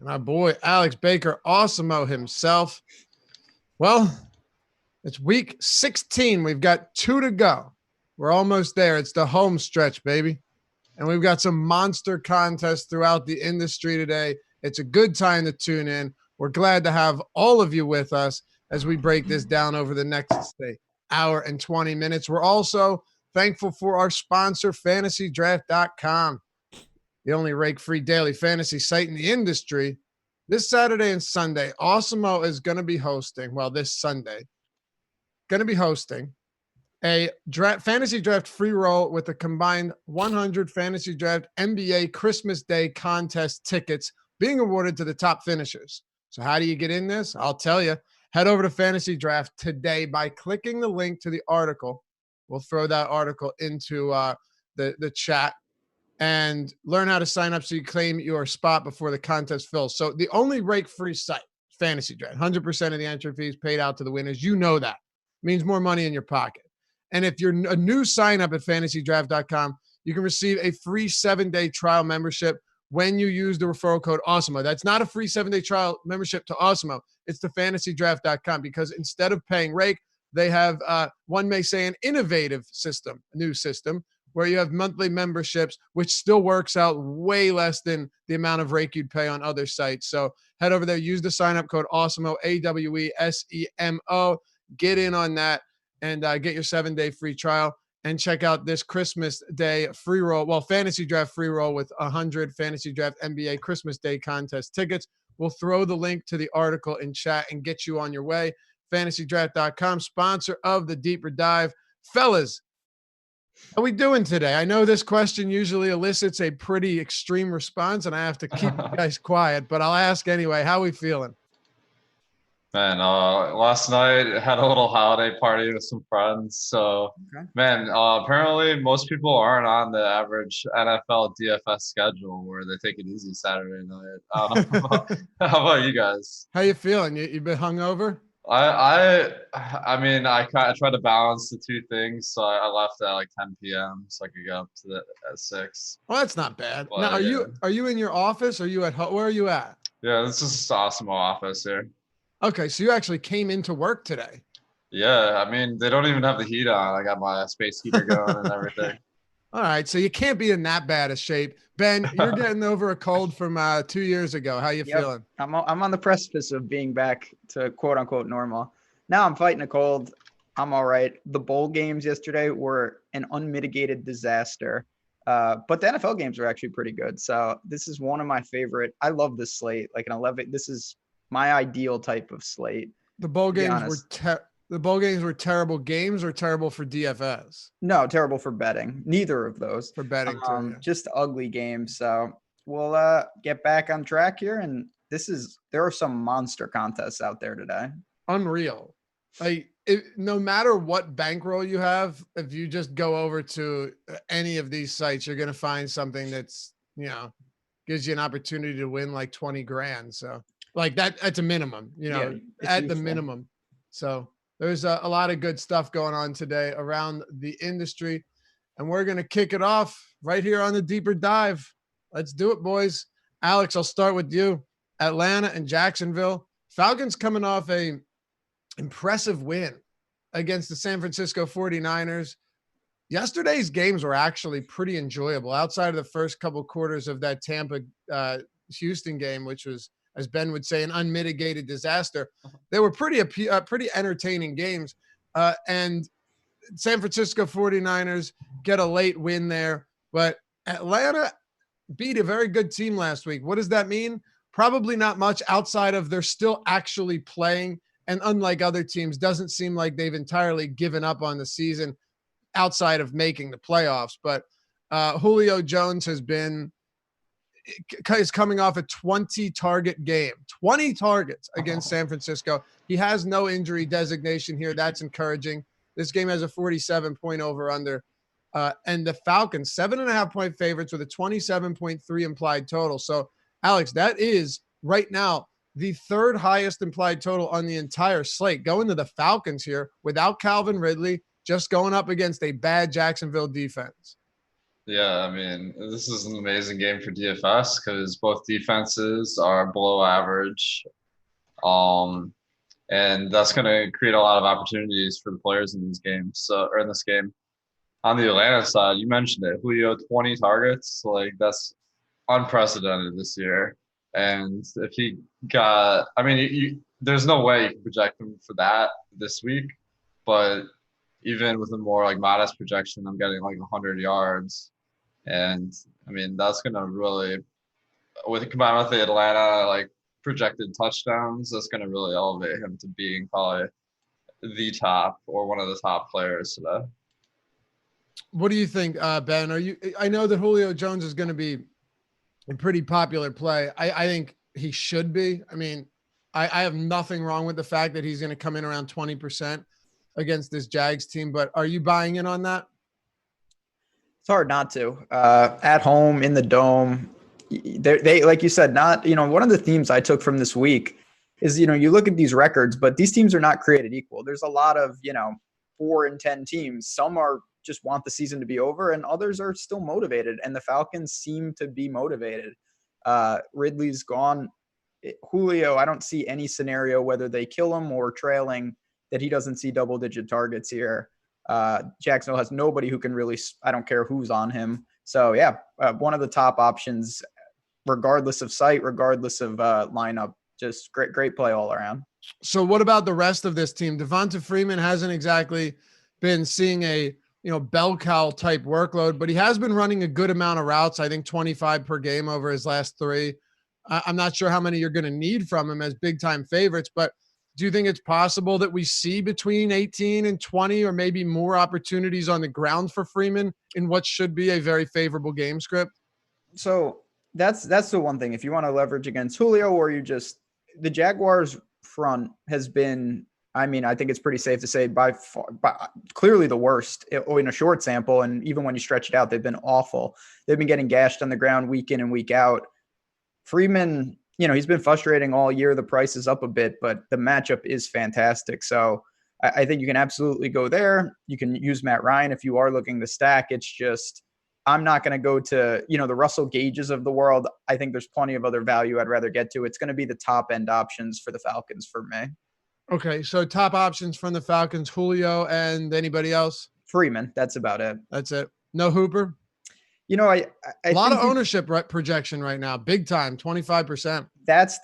And our boy Alex Baker, Awesemo himself. Well, it's week 16. We've got 2 to go. We're almost there. It's the home stretch, baby. And we've got some monster contests throughout the industry today. It's a good time to tune in. We're glad to have all of you with us as we break this down over the next hour and 20 minutes. We're also thankful for our sponsor, fantasydraft.com, the only rake-free daily fantasy site in the industry. This Saturday and Sunday, Awesemo is going to be hosting, this Sunday, going to be hosting a fantasy draft free roll with a combined 100 fantasy draft NBA Christmas Day contest tickets being awarded to the top finishers. So how do you get in this? I'll tell you. Head over to Fantasy Draft today by clicking the link to the article. We'll throw that article into the chat and learn how to sign up so you claim your spot before the contest fills. So the only rake-free site, Fantasy Draft, 100% of the entry fees paid out to the winners. You know that. It means more money in your pocket. And if you're a new sign-up at fantasydraft.com, you can receive a free 7-day trial membership when you use the referral code Awesemo. That's not a free 7-day trial membership to Awesemo. It's to fantasydraft.com because instead of paying rake, they have, one may say, an innovative system, a new system, where you have monthly memberships, which still works out way less than the amount of rake you'd pay on other sites. So head over there, use the sign-up code Awesemo, AWESEMO, get in on that, and get your 7-day free trial and check out this Christmas Day free roll. Fantasy draft free roll with 100 fantasy draft NBA Christmas Day contest tickets. We'll throw the link to the article in chat and get you on your way. Fantasydraft.com, sponsor of the Deeper Dive. Fellas, how are we doing today? I know this question usually elicits a pretty extreme response, and I have to keep you guys quiet, but I'll ask anyway. How are we feeling? Man, last night I had a little holiday party with some friends. So, okay. Man, apparently most people aren't on the average NFL DFS schedule where they take it easy Saturday night. I don't know. How about you guys? How you feeling? You been hungover? I mean, I tried to balance the two things, so I left at like 10 p.m. so I could get up to at 6. Well, that's not bad. But, now, are you in your office? Or are you at home? Where are you at? Yeah, this is Awesemo office here. Okay, so you actually came into work today. Yeah, I mean, they don't even have the heat on. I got my space heater going and everything. All right, so you can't be in that bad a shape. Ben, you're getting over a cold from 2 years ago. How you feeling? I'm on the precipice of being back to quote-unquote normal. Now I'm fighting a cold. I'm all right. The bowl games yesterday were an unmitigated disaster. But the NFL games were actually pretty good. So this is one of my favorite. I love this slate. Like an 11. This is my ideal type of slate. The bowl games were terrible games or terrible for DFS? No, terrible for betting. Neither of those. For betting too. Yeah. Just ugly games. So we'll get back on track here. And there are some monster contests out there today. Unreal. No matter what bankroll you have, if you just go over to any of these sites, you're going to find something that's, gives you an opportunity to win like 20 grand. So like that's a minimum, at the minimum. So there's a lot of good stuff going on today around the industry, and we're going to kick it off right here on the Deeper Dive. Let's do it, boys. Alex, I'll start with you. Atlanta and Jacksonville. Falcons coming off a impressive win against the San Francisco 49ers. Yesterday's games were actually pretty enjoyable outside of the first couple quarters of that Tampa Houston game, which was, as Ben would say, an unmitigated disaster. They were pretty entertaining games. And San Francisco 49ers get a late win there. But Atlanta beat a very good team last week. What does that mean? Probably not much outside of they're still actually playing. And unlike other teams, doesn't seem like they've entirely given up on the season outside of making the playoffs. But Julio Jones is coming off a 20-target game, 20 targets against San Francisco. He has no injury designation here. That's encouraging. This game has a 47-point over-under. And the Falcons, 7.5-point favorites with a 27.3 implied total. So, Alex, that is right now the third highest implied total on the entire slate. Going to the Falcons here without Calvin Ridley, just going up against a bad Jacksonville defense. Yeah, I mean, this is an amazing game for DFS because both defenses are below average. Um, and that's going to create a lot of opportunities for the players in these games. So, or in this game. On the Atlanta side, you mentioned it, Julio, 20 targets. Like, that's unprecedented this year. And if he got, I mean, there's no way you can project him for that this week. But even with a more like modest projection, I'm getting like 100 yards. And I mean, that's going to really, with combined with the Atlanta like projected touchdowns, that's going to really elevate him to being probably the top or one of the top players today. What do you think, Ben? I know that Julio Jones is going to be a pretty popular play. I think he should be. I mean, I have nothing wrong with the fact that he's going to come in around 20% against this Jags team, but are you buying in on that? It's hard not to. At home in the dome, they like you said, not, one of the themes I took from this week is, you look at these records, but these teams are not created equal. There's a lot of, 4-10 teams. Some are just want the season to be over, and others are still motivated. And the Falcons seem to be motivated. Ridley's gone. Julio, I don't see any scenario, whether they kill him or trailing, that he doesn't see double-digit targets here. Jacksonville has nobody who can really, I don't care who's on him. So yeah, one of the top options, regardless of site, regardless of lineup, just great play all around. So what about the rest of this team? Devonta Freeman hasn't exactly been seeing a, bell cow type workload, but he has been running a good amount of routes. I think 25 per game over his last 3. I'm not sure how many you're going to need from him as big time favorites, but do you think it's possible that we see between 18 and 20 or maybe more opportunities on the ground for Freeman in what should be a very favorable game script? So that's the one thing. If you want to leverage against Julio, or the Jaguars front has been, I mean, I think it's pretty safe to say by clearly the worst in a short sample. And even when you stretch it out, they've been awful. They've been getting gashed on the ground week in and week out. Freeman, he's been frustrating all year. The price is up a bit, but the matchup is fantastic. So I think you can absolutely go there. You can use Matt Ryan if you are looking to stack. It's just, I'm not going to go to, the Russell Gages of the world. I think there's plenty of other value I'd rather get to. It's going to be the top end options for the Falcons for me. Okay. So top options from the Falcons, Julio, and anybody else? Freeman. That's about it. That's it. No Hooper? I a lot of ownership projection right now, big time, 25%. That's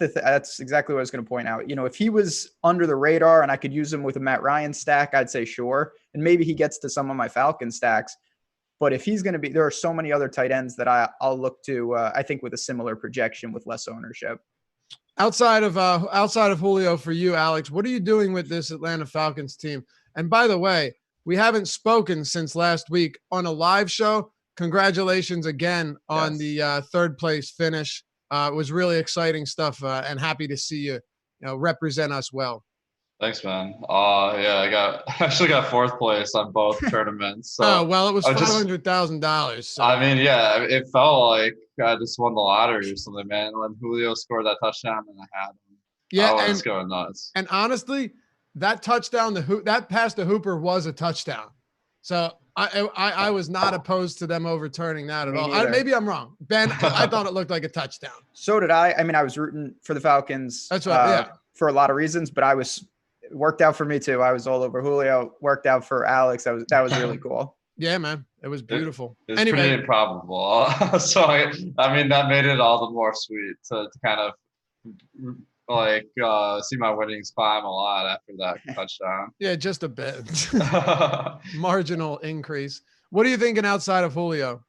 exactly what I was going to point out. If he was under the radar and I could use him with a Matt Ryan stack, I'd say sure. And maybe he gets to some of my Falcon stacks. But if he's going to be, there are so many other tight ends that I'll look to, I think, with a similar projection with less ownership. Outside of Julio for you, Alex, what are you doing with this Atlanta Falcons team? And by the way, we haven't spoken since last week on a live show. Congratulations again on the third place finish. It was really exciting stuff, and happy to see you, represent us well. Thanks, man. I actually got 4th place on both tournaments. So it was $500,000. So. I mean, yeah, it felt like I just won the lottery or something, man. When Julio scored that touchdown and I had him, I was going nuts. And honestly, that touchdown, that pass to Hooper was a touchdown. So I was not opposed to them overturning that at all. Maybe I'm wrong. Ben, I thought it looked like a touchdown. So did I. I mean, I was rooting for the Falcons. That's right. For a lot of reasons, but it worked out for me too. I was all over Julio. Worked out for Alex. That was really cool. Yeah, man. It was beautiful. It's pretty improbable. So I mean, that made it all the more sweet to kind of see my winnings climb a lot after that touchdown. Yeah, just a bit. Marginal increase. What are you thinking outside of Julio?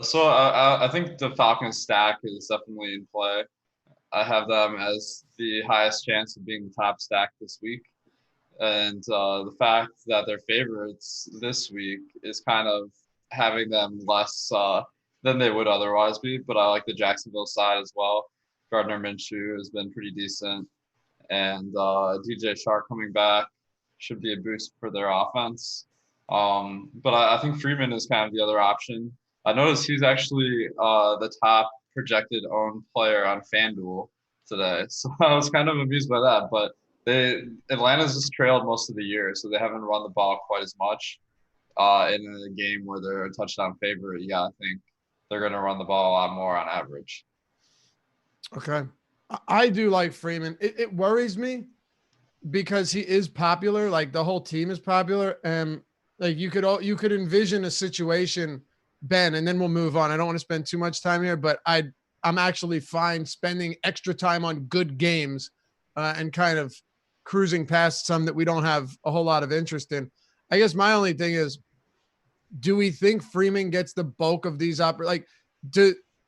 So I think the Falcons stack is definitely in play. I have them as the highest chance of being the top stack this week. And the fact that they're favorites this week is kind of having them less than they would otherwise be. But I like the Jacksonville side as well. Gardner Minshew has been pretty decent. And DJ Shark coming back should be a boost for their offense. But I think Freeman is kind of the other option. I noticed he's actually the top projected owned player on FanDuel today. So I was kind of amused by that. But Atlanta's just trailed most of the year, so they haven't run the ball quite as much. in a game where they're a touchdown favorite, you gotta think they're going to run the ball a lot more on average. Okay. I do like Freeman. It worries me because he is popular. Like the whole team is popular. And like you could envision a situation, Ben, and then we'll move on. I don't want to spend too much time here, but I'm actually fine spending extra time on good games and kind of cruising past some that we don't have a whole lot of interest in. I guess my only thing is, do we think Freeman gets the bulk of these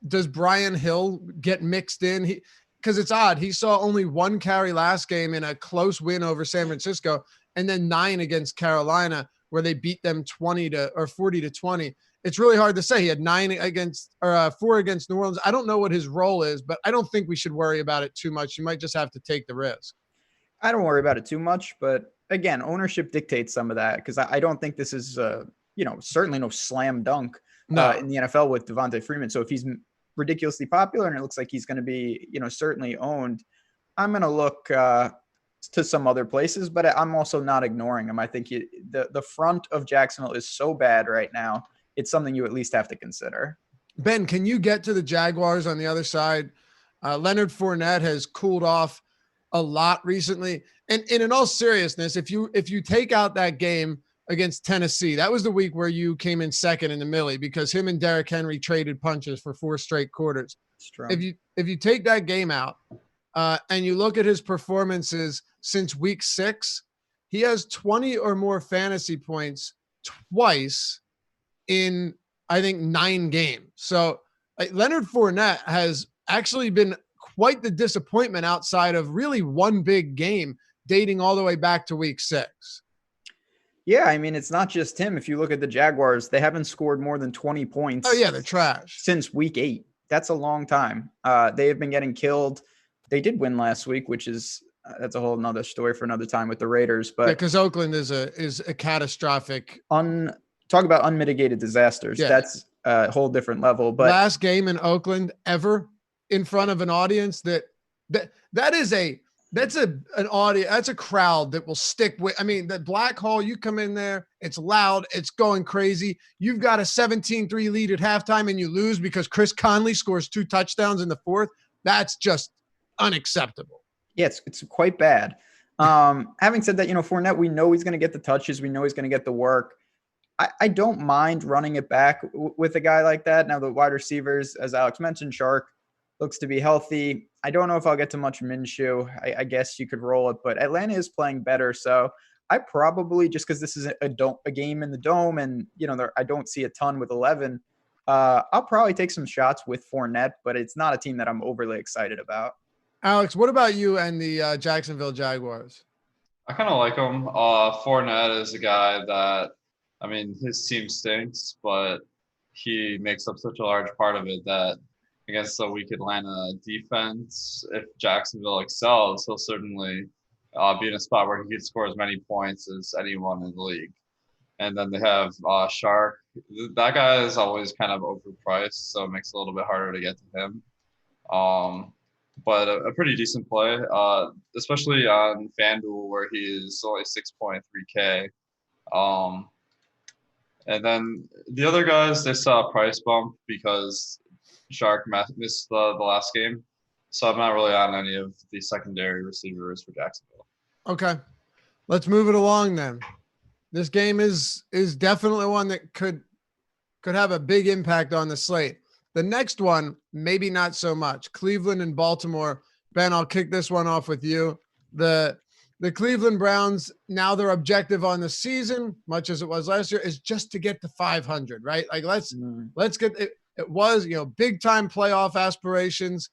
does Brian Hill get mixed in? Because it's odd. He saw only one carry last game in a close win over San Francisco, and then 9 against Carolina, where they beat them 40-20. It's really hard to say. He had 4 against New Orleans. I don't know what his role is, but I don't think we should worry about it too much. You might just have to take the risk. I don't worry about it too much, but again, ownership dictates some of that because I don't think this is, certainly no slam dunk in the NFL with Devontae Freeman. So if he's ridiculously popular and it looks like he's going to be, certainly owned, I'm going to look to some other places, but I'm also not ignoring him. I think the front of Jacksonville is so bad right now. It's something you at least have to consider. Ben, can you get to the Jaguars on the other side? Leonard Fournette has cooled off a lot recently. And in all seriousness, if you take out that game against Tennessee, that was the week where you came in second in the Millie because him and Derrick Henry traded punches for 4 straight quarters. If you take that game out and you look at his performances since week 6, he has 20 or more fantasy points twice in, I think, 9 games. So Leonard Fournette has actually been quite the disappointment outside of really one big game dating all the way back to week 6. Yeah, I mean, it's not just him. If you look at the Jaguars, they haven't scored more than 20 points. Oh, yeah, they're trash. Since week 8. That's a long time. They have been getting killed. They did win last week, which is that's a whole nother story for another time with the Raiders. But because Oakland is a catastrophic. Talk about unmitigated disasters. Yeah. That's a whole different level. But last game in Oakland ever in front of an audience that's an audience. That's a crowd that will stick with. I mean, the Black Hole, you come in there, it's loud, it's going crazy. You've got a 17-3 lead at halftime and you lose because Chris Conley scores 2 touchdowns in the 4th. That's just unacceptable. Yeah, it's quite bad. Having said that, Fournette, we know he's going to get the touches. We know he's going to get the work. I don't mind running it back with a guy like that. Now, the wide receivers, as Alex mentioned, Shark looks to be healthy. I don't know if I'll get to much Minshew. I guess you could roll it, but Atlanta is playing better. So I probably, just because this is a game in the Dome and, I don't see a ton with 11, I'll probably take some shots with Fournette, but it's not a team that I'm overly excited about. Alex, what about you and the Jacksonville Jaguars? I kind of like him. Fournette is a guy that, his team stinks, but he makes up such a large part of it that against the weak Atlanta defense, if Jacksonville excels, he'll certainly be in a spot where he could score as many points as anyone in the league. And then they have Shark. That guy is always kind of overpriced, so it makes it a little bit harder to get to him. But a pretty decent play, especially on FanDuel where he is only 6.3K. And then the other guys, they saw a price bump because Shark missed the last game. So I'm not really on any of the secondary receivers for Jacksonville. Okay. Let's move it along then. This game is definitely one that could have a big impact on the slate. The next one, maybe not so much. Cleveland and Baltimore. Ben, I'll kick this one off with you. The Cleveland Browns, now their objective on the season, much as it was last year, is just to get to 500, right? Like let's get it. It was, big time playoff aspirations.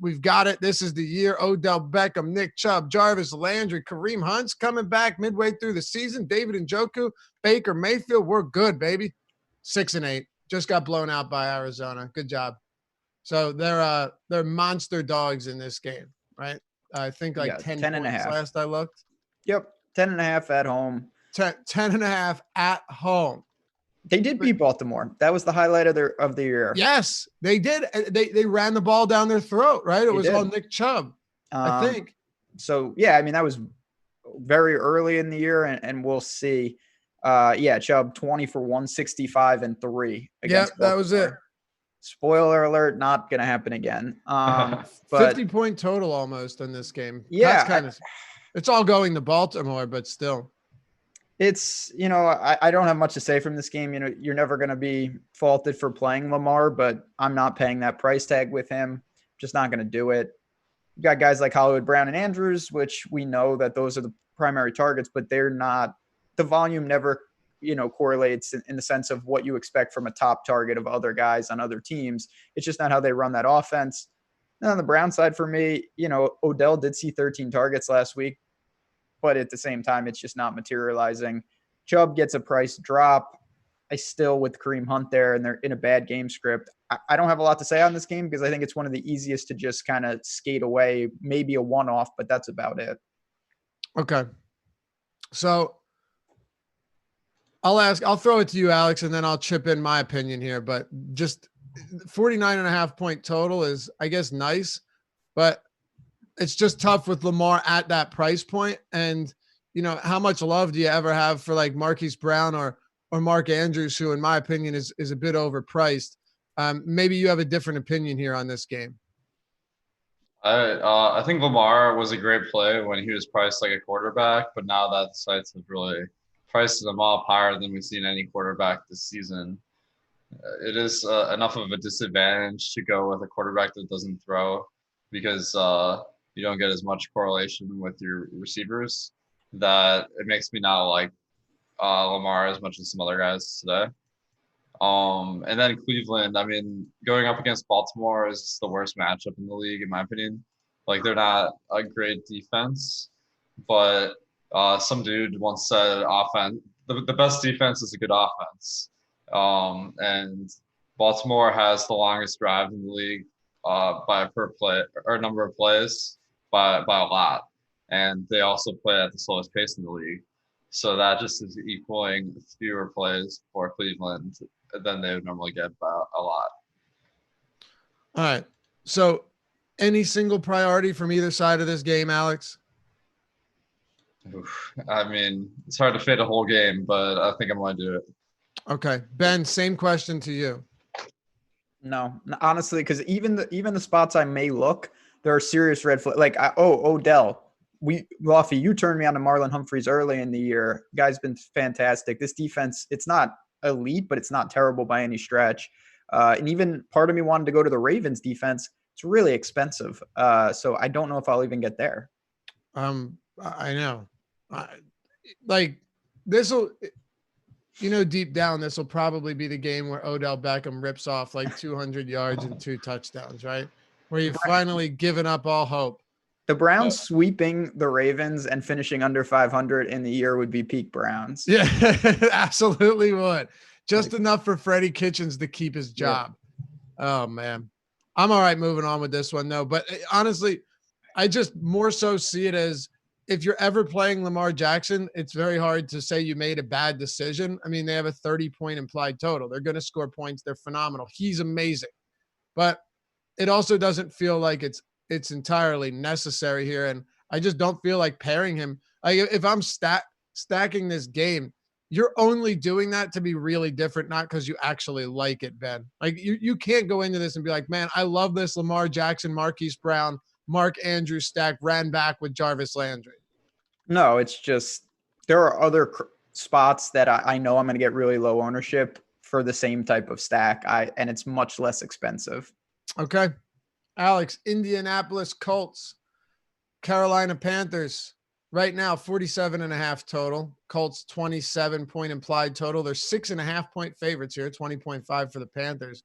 We've got it. This is the year. Odell Beckham, Nick Chubb, Jarvis Landry, Kareem Hunt's coming back midway through the season. David Njoku, Baker Mayfield. We're good, baby. 6-8. Just got blown out by Arizona. Good job. So they're monster dogs in this game, right? I think 10 and a half last I looked. Yep. 10.5 at home. 10.5 at home. They did beat Baltimore. That was the highlight of the year. Yes, they did. They ran the ball down their throat, right? It was all Nick Chubb, I think. So, yeah, that was very early in the year, and we'll see. Yeah, Chubb 20 for 165 and 3 against. Yep, that was it. Spoiler alert, not gonna happen again. But 50-point total almost in this game. Yeah, it's all going to Baltimore, but still. It's, I don't have much to say from this game. You're never going to be faulted for playing Lamar, but I'm not paying that price tag with him. Just not going to do it. You got guys like Hollywood Brown and Andrews, which we know that those are the primary targets, but they're not. The volume never, correlates in the sense of what you expect from a top target of other guys on other teams. It's just not how they run that offense. And on the Brown side for me, Odell did see 13 targets last week, but at the same time, it's just not materializing. Chubb gets a price drop. I still, with Kareem Hunt there, and they're in a bad game script, I don't have a lot to say on this game because I think it's one of the easiest to just kind of skate away, maybe a one-off, but that's about it. Okay. So I'll throw it to you, Alex, and then I'll chip in my opinion here, but just 49.5 point total is, I guess, nice, but it's just tough with Lamar at that price point. And, how much love do you ever have for like Marquise Brown or Mark Andrews, who in my opinion is a bit overpriced? Maybe you have a different opinion here on this game. I think Lamar was a great play when he was priced like a quarterback, but now that the sites have really priced him up higher than we've seen any quarterback this season. It is enough of a disadvantage to go with a quarterback that doesn't throw because you don't get as much correlation with your receivers that it makes me not like Lamar as much as some other guys today. And then Cleveland, going up against Baltimore is the worst matchup in the league, in my opinion. Like, they're not a great defense, but some dude once said the best defense is a good offense. And Baltimore has the longest drive in the league by per play or number of plays by a lot. And they also play at the slowest pace in the league. So that just is equaling fewer plays for Cleveland than they would normally get by a lot. All right. So any single priority from either side of this game, Alex? It's hard to fade a whole game, but I think I'm going to do it. Okay. Ben, same question to you. No, honestly, because even the spots I may look, there are serious red flags. Like, Odell. Luffy, you turned me on to Marlon Humphreys early in the year. Guy's been fantastic. This defense, it's not elite, but it's not terrible by any stretch. And even part of me wanted to go to the Ravens defense. It's really expensive. So I don't know if I'll even get there. I know. Like, this'll, deep down, this will probably be the game where Odell Beckham rips off like 200 yards and 2 touchdowns, right? Where you've finally given up all hope. The Browns sweeping the Ravens and finishing under 500 in the year would be peak Browns. Yeah, absolutely would. Just enough for Freddie Kitchens to keep his job. Yeah. Oh, man. I'm all right moving on with this one, though. But honestly, I just more so see it as if you're ever playing Lamar Jackson, it's very hard to say you made a bad decision. They have a 30-point implied total. They're going to score points. They're phenomenal. He's amazing. But it also doesn't feel like it's entirely necessary here. And I just don't feel like pairing him. Like, if I'm stacking this game, you're only doing that to be really different, not because you actually like it, Ben. Like, you can't go into this and be like, man, I love this Lamar Jackson, Marquise Brown, Mark Andrews stack ran back with Jarvis Landry. No, it's just there are other spots that I know I'm going to get really low ownership for the same type of stack. And it's much less expensive. Okay. Alex, Indianapolis Colts, Carolina Panthers. Right now, 47.5 total. Colts 27-point implied total. They're 6.5-point favorites here, 20.5 for the Panthers.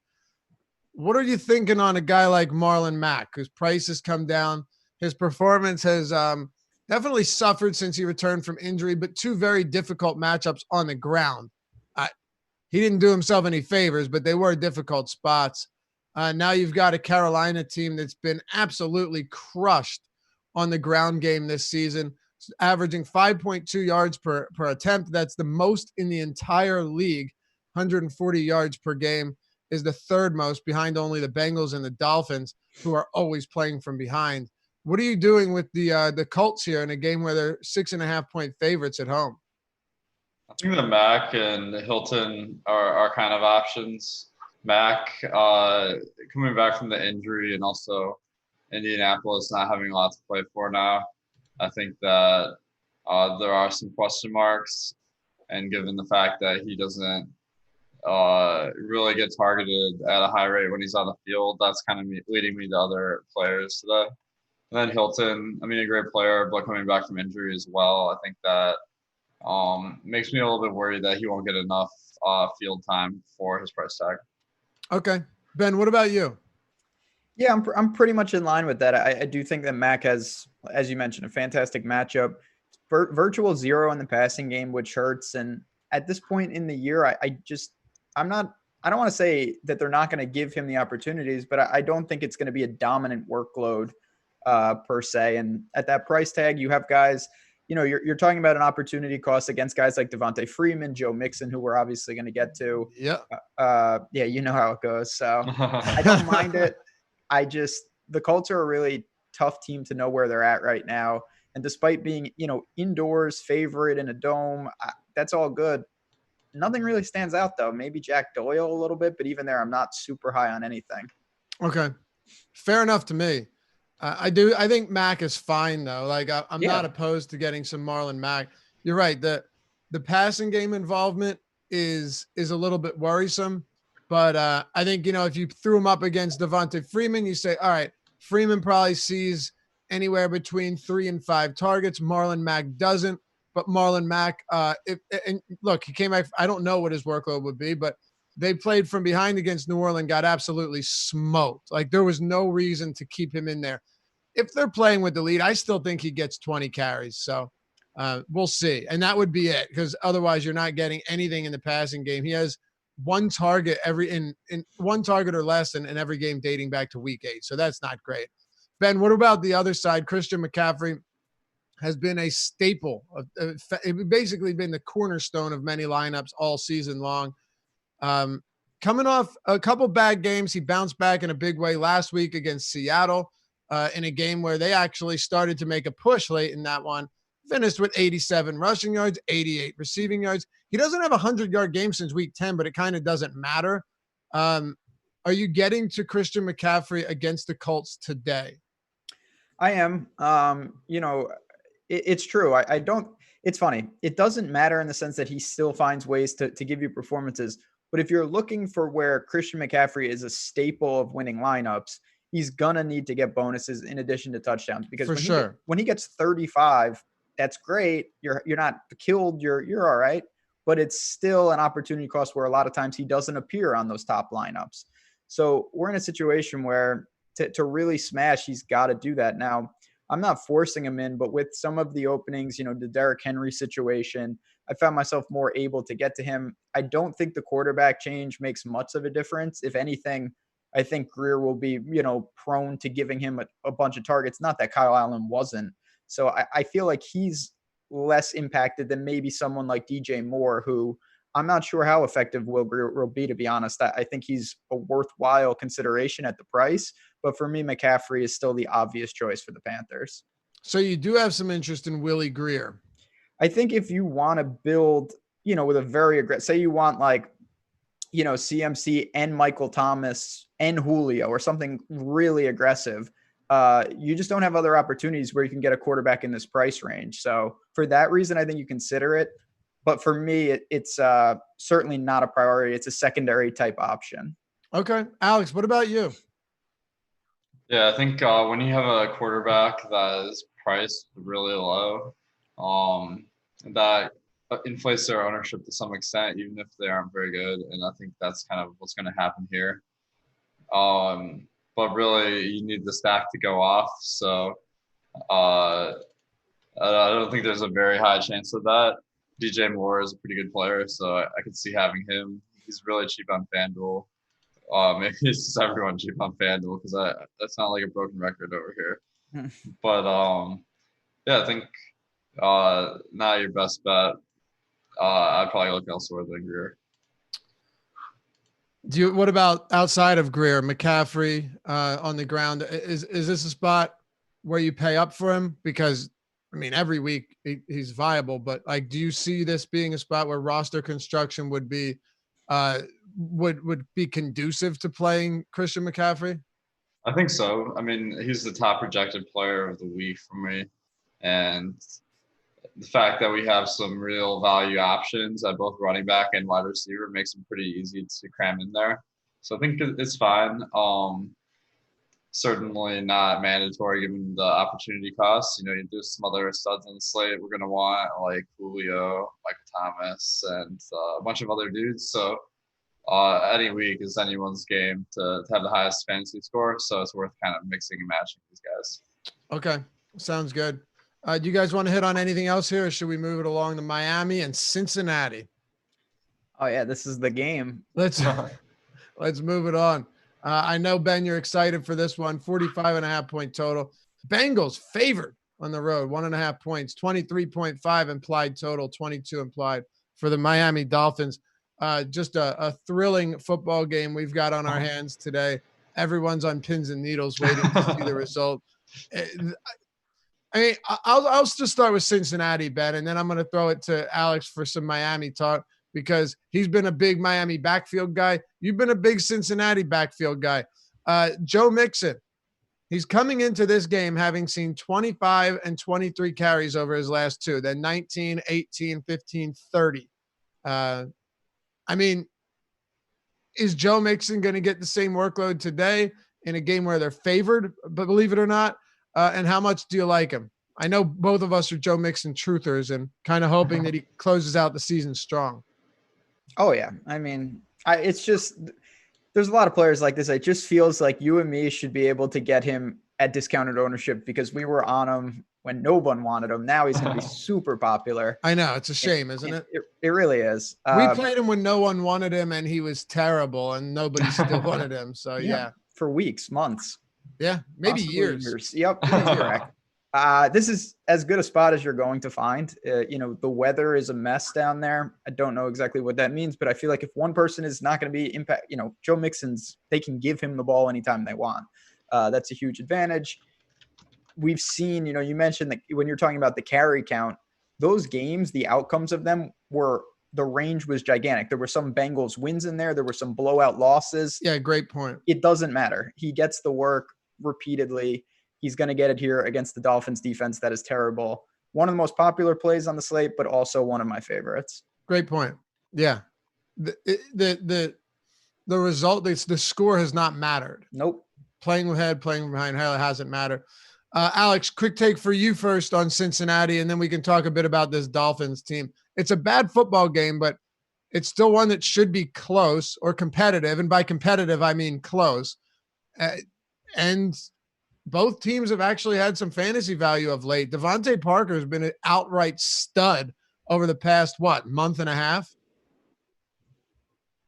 What are you thinking on a guy like Marlon Mack, whose price has come down? His performance has definitely suffered since he returned from injury, but 2 very difficult matchups on the ground. He didn't do himself any favors, but they were difficult spots. Now you've got a Carolina team that's been absolutely crushed on the ground game this season, averaging 5.2 yards per attempt. That's the most in the entire league. 140 yards per game is the 3rd most, behind only the Bengals and the Dolphins, who are always playing from behind. What are you doing with the Colts here in a game where they're 6.5-point favorites at home? I think the Mac and Hilton are kind of options. Mac coming back from the injury and also Indianapolis not having a lot to play for now. I think that there are some question marks, and given the fact that he doesn't really get targeted at a high rate when he's on the field, that's kind of leading me to other players today. And then Hilton, I mean, a great player, but coming back from injury as well. I think that makes me a little bit worried that he won't get enough field time for his price tag. Okay. Ben, what about you? Yeah, I'm pretty much in line with that. I do think that Mac has, as you mentioned, a fantastic matchup. Virtual zero in the passing game, which hurts. And at this point in the year, I don't want to say that they're not going to give him the opportunities, but I don't think it's going to be a dominant workload per se. And at that price tag, you have guys, you're talking about an opportunity cost against guys like Devontae Freeman, Joe Mixon, who we're obviously going to get to. Yeah. Yeah, you know how it goes. So I don't mind it. The Colts are a really tough team to know where they're at right now. And despite being, indoors, favorite in a dome, that's all good. Nothing really stands out, though. Maybe Jack Doyle a little bit, but even there, I'm not super high on anything. Okay. Fair enough to me. I think Mac is fine, though. Like, I'm not opposed to getting some Marlon Mack. You're right. The passing game involvement is a little bit worrisome. But I think, if you threw him up against Devontae Freeman, you say, all right, Freeman probably sees anywhere between 3 and 5 targets. Marlon Mack doesn't. But Marlon Mack, and look, he came back. I don't know what his workload would be, but they played from behind against New Orleans, got absolutely smoked. Like, there was no reason to keep him in there. If they're playing with the lead, I still think he gets 20 carries. So we'll see. And that would be it, because otherwise you're not getting anything in the passing game. He has one target in one target or less in every game dating back to week 8. So that's not great. Ben, what about the other side? Christian McCaffrey has been a staple it basically been the cornerstone of many lineups all season long. Coming off a couple bad games, he bounced back in a big way last week against Seattle in a game where they actually started to make a push late in that one. Finished with 87 rushing yards, 88 receiving yards. He doesn't have a 100-yard game since week 10, but it kind of doesn't matter. Are you getting to Christian McCaffrey against the Colts today? I am. It's true. I don't. It's funny. It doesn't matter in the sense that he still finds ways to give you performances. But if you're looking for where Christian McCaffrey is a staple of winning lineups, he's gonna need to get bonuses in addition to touchdowns, because when he gets 35, that's great. You're not killed. You're all right. But it's still an opportunity cost where a lot of times he doesn't appear on those top lineups. So we're in a situation where to really smash, he's got to do that. Now, I'm not forcing him in, but with some of the openings, the Derrick Henry situation, I found myself more able to get to him. I don't think the quarterback change makes much of a difference. If anything, I think Greer will be, prone to giving him a bunch of targets. Not that Kyle Allen wasn't. So I feel like he's less impacted than maybe someone like DJ Moore, who I'm not sure how effective Will Greer will be, to be honest. I think he's a worthwhile consideration at the price. But for me, McCaffrey is still the obvious choice for the Panthers. So you do have some interest in Willie Greer. I think if you want to build, with a very aggressive, say you want CMC and Michael Thomas and Julio or something really aggressive, you just don't have other opportunities where you can get a quarterback in this price range. So for that reason, I think you consider it. But for me, it's certainly not a priority. It's a secondary type option. Okay. Alex, what about you? Yeah, I think when you have a quarterback that is priced really low, that inflates their ownership to some extent, even if they aren't very good. And I think that's kind of what's going to happen here. But really, you need the stack to go off. So I don't think there's a very high chance of that. DJ Moore is a pretty good player, so I could see having him. He's really cheap on FanDuel. Maybe it's just everyone cheap on FanDuel, because that's not like a broken record over here. But yeah, I think not your best bet. I'd probably look elsewhere than Greer. What about outside of Greer, McCaffrey on the ground? Is this a spot where you pay up for him? Because I mean, every week he's viable, but like, do you see this being a spot where roster construction would be conducive to playing Christian McCaffrey? I think so. I mean, he's the top projected player of the week for me. And the fact that we have some real value options at both running back and wide receiver makes him pretty easy to cram in there. So I think it's fine. Certainly not mandatory given the opportunity costs. You know, there's some other studs on the slate we're going to want, like Julio, Michael Thomas, and a bunch of other dudes. So any week is anyone's game to have the highest fantasy score. So it's worth kind of mixing and matching these guys. Okay. Sounds good. Do you guys want to hit on anything else here, or should we move it along to Miami and Cincinnati? Oh yeah, this is the game. Let's move it on. I know, Ben, you're excited for this one. 45.5 point total. Bengals favored on the road, 1.5 points, 23.5 implied total, 22 implied for the Miami Dolphins. Just a thrilling football game we've got on our hands today. Everyone's on pins and needles waiting to see the result. I mean, I'll just start with Cincinnati, Ben, and then I'm going to throw it to Alex for some Miami talk, because he's been a big Miami backfield guy. You've been a big Cincinnati backfield guy. Joe Mixon, he's coming into this game having seen 25 and 23 carries over his last two, then 19, 18, 15, 30. I mean, is Joe Mixon going to get the same workload today in a game where they're favored, but believe it or not? And how much do you like him? I know both of us are Joe Mixon truthers and kind of hoping that he closes out the season strong. Oh yeah. I mean, it's just, there's a lot of players like this. It just feels like you and me should be able to get him at discounted ownership because we were on him when no one wanted him. Now he's going to be super popular. I know. It's a shame, isn't it? It really is. We played him when no one wanted him and he was terrible and nobody still wanted him. So yeah. For weeks, months. Yeah. Maybe years. Yep. Correct. This is as good a spot as you're going to find. The weather is a mess down there. I don't know exactly what that means, but I feel like if one person is not going to be Joe Mixon's, they can give him the ball anytime they want. That's a huge advantage. We've seen, you mentioned that when you're talking about the carry count, those games, the outcomes of them the range was gigantic. There were some Bengals wins in there. There were some blowout losses. Yeah, great point. It doesn't matter. He gets the work repeatedly. He's going to get it here against the Dolphins defense that is terrible. One of the most popular plays on the slate, but also one of my favorites. Great point. Yeah. The result, the score has not mattered. Nope. Playing ahead, playing behind hasn't mattered. Alex, quick take for you first on Cincinnati, and then we can talk a bit about this Dolphins team. It's a bad football game, but it's still one that should be close or competitive. And by competitive, I mean close. And both teams have actually had some fantasy value of late. Devontae Parker has been an outright stud over the past, month and a half?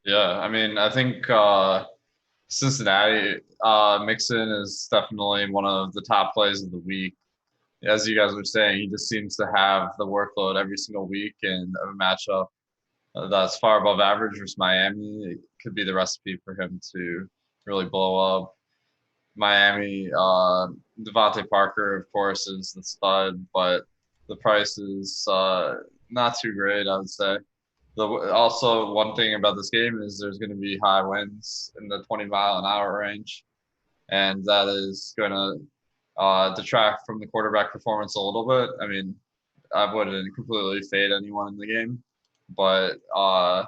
Yeah, I mean, I think Cincinnati, Mixon is definitely one of the top plays of the week. As you guys were saying, he just seems to have the workload every single week, and a matchup that's far above average versus Miami. It could be the recipe for him to really blow up. Miami, Devontae Parker, of course, is the stud, but the price is not too great, I would say. Also, one thing about this game is there's going to be high winds in the 20-mile-an-hour range, and that is going to detract from the quarterback performance a little bit. I mean, I wouldn't completely fade anyone in the game, but I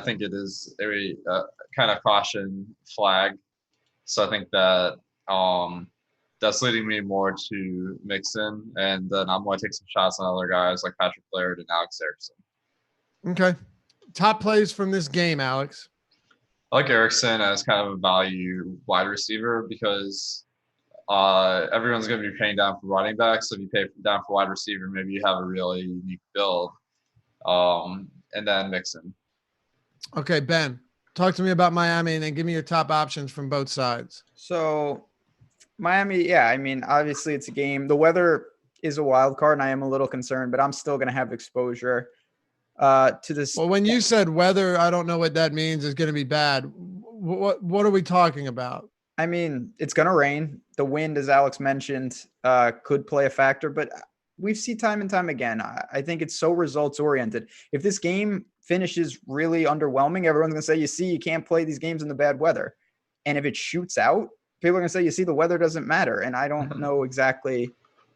think it is a kind of caution flag. So I think that that's leading me more to Mixon, and then I'm going to take some shots on other guys like Patrick Laird and Alex Erickson. Okay. Top plays from this game, Alex. I like Erickson as kind of a value wide receiver because everyone's going to be paying down for running back. So if you pay down for wide receiver, maybe you have a really unique build. And then Mixon. Okay, Ben, talk to me about Miami and then give me your top options from both sides. So Miami, yeah, I mean, obviously it's a game. The weather is a wild card, and I am a little concerned, but I'm still going to have exposure to this. Well, when you said weather, I don't know what that means. Is going to be bad. What are we talking about? I mean, it's going to rain. The wind, as Alex mentioned, could play a factor, but we've seen time and time again. I think it's so results oriented. If this game finishes really underwhelming, everyone's going to say, you see, you can't play these games in the bad weather. And if it shoots out, people are going to say, you see, the weather doesn't matter. And I don't know exactly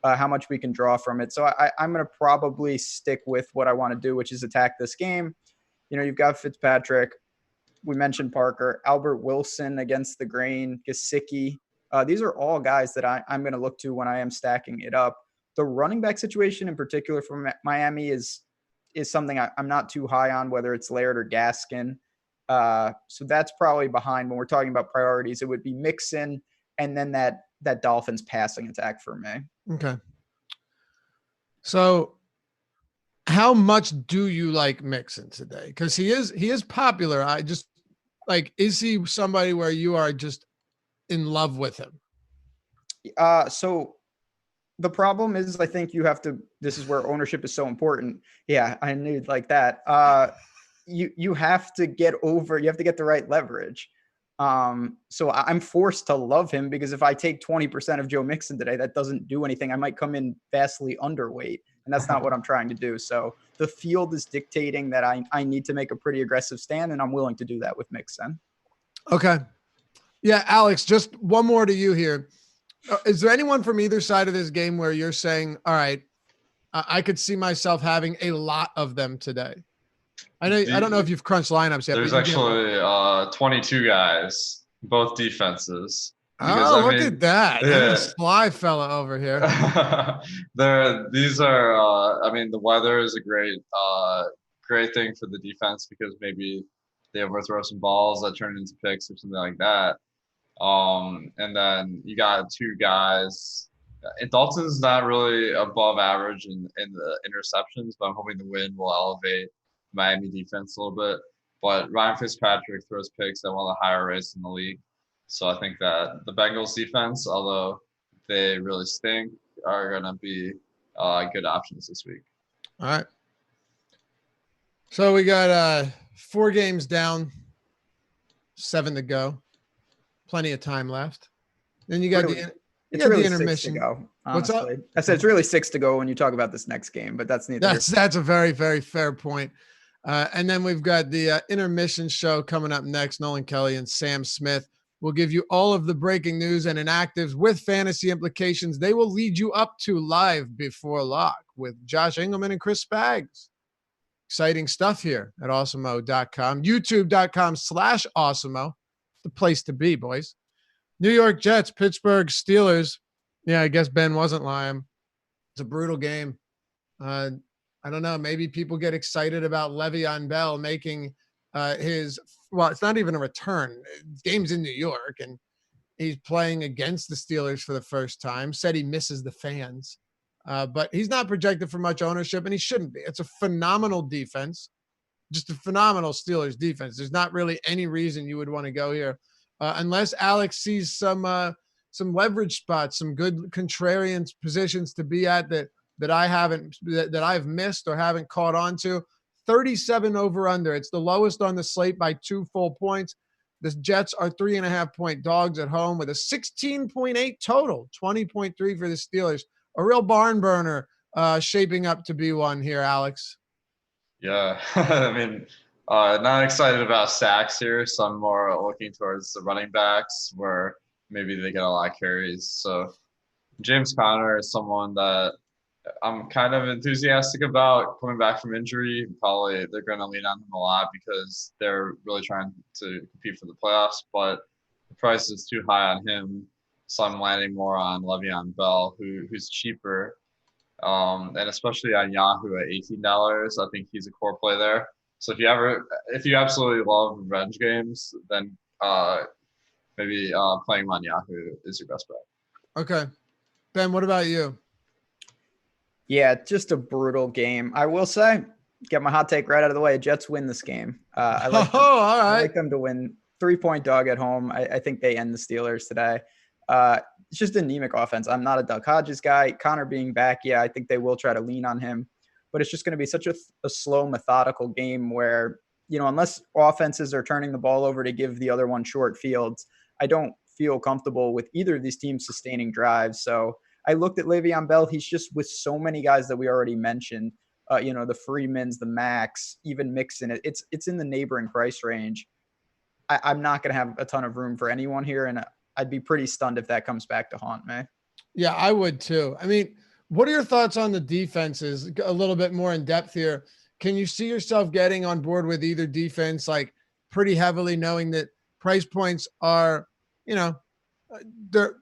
how much we can draw from it. So I'm going to probably stick with what I want to do, which is attack this game. You know, you've got Fitzpatrick. We mentioned Parker, Albert Wilson against the grain, Gesicki. These are all guys that I'm going to look to when I am stacking it up. The running back situation in particular for Miami is something I'm not too high on, whether it's Laird or Gaskin. So that's probably behind when we're talking about priorities. It would be Mixon and then that Dolphins passing attack for me. Okay. So how much do you like Mixon today? Because he is popular. I just like, is he somebody where you are just in love with him? So the problem is, I think you have to, this is where ownership is so important. Yeah, I knew like that. You have to get the right leverage. So I'm forced to love him because if I take 20% of Joe Mixon today, that doesn't do anything. I might come in vastly underweight, and that's not what I'm trying to do. So the field is dictating that I need to make a pretty aggressive stand, and I'm willing to do that with Mixon. Okay. Yeah, Alex, just one more to you here. Is there anyone from either side of this game where you're saying, all right, I could see myself having a lot of them today? I don't know if you've crunched lineups yet. There's actually 22 guys, both defenses. Because, look at that. Yeah. Sly fella over here. These are, the weather is a great thing for the defense because maybe they overthrow some balls that turn into picks or something like that. And then you got two guys. And Dalton's not really above average in the interceptions, but I'm hoping the win will elevate Miami defense a little bit. But Ryan Fitzpatrick throws picks at one of the higher rates in the league. So I think that the Bengals defense, although they really stink, are going to be good options this week. All right. So we got 4 games down, 7 to go. Plenty of time left. Then you got the intermission. 6 to go, what's up? I said it's really 6 to go when you talk about this next game, but that's neither. That's a very, very fair point. And then we've got the intermission show coming up next. Nolan Kelly and Sam Smith will give you all of the breaking news and inactives with fantasy implications. They will lead you up to live before lock with Josh Engelman and Chris Spags. Exciting stuff here at awesemo.com, youtube.com/awesemo. The place to be, boys. New York Jets, Pittsburgh Steelers. Yeah, I guess Ben wasn't lying. It's a brutal game. I don't know. Maybe people get excited about Le'Veon Bell making it's not even a return. Game's in New York, and he's playing against the Steelers for the first time. Said he misses the fans, but he's not projected for much ownership, and he shouldn't be. It's a phenomenal defense, just a phenomenal Steelers defense. There's not really any reason you would want to go here unless Alex sees some leverage spots, some good contrarian positions to be at that I've missed or haven't caught on to. 37 over under. It's the lowest on the slate by 2 full points. The Jets are 3.5-point dogs at home with a 16.8 total, 20.3 for the Steelers. A real barn burner shaping up to be one here, Alex. Yeah, not excited about sacks here, so I'm more looking towards the running backs where maybe they get a lot of carries. So James Conner is someone that I'm kind of enthusiastic about coming back from injury. Probably they're going to lean on him a lot because they're really trying to compete for the playoffs, but the price is too high on him. So I'm landing more on Le'Veon Bell, who's cheaper. And especially on Yahoo at $18, I think he's a core play there. So if you absolutely love revenge games, then maybe playing him on Yahoo is your best bet. Okay. Ben, what about you? Yeah, just a brutal game. I will say, get my hot take right out of the way. Jets win this game. I like them to win. 3-point dog at home. I think they end the Steelers today. It's just anemic offense. I'm not a Doug Hodges guy. Connor being back, yeah, I think they will try to lean on him. But it's just going to be such a slow, methodical game where, unless offenses are turning the ball over to give the other one short fields, I don't feel comfortable with either of these teams sustaining drives. So I looked at Le'Veon Bell. He's just with so many guys that we already mentioned. The Freemans, the Max, even Mixon. It's in the neighboring price range. I'm not going to have a ton of room for anyone here, and I'd be pretty stunned if that comes back to haunt me. Yeah, I would too. I mean, what are your thoughts on the defenses? A little bit more in depth here. Can you see yourself getting on board with either defense, like pretty heavily, knowing that price points are, they're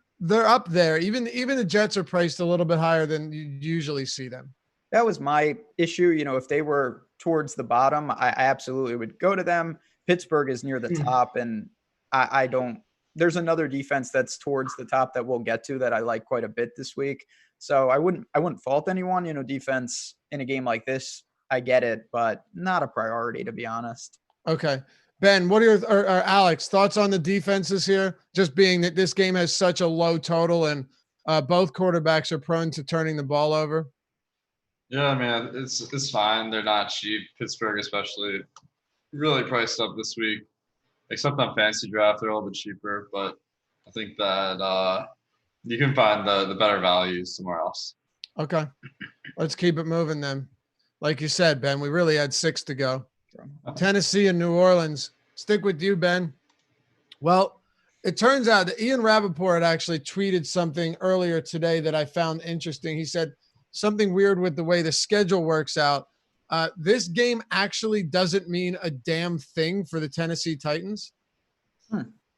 up there. Even the Jets are priced a little bit higher than you usually see them. That was my issue. If they were towards the bottom, I absolutely would go to them. Pittsburgh is near the top, and I don't. There's another defense that's towards the top that we'll get to that I like quite a bit this week. So I wouldn't fault anyone. Defense in a game like this, I get it, but not a priority, to be honest. Okay. Ben, what are your or Alex thoughts on the defenses here? Just being that this game has such a low total and both quarterbacks are prone to turning the ball over. Yeah, I mean, it's fine. They're not cheap. Pittsburgh, especially, really priced up this week. Except on fantasy draft, they're a little bit cheaper. But I think that you can find the better values somewhere else. Okay, let's keep it moving then. Like you said, Ben, we really had 6 to go. Tennessee and New Orleans. Stick with you, Ben. Well, it turns out that Ian Rappaport had actually tweeted something earlier today that I found interesting. He said something weird with the way the schedule works out. This game actually doesn't mean a damn thing for the Tennessee Titans.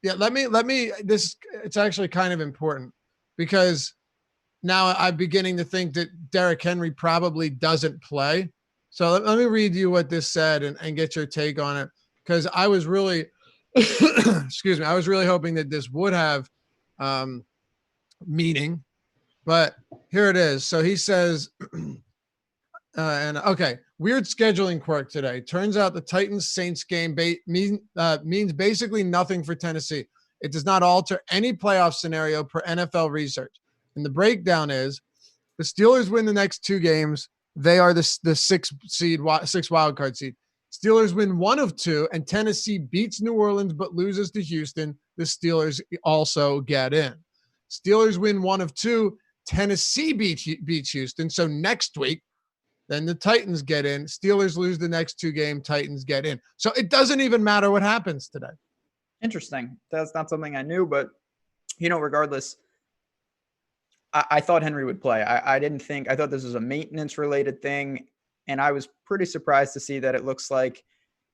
Yeah, let me it's actually kind of important because now I'm beginning to think that Derrick Henry probably doesn't play. So let me read you what this said and get your take on it. Because I was really, excuse me, I was really hoping that this would have meaning. But here it is. So he says, weird scheduling quirk today. Turns out the Titans-Saints game means basically nothing for Tennessee. It does not alter any playoff scenario per NFL research. And the breakdown is the Steelers win the next 2 games. They are the 6 wild card seed. Steelers win 1 of 2, and Tennessee beats New Orleans but loses to Houston. The Steelers also get in. Steelers win 1 of 2. Tennessee beats Houston. So next week, then the Titans get in. Steelers lose the next 2 games. Titans get in. So it doesn't even matter what happens today. Interesting. That's not something I knew, but regardless, I thought Henry would play. I thought this was a maintenance related thing. And I was pretty surprised to see that it looks like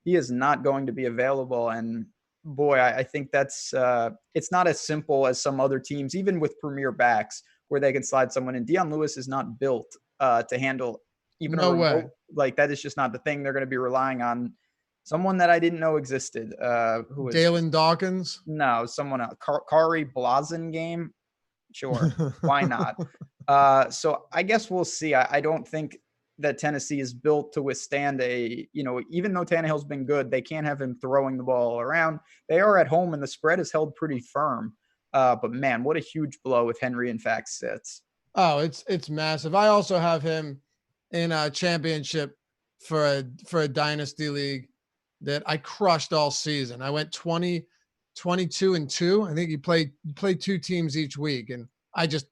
he is not going to be available. And boy, I think that's it's not as simple as some other teams, even with premier backs, where they can slide someone in. Deion Lewis is not built to handle even no a remote. Way. Like that is just not the thing. They're going to be relying on someone that I didn't know existed. Who was Dalen Dawkins? No, someone else. Kari Blazen game. Sure. Why not? So I guess we'll see. I don't think that Tennessee is built to withstand even though Tannehill's been good, they can't have him throwing the ball around. They are at home and the spread is held pretty firm. But man, what a huge blow if Henry in fact sits. Oh, it's massive. I also have him in a championship for a dynasty league that I crushed all season. I went 22-2. I think you play 2 teams each week, and I just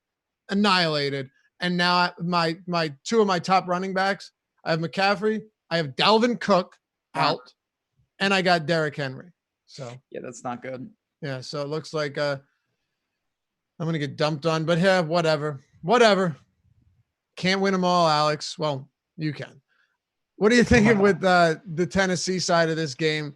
annihilated. And now my 2 of my top running backs, I have McCaffrey, I have Dalvin Cook out, and I got Derrick Henry. So yeah, that's not good. Yeah, so it looks like I'm gonna get dumped on, but yeah, whatever. Can't win them all, Alex. Well, you can. What are you thinking with the Tennessee side of this game?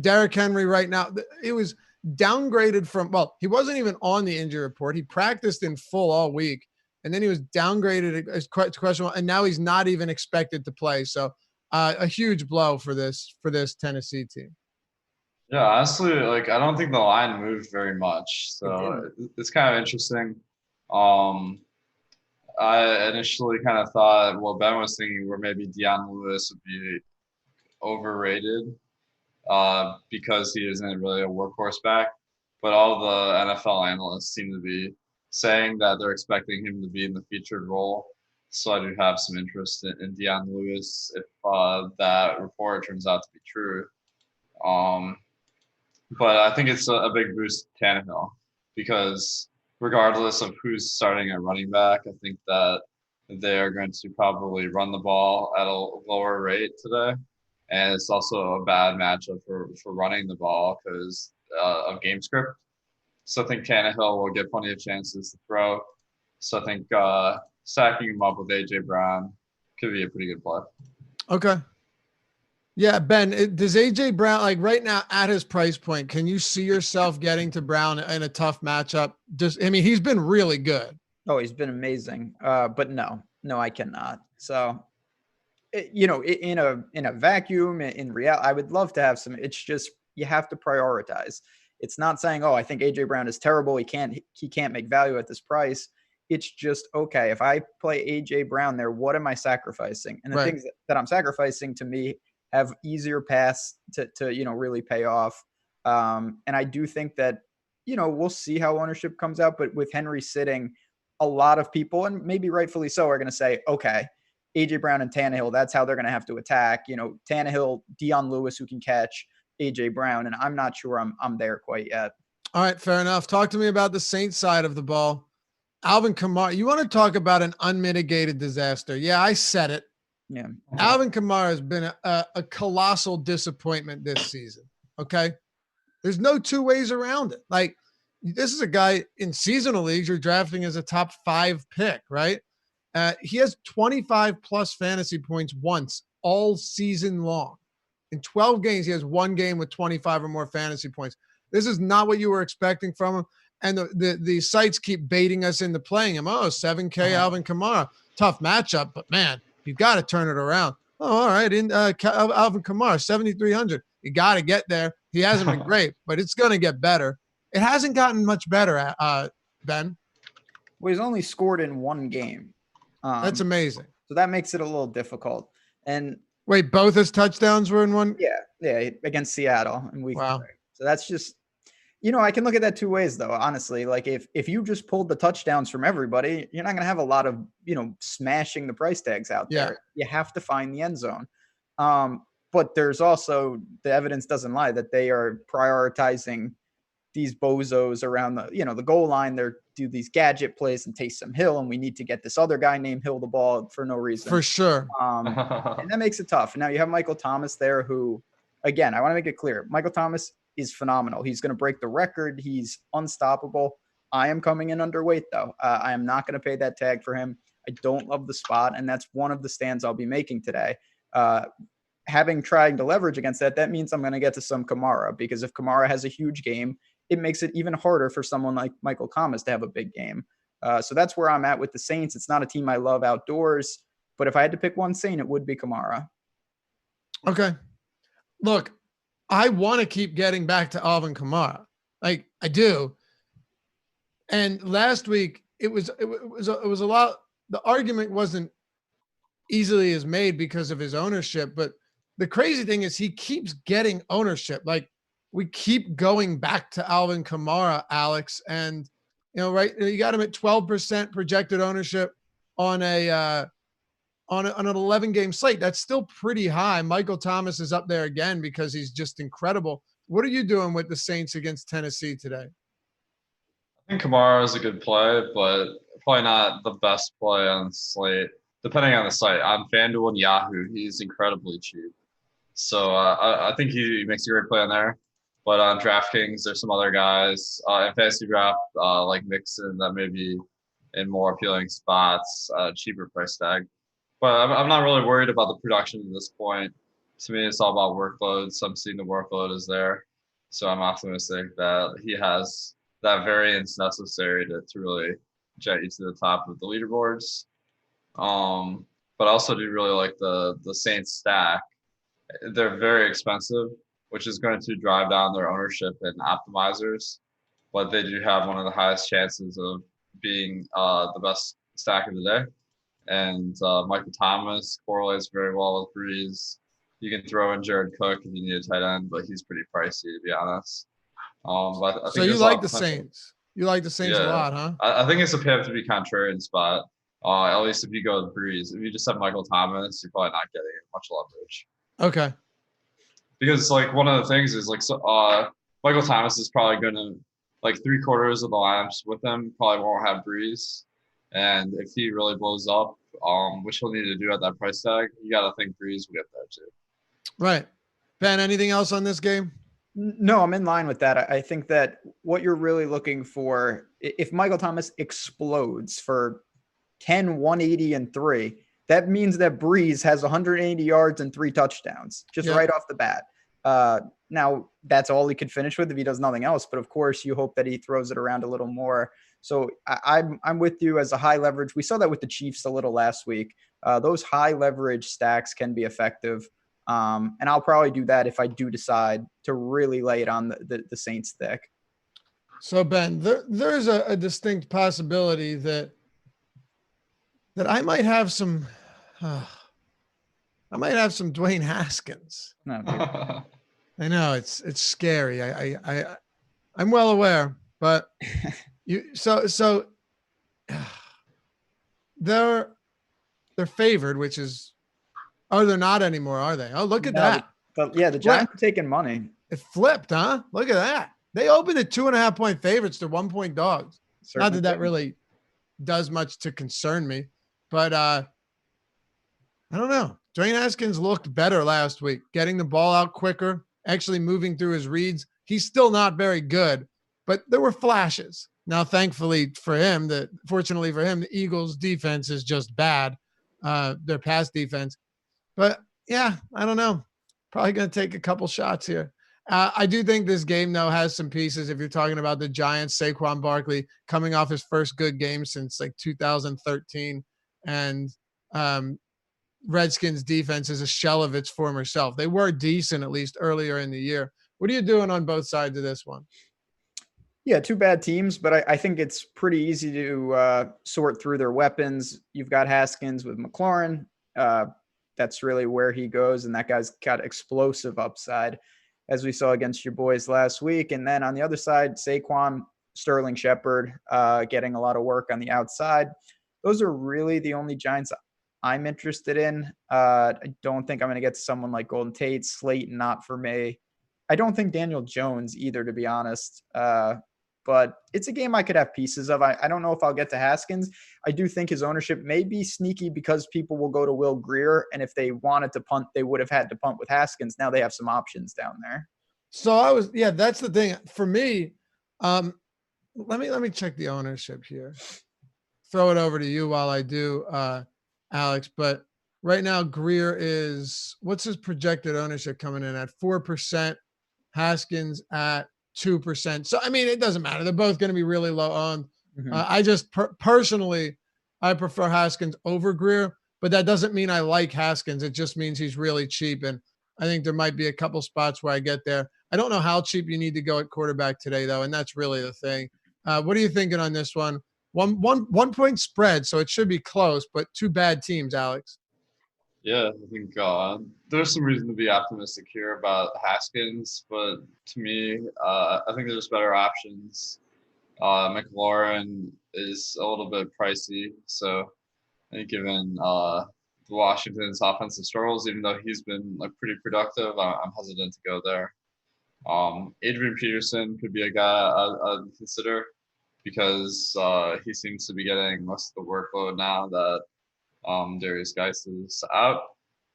Derrick Henry right now, it was downgraded from, he wasn't even on the injury report. He practiced in full all week, and then he was downgraded as questionable, and now he's not even expected to play. So a huge blow for this Tennessee team. Yeah, honestly, I don't think the line moved very much. So it's kind of interesting. I initially kind of thought what Ben was thinking, where maybe Deion Lewis would be overrated because he isn't really a workhorse back. But all the NFL analysts seem to be saying that they're expecting him to be in the featured role. So I do have some interest in Deion Lewis if that report turns out to be true. But I think it's a big boost to Tannehill because regardless of who's starting at running back, I think that they are going to probably run the ball at a lower rate today. And it's also a bad matchup for running the ball because of game script. So I think Tannehill will get plenty of chances to throw. So I think stacking him up with A.J. Brown could be a pretty good play. Okay. Yeah, Ben, does A.J. Brown, like right now at his price point, can you see yourself getting to Brown in a tough matchup? He's been really good. Oh, he's been amazing. But no, I cannot. So, in a vacuum, in reality, I would love to have some. It's just you have to prioritize. It's not saying, oh, I think A.J. Brown is terrible. He can't make value at this price. It's just, okay, if I play A.J. Brown there, what am I sacrificing? And the things that I'm sacrificing to me have easier paths to really pay off. And I do think that, we'll see how ownership comes out. But with Henry sitting, a lot of people, and maybe rightfully so, are going to say, okay, A.J. Brown and Tannehill, that's how they're going to have to attack. Tannehill, Dion Lewis, who can catch A.J. Brown. And I'm not sure I'm there quite yet. All right, fair enough. Talk to me about the Saints side of the ball. Alvin Kamara, you want to talk about an unmitigated disaster? Yeah, I said it. Yeah. Alvin Kamara has been a colossal disappointment this season. Okay. There's no two ways around it. Like, this is a guy in seasonal leagues you're drafting as a top 5 pick, right? He has 25 plus fantasy points once all season long. In 12 games, he has one game with 25 or more fantasy points. This is not what you were expecting from him. And the sites keep baiting us into playing him. Oh, 7K Alvin Kamara. Tough matchup, but man, you got to turn it around. Oh, all right. Alvin Kamara, 7,300. You got to get there. He hasn't been great, but it's going to get better. It hasn't gotten much better, Ben. Well, he's only scored in one game. That's amazing. So that makes it a little difficult. And wait, both his touchdowns were in one? Yeah, against Seattle in week 3. So that's just, I can look at that two ways, though, honestly. Like, if you just pulled the touchdowns from everybody, you're not going to have a lot of, smashing the price tags out there. You have to find the end zone. But there's also, the evidence doesn't lie, that they are prioritizing these bozos around the goal line. They do these gadget plays and Taysom Hill, and we need to get this other guy named Hill the ball for no reason. For sure. And that makes it tough. And now you have Michael Thomas there, who, again, I want to make it clear, Michael Thomas is phenomenal. He's going to break the record. He's unstoppable. I am coming in underweight, though. I am not going to pay that tag for him. I don't love the spot, and that's one of the stands I'll be making today. Having tried to leverage against that means I'm going to get to some Kamara, because if Kamara has a huge game, it makes it even harder for someone like Michael Thomas to have a big game. So that's where I'm at with the Saints. It's not a team I love outdoors, but if I had to pick one Saint, it would be Kamara. Okay. Look, I want to keep getting back to Alvin Kamara. Like, I do. And last week it was a lot. The argument wasn't easily as made because of his ownership, but the crazy thing is he keeps getting ownership. Like, we keep going back to Alvin Kamara, Alex, and right, you got him at 12% projected ownership on an 11-game slate. That's still pretty high. Michael Thomas is up there again because he's just incredible. What are you doing with the Saints against Tennessee today? I think Kamara is a good play, but probably not the best play on Slate. Depending on the site, on FanDuel and Yahoo, he's incredibly cheap. So I think he makes a great play on there. But on DraftKings, there's some other guys in fantasy draft like Mixon that may be in more appealing spots, cheaper price tag. But I'm not really worried about the production at this point. To me, it's all about workloads. I'm seeing the workload is there. So I'm optimistic that he has that variance necessary to really jet you to the top of the leaderboards. But I also do really like the Saints stack. They're very expensive, which is going to drive down their ownership in optimizers. But they do have one of the highest chances of being the best stack of the day. And Michael Thomas correlates very well with Breeze. You can throw in Jared Cook if you need a tight end, but he's pretty pricey, to be honest. But I think so you like the Saints? You like the Saints a lot, huh? I think it's a pivot to be contrarian spot. At least if you go with Breeze. If you just have Michael Thomas, you're probably not getting much leverage. Okay. Because like one of the things is like Michael Thomas is probably going to like 3/4 of the lineups with him probably won't have Breeze. And if he really blows up, which he'll need to do at that price tag, you got to think Breeze will get there too. Right. Ben, anything else on this game? No, I'm in line with that. I think that what you're really looking for, if Michael Thomas explodes for 10, 180, and 3, that means that Breeze has 180 yards and 3 touchdowns just right off the bat. Now, that's all he could finish with if he does nothing else. But of course, you hope that he throws it around a little more. So I'm with you as a high leverage. We saw that with the Chiefs a little last week. Those high leverage stacks can be effective. And I'll probably do that if I do decide to really lay it on the Saints thick. So Ben, there's a distinct possibility that I might have some Dwayne Haskins. No, I know it's scary. I'm well aware, but they're favored, which is they're not anymore, are they? Oh, look at that. But yeah, the Giants are taking money. It flipped, huh? Look at that. They opened at 2.5-point favorites to 1-point dogs. Not that that really does much to concern me, but I don't know. Dwayne Haskins looked better last week, getting the ball out quicker, actually moving through his reads. He's still not very good, but there were flashes. Now, fortunately for him, the Eagles' defense is just bad. Their pass defense. But yeah, I don't know. Probably going to take a couple shots here. I do think this game, though, has some pieces. If you're talking about the Giants, Saquon Barkley coming off his first good game since like 2013, and Redskins defense is a shell of its former self. They were decent, at least earlier in the year. What are you doing on both sides of this one? Yeah, 2 bad teams, but I think it's pretty easy to sort through their weapons. You've got Haskins with McLaurin. That's really where he goes, and that guy's got explosive upside, as we saw against your boys last week. And then on the other side, Saquon, Sterling Shepard, getting a lot of work on the outside. Those are really the only Giants I'm interested in. I don't think I'm going to get to someone like Golden Tate. Slate, not for me. I don't think Daniel Jones either, to be honest. But it's a game I could have pieces of. I don't know if I'll get to Haskins. I do think his ownership may be sneaky because people will go to Will Grier, and if they wanted to punt, they would have had to punt with Haskins. Now they have some options down there. So that's the thing for me. Let me check the ownership here. Throw it over to you while I do, Alex. But right now, Grier what's his projected ownership coming in at? 4%. Haskins at 2%. So, I mean, it doesn't matter. They're both going to be really low on. Mm-hmm. I just personally, I prefer Haskins over Grier, but that doesn't mean I like Haskins. It just means he's really cheap. And I think there might be a couple spots where I get there. I don't know how cheap you need to go at quarterback today, though. And that's really the thing. What are you thinking on this one? One point spread, so it should be close, but 2 bad teams, Alex. Yeah, I think there's some reason to be optimistic here about Haskins, but to me, I think there's better options. McLaurin is a little bit pricey, so I think given Washington's offensive struggles, even though he's been pretty productive, I'm hesitant to go there. Adrian Peterson could be a guy I'd consider because he seems to be getting most of the workload now that Darius Geis is out.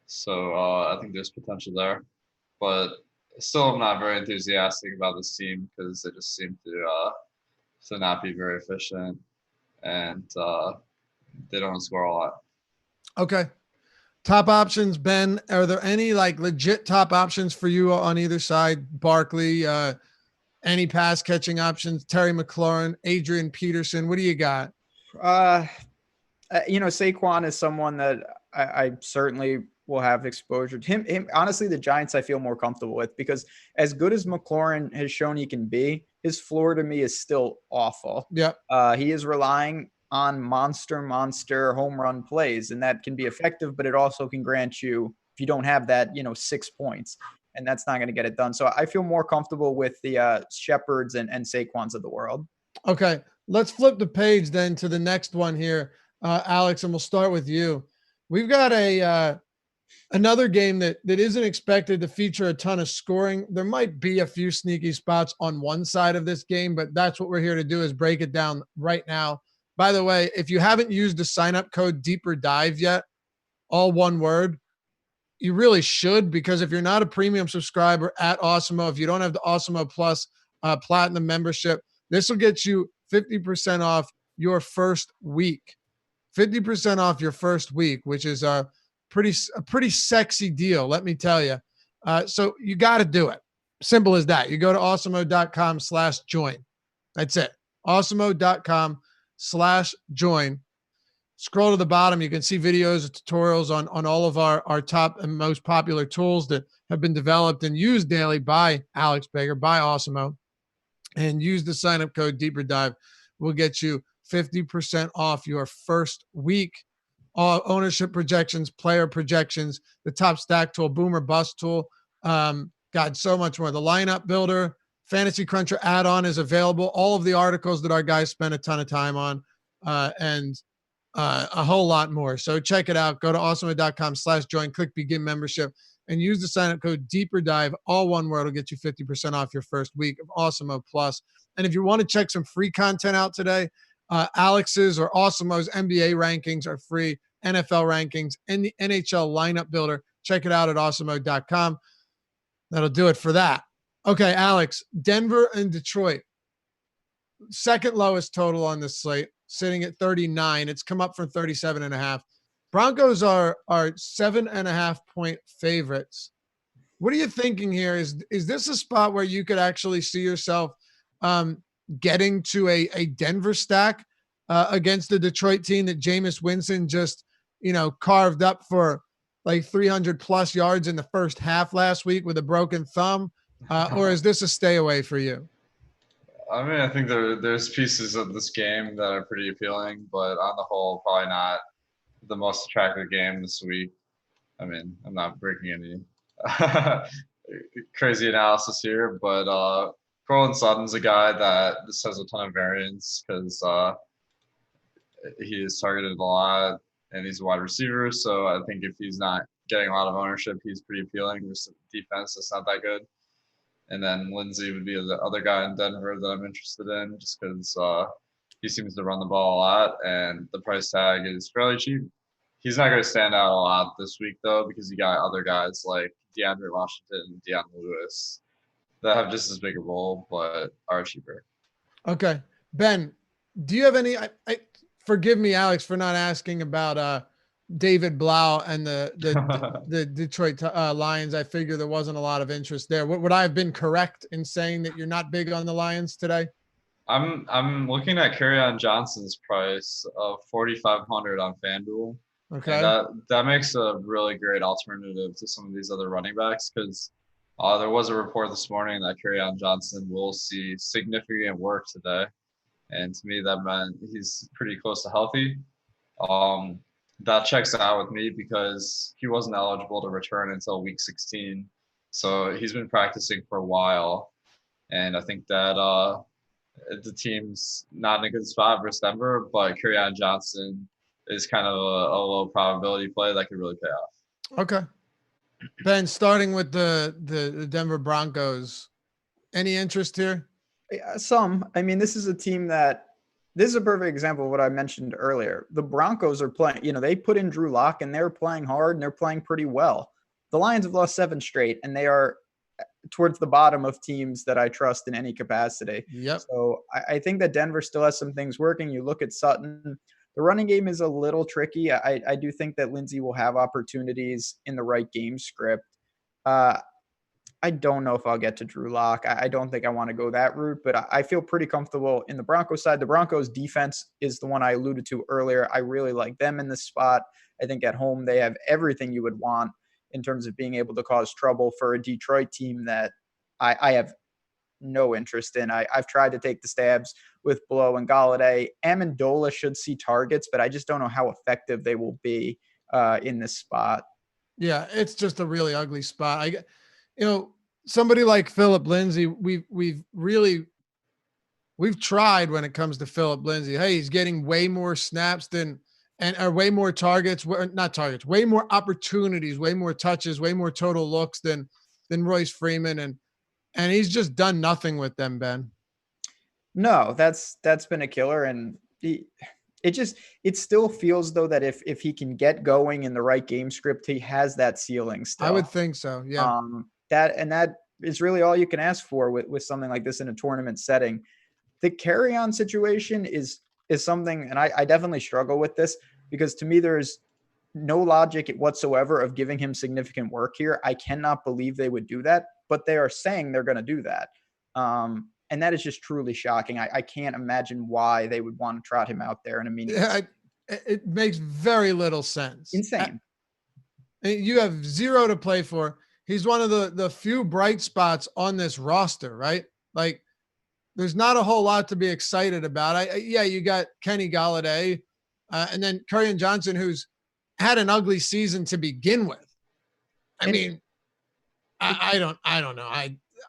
So I think there's potential there. But still, I'm not very enthusiastic about this team because they just seem to not be very efficient, and they don't score a lot. Okay. Top options, Ben. Are there any legit top options for you on either side? Barkley, any pass catching options? Terry McLaurin, Adrian Peterson. What do you got? Saquon is someone that I certainly will have exposure to. Him, honestly, the Giants I feel more comfortable with because as good as McLaurin has shown he can be, his floor to me is still awful. Yeah. He is relying on monster home run plays, and that can be effective, but it also can grant you, if you don't have that, 6 points, and that's not going to get it done. So I feel more comfortable with the Shepards and Saquons of the world. Okay. Let's flip the page then to the next one here. Alex, and we'll start with you. We've got a Another game that isn't expected to feature a ton of scoring. There might be a few sneaky spots on one side of this game, but that's what we're here to do, is break it down right now. By the way, if you haven't used the sign-up code Deeper Dive yet, all one word, you really should, because if you're not a premium subscriber at Awesemo, if you don't have the Awesemo Plus Platinum membership, this will get you 50% off your first week. 50% off your first week, which is a pretty sexy deal, let me tell you. So you got to do it. Simple as that. You go to awesemo.com/join. That's it. awesemo.com/join. Scroll to the bottom. You can see videos and tutorials on all of our top and most popular tools that have been developed and used daily by Alex Baker, by Awesemo. And use the sign-up code Deeper Dive. We'll get you 50% off your first week. Ownership projections, player projections, the top stack tool, boomer bust tool. God, so much more. The lineup builder, Fantasy Cruncher add-on is available. All of the articles that our guys spend a ton of time on, and a whole lot more. So check it out. Go to awesemo.com/join, click begin membership, and use the sign-up code Deeper Dive. All one word will get you 50% off your first week of Awesemo Plus. And if you want to check some free content out today, Alex's or Awesemo's NBA rankings are free, NFL rankings, and the NHL lineup builder. Check it out at awesemo.com. That'll do it for that. Okay, Alex, Denver and Detroit. Second lowest total on this slate, sitting at 39. It's come up from 37.5. Broncos are 7.5 point favorites. What are you thinking here? Is this a spot where you could actually see yourself getting to a Denver stack against the Detroit team that Jameis Winston just, carved up for like 300 plus yards in the first half last week with a broken thumb? Or is this a stay away for you? I mean, I think there's pieces of this game that are pretty appealing, but on the whole, probably not the most attractive game this week. I mean, I'm not breaking any crazy analysis here, but Cortland Sutton's a guy that this has a ton of variance because he is targeted a lot and he's a wide receiver. So I think if he's not getting a lot of ownership, he's pretty appealing. There's a defense that's not that good. And then Lindsey would be the other guy in Denver that I'm interested in just because he seems to run the ball a lot and the price tag is fairly cheap. He's not going to stand out a lot this week, though, because you got other guys like DeAndre Washington and Deion Lewis that have just as big a role but are cheaper. Okay. Ben, do you have any forgive me, Alex, for not asking about David Blau and the Detroit Lions. I figure there wasn't a lot of interest there. Would I have been correct in saying that you're not big on the Lions today? I'm looking at Kerryon Johnson's price of 4,500 on FanDuel. Okay. And that makes a really great alternative to some of these other running backs because there was a report this morning that Kerryon Johnson will see significant work today. And to me, that meant he's pretty close to healthy. That checks out with me because he wasn't eligible to return until week 16. So he's been practicing for a while. And I think that the team's not in a good spot versus Denver, but Kerryon Johnson is kind of a low probability play that could really pay off. Okay. Ben, starting with the Denver Broncos, any interest here? Some. I mean, this is a team this is a perfect example of what I mentioned earlier. The Broncos are playing, they put in Drew Lock and they're playing hard and they're playing pretty well. The Lions have lost 7 straight and they are towards the bottom of teams that I trust in any capacity. Yep. So I think that Denver still has some things working. You look at Sutton. The running game is a little tricky. I do think that Lindsey will have opportunities in the right game script. I don't know if I'll get to Drew Lock. I don't think I want to go that route, but I feel pretty comfortable in the Broncos side. The Broncos defense is the one I alluded to earlier. I really like them in this spot. I think at home they have everything you would want in terms of being able to cause trouble for a Detroit team that I have no interest in. I've tried to take the stabs with Blow and Galladay. Amendola should see targets, but I just don't know how effective they will be in this spot. Yeah, it's just a really ugly spot. Somebody like Phillip Lindsay, we've tried when it comes to Phillip Lindsay. Hey, he's getting way more snaps than and are way more targets, not targets, way more opportunities, way more touches, way more total looks than Royce Freeman, and he's just done nothing with them, Ben. No, that's been a killer, and it still feels though that if he can get going in the right game script, he has that ceiling still. I would think so. Yeah. That is really all you can ask for with something like this in a tournament setting. The carry-on situation is something, and I definitely struggle with this because to me there's no logic whatsoever of giving him significant work here. I cannot believe they would do that, but they are saying they're going to do that. And that is just truly shocking. I can't imagine why they would want to trot him out there in a meaningless. Yeah, it makes very little sense. Insane. You have zero to play for. He's one of the few bright spots on this roster, right? Like, there's not a whole lot to be excited about. You got Kenny Golladay, and then Kerryon Johnson, who's had an ugly season to begin with. I don't know.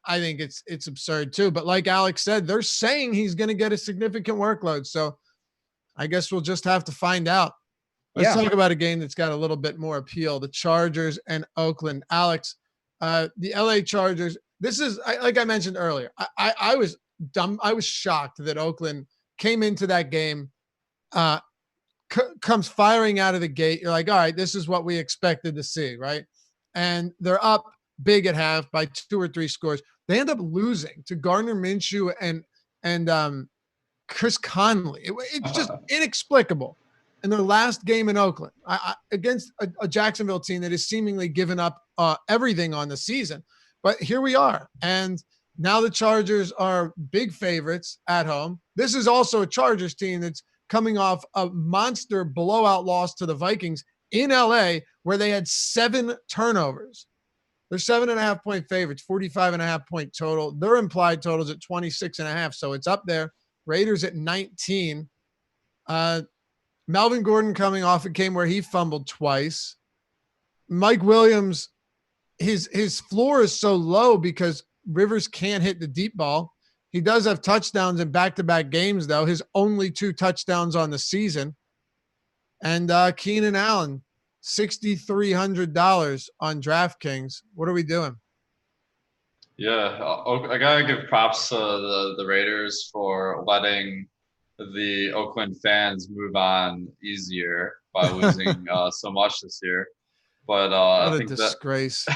I think it's absurd too. But like Alex said, they're saying he's going to get a significant workload. So I guess we'll just have to find out. Let's talk about a game that's got a little bit more appeal. The Chargers and Oakland. Alex, the LA Chargers. This is, like I mentioned earlier, I was dumb. I was shocked that Oakland came into that game, comes firing out of the gate. You're like, all right, this is what we expected to see, right? And they're up big at half by 2 or 3 scores. They end up losing to Gardner Minshew and Chris Conley. It's just inexplicable. In their last game in Oakland, against a Jacksonville team that has seemingly given up everything on the season. But here we are. And now the Chargers are big favorites at home. This is also a Chargers team that's coming off a monster blowout loss to the Vikings in LA, where they had 7 turnovers. They're 7.5-point favorites, 45.5-point total. Their implied totals at 26.5. So it's up there. Raiders at 19. Melvin Gordon coming off a game where he fumbled twice. Mike Williams, his floor is so low because Rivers can't hit the deep ball. He does have touchdowns in back-to-back games, though. His only 2 touchdowns on the season. And Keenan Allen, $6,300 on DraftKings. What are we doing? Yeah, I gotta give props to the Raiders for letting the Oakland fans move on easier by losing so much this year. But what a disgrace.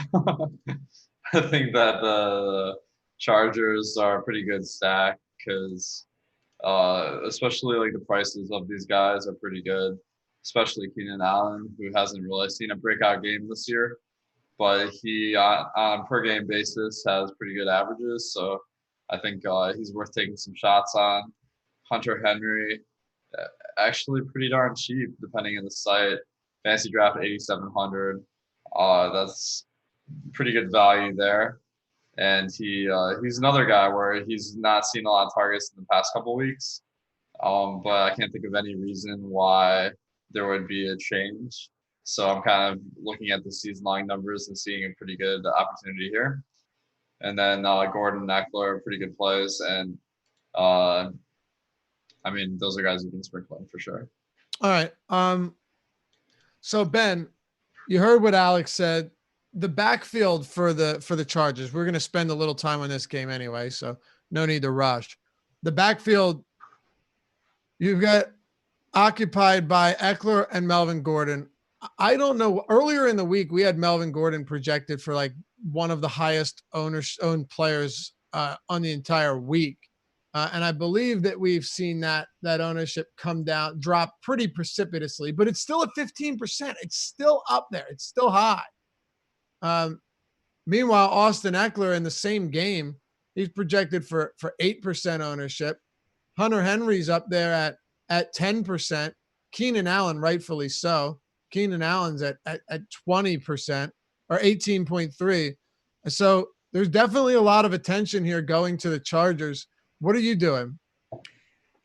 I think that the Chargers are a pretty good stack because especially like the prices of these guys are pretty good, especially Keenan Allen, who hasn't really seen a breakout game this year, but he on per game basis has pretty good averages. So I think he's worth taking some shots on. Hunter Henry, actually pretty darn cheap depending on the site. Fantasy draft 8,700. That's pretty good value there. And he's another guy where he's not seen a lot of targets in the past couple of weeks. But I can't think of any reason why there would be a change. So I'm kind of looking at the season-long numbers and seeing a pretty good opportunity here. And then Gordon, Eckler, pretty good plays. And I mean, those are guys you can sprinkle in for sure. All right. So Ben, you heard what Alex said. The backfield for the Chargers, we're going to spend a little time on this game anyway, so no need to rush. The backfield, you've got occupied by Eckler and Melvin Gordon. I don't know. Earlier in the week, we had Melvin Gordon projected for like one of the highest owned players on the entire week. And I believe that we've seen that ownership drop pretty precipitously, but it's still at 15%. It's still up there. It's still high. Meanwhile, Austin Eckler in the same game, he's projected for 8% ownership. Hunter Henry's up there at 10%. Keenan Allen, rightfully so. Keenan Allen's at 20% or 18.3. So there's definitely a lot of attention here going to the Chargers. What are you doing?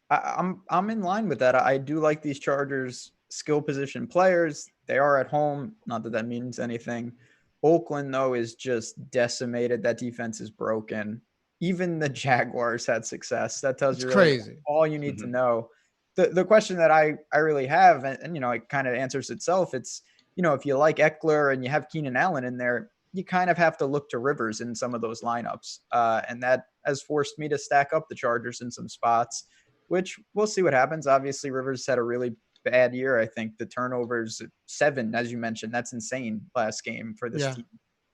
I'm in line with that. I do like these Chargers skill position players. They are at home. Not that means anything. Oakland, though, is just decimated. That defense is broken. Even the Jaguars had success. That tells you really crazy. all you need to know. the question that I really have, and it kind of answers itself. It's, if you like Eckler and you have Keenan Allen in there, you kind of have to look to Rivers in some of those lineups. And that has forced me to stack up the Chargers in some spots, which we'll see what happens. Obviously, Rivers had a really bad year. I think the turnovers 7, as you mentioned, that's insane last game for this team.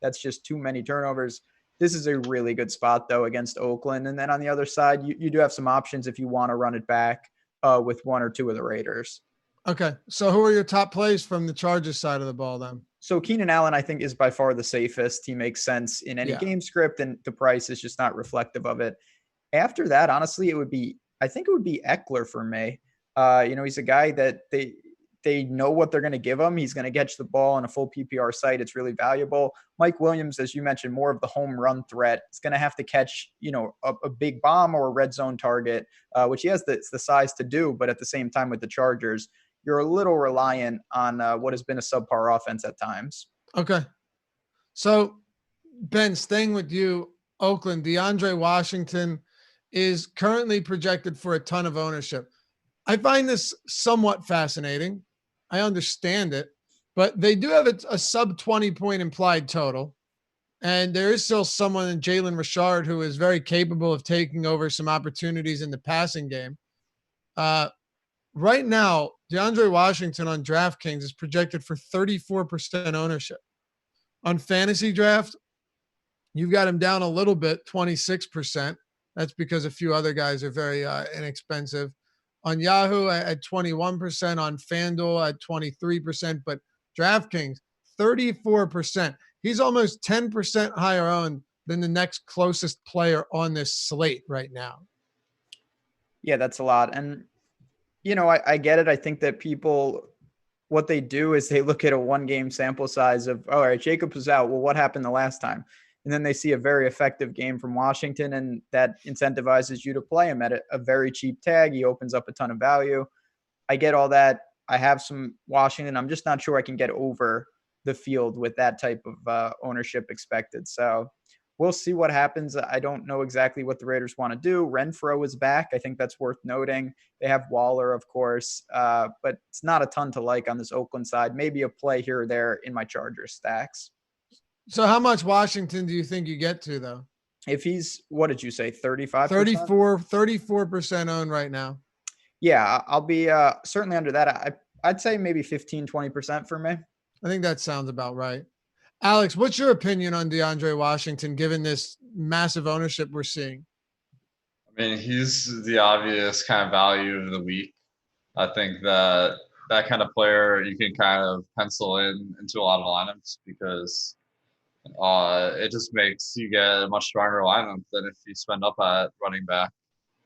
That's just too many turnovers. This is a really good spot, though, against Oakland. And then on the other side, you do have some options if you want to run it back with 1 or 2 of the Raiders. Okay. So who are your top plays from the Chargers side of the ball then? So Keenan Allen, I think, is by far the safest. He makes sense in any game script, and the price is just not reflective of it. After that, honestly, I think it would be Eckler for me. He's a guy that they know what they're going to give him. He's going to catch the ball on a full PPR site. It's really valuable. Mike Williams, as you mentioned, more of the home run threat. It's going to have to catch, a big bomb or a red zone target, which he has the size to do. But at the same time with the Chargers, you're a little reliant on what has been a subpar offense at times. Okay. So, Ben, staying with you, Oakland, DeAndre Washington is currently projected for a ton of ownership. I find this somewhat fascinating. I understand it, but they do have a sub 20-point implied total. And there is still someone in Jalen Richard who is very capable of taking over some opportunities in the passing game. Right now, DeAndre Washington on DraftKings is projected for 34% ownership. On Fantasy Draft, you've got him down a little bit, 26%. That's because a few other guys are very inexpensive. On Yahoo at 21%, on FanDuel at 23%, but DraftKings, 34%. He's almost 10% higher owned than the next closest player on this slate right now. Yeah, that's a lot. And, I get it. I think that people, what they do is they look at a 1-game sample size of, all right, Jacobs was out. Well, what happened the last time? And then they see a very effective game from Washington, and that incentivizes you to play him at a very cheap tag. He opens up a ton of value. I get all that. I have some Washington. I'm just not sure I can get over the field with that type of ownership expected. So we'll see what happens. I don't know exactly what the Raiders want to do. Renfro is back. I think that's worth noting. They have Waller, of course, but it's not a ton to like on this Oakland side. Maybe a play here or there in my Chargers stacks. So how much Washington do you think you get to, though? If he's, what did you say, 35%? 34% owned right now. Yeah, I'll be certainly under that. I'd say maybe 15, 20% for me. I think that sounds about right. Alex, what's your opinion on DeAndre Washington, given this massive ownership we're seeing? I mean, he's the obvious kind of value of the week. I think that kind of player you can kind of pencil into a lot of lineups because it just makes you get a much stronger lineup than if you spend up at running back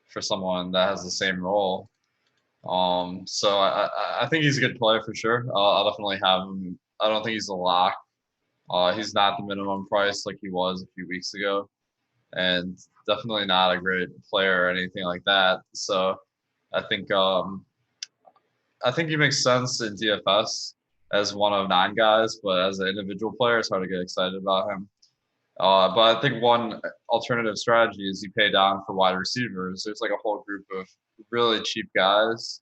for someone that has the same role. So I think he's a good player for sure. I'll definitely have him. I don't think he's a lock. He's not the minimum price like he was a few weeks ago, and definitely not a great player or anything like that. So I think he makes sense in DFS as one of 9 guys, but as an individual player, it's hard to get excited about him. But I think one alternative strategy is you pay down for wide receivers. There's like a whole group of really cheap guys.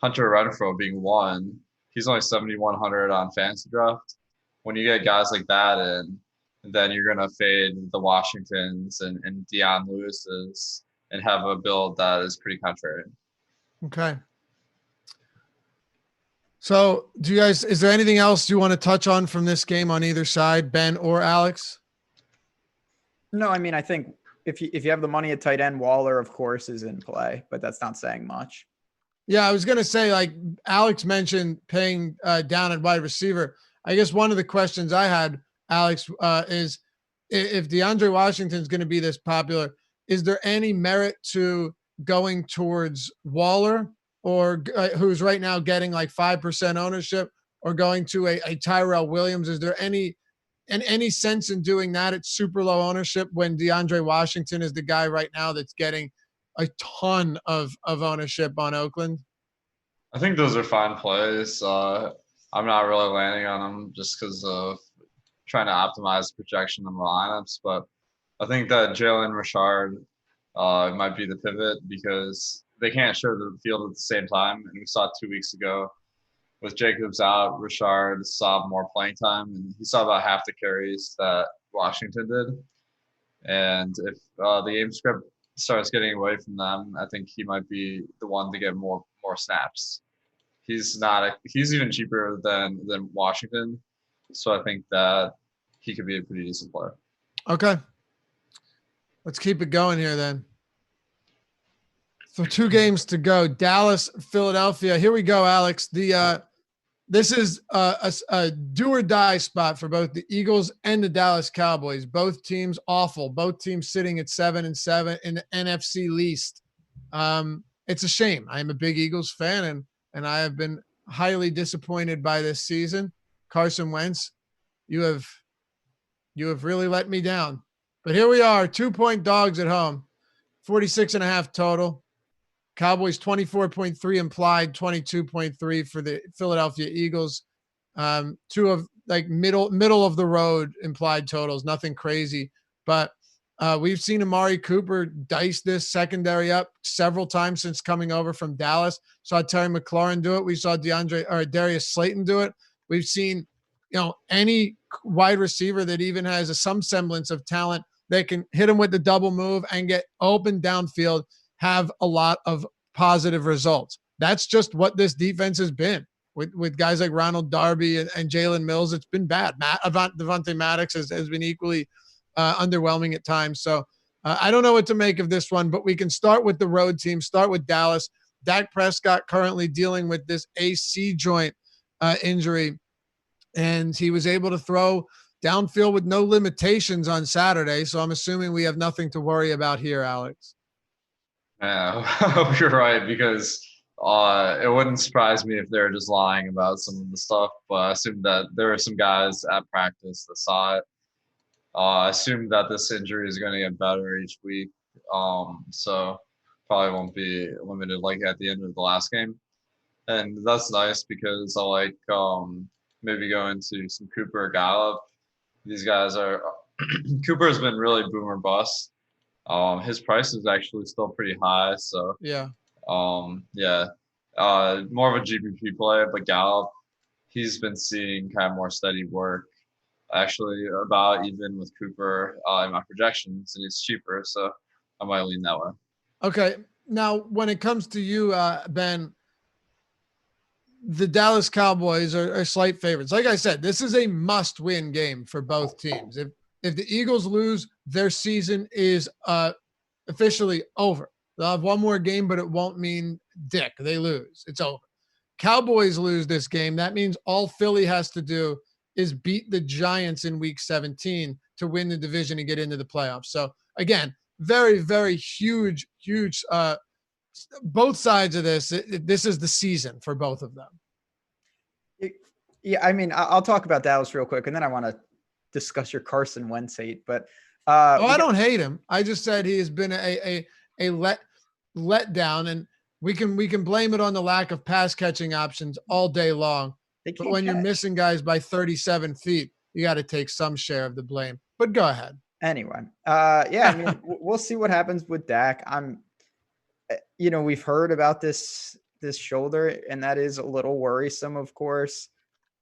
Hunter Renfro being one. He's only 7,100 on Fantasy Draft. When you get guys like that in, then you're going to fade the Washingtons and Deion Lewis's and have a build that is pretty contrarian. Okay. So is there anything else you want to touch on from this game on either side, Ben or Alex? No, I mean, I think if you have the money at tight end, Waller, of course, is in play, but that's not saying much. Yeah, I was going to say, like Alex mentioned, paying down at wide receiver. I guess one of the questions I had, Alex, is if DeAndre Washington is going to be this popular, is there any merit to going towards Waller, or who's right now getting like 5% ownership, or going to a Tyrell Williams? Is there any sense in doing that at super low ownership when DeAndre Washington is the guy right now that's getting a ton of ownership on Oakland? I think those are fine plays. I'm not really landing on them just because of trying to optimize projection in the lineups. But I think that Jalen Richard might be the pivot because they can't share the field at the same time. And we saw 2 weeks ago with Jacobs out, Richard saw more playing time, and he saw about half the carries that Washington did. And if the game script starts getting away from them, I think he might be the one to get more snaps. He's even cheaper than Washington, so I think that he could be a pretty decent player. Okay, let's keep it going here then. So 2 games to go. Dallas, Philadelphia. Here we go, Alex. This is a do or die spot for both the Eagles and the Dallas Cowboys. Both teams awful. Both teams sitting at 7-7 in the NFC least. It's a shame. I am a big Eagles fan, and I have been highly disappointed by this season. Carson Wentz, you have really let me down. But here we are, 2-point dogs at home, 46.5 total. Cowboys 24.3 implied, 22.3 for the Philadelphia Eagles. 2 of like middle of the road implied totals, nothing crazy. But we've seen Amari Cooper dice this secondary up several times since coming over from Dallas. Saw Terry McLaurin do it. We saw Darius Slayton do it. We've seen, any wide receiver that even has some semblance of talent, they can hit him with the double move and get open downfield, have a lot of positive results. That's just what this defense has been with guys like Ronald Darby and Jalen Mills. It's been bad. Devontae Maddox has been equally underwhelming at times. So I don't know what to make of this one, but we can start with the road team, start with Dallas. Dak Prescott currently dealing with this AC joint injury, and he was able to throw downfield with no limitations on Saturday. So I'm assuming we have nothing to worry about here, Alex. Yeah, I hope you're right, because it wouldn't surprise me if they're just lying about some of the stuff. But I assume that there are some guys at practice that saw it. I assume that this injury is going to get better each week. So probably won't be limited like at the end of the last game. And that's nice because I like maybe going to some Cooper Gallup. These guys are Cooper has been really boomer bust. His price is actually still pretty high, so yeah. More of a GPP play, but Gallup, he's been seeing kind of more steady work, actually about even with Cooper in my projections, and he's cheaper, so I might lean that way. Okay, now when it comes to you, Ben, the Dallas Cowboys are slight favorites. Like I said, this is a must-win game for both teams. If the Eagles lose, their season is officially over. They'll have one more game, but it won't mean dick. They lose. It's over. Cowboys lose this game. That means all Philly has to do is beat the Giants in week 17 to win the division and get into the playoffs. So again, very, very huge, both sides of this. This is the season for both of them. Yeah, I mean, I'll talk about Dallas real quick, and then I want to discuss your Carson Wentz hate. But I don't hate him. I just said he has been a letdown, and we can blame it on the lack of pass catching options all day long. But when you're missing guys by 37 feet, you got to take some share of the blame. But go ahead. Anyway, I mean, we'll see what happens with Dak. We've heard about this shoulder, and that is a little worrisome, of course.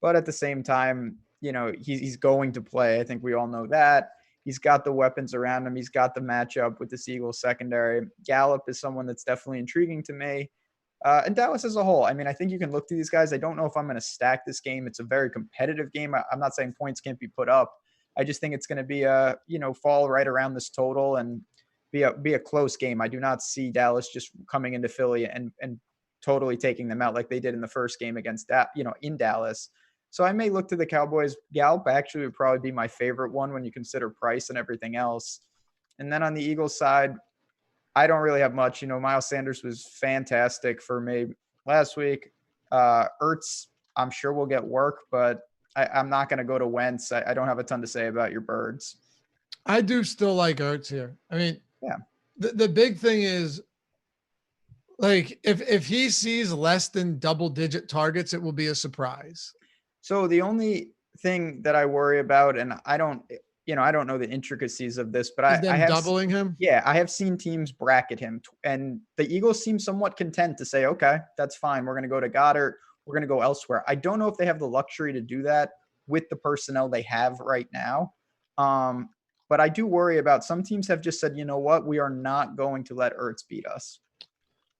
But at the same time, he's going to play. I think we all know that. He's got the weapons around him. He's got the matchup with the Eagles secondary. Gallup is someone that's definitely intriguing to me. And Dallas as a whole. I mean, I think you can look to these guys. I don't know if I'm going to stack this game. It's a very competitive game. I'm not saying points can't be put up. I just think it's going to be fall right around this total and be a close game. I do not see Dallas just coming into Philly and totally taking them out like they did in the first game against in Dallas. So I may look to the Cowboys. Gallup actually would probably be my favorite one when you consider price and everything else. And then on the Eagles side, I don't really have much. Miles Sanders was fantastic for me last week. Ertz, I'm sure will get work, but I'm not going to go to Wentz. I don't have a ton to say about your birds. I do still like Ertz here. I mean, yeah. The big thing is, like, if he sees less than double-digit targets, it will be a surprise. So the only thing that I worry about, and I don't I don't know the intricacies of this, but Is I them have doubling him? Yeah, I have seen teams bracket him, and the Eagles seem somewhat content to say, okay, that's fine. We're going to go to Goddard. We're going to go elsewhere. I don't know if they have the luxury to do that with the personnel they have right now. But I do worry about some teams have just said, you know what, we are not going to let Ertz beat us.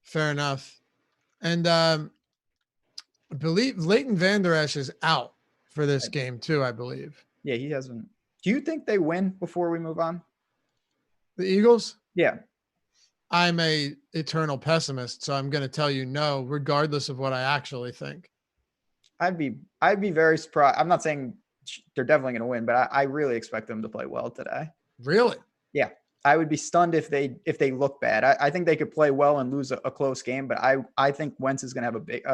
Fair enough. And I believe Leighton Vander Esch is out for this game too, I believe. Yeah, he hasn't. Do you think they win before we move on? The Eagles? Yeah. I'm a eternal pessimist, so I'm going to tell you no, regardless of what I actually think. I'd be very surprised. I'm not saying they're definitely going to win, but I really expect them to play well today. Really? Yeah. I would be stunned if they look bad. I think they could play well and lose a close game, but I think Wentz is going to have a big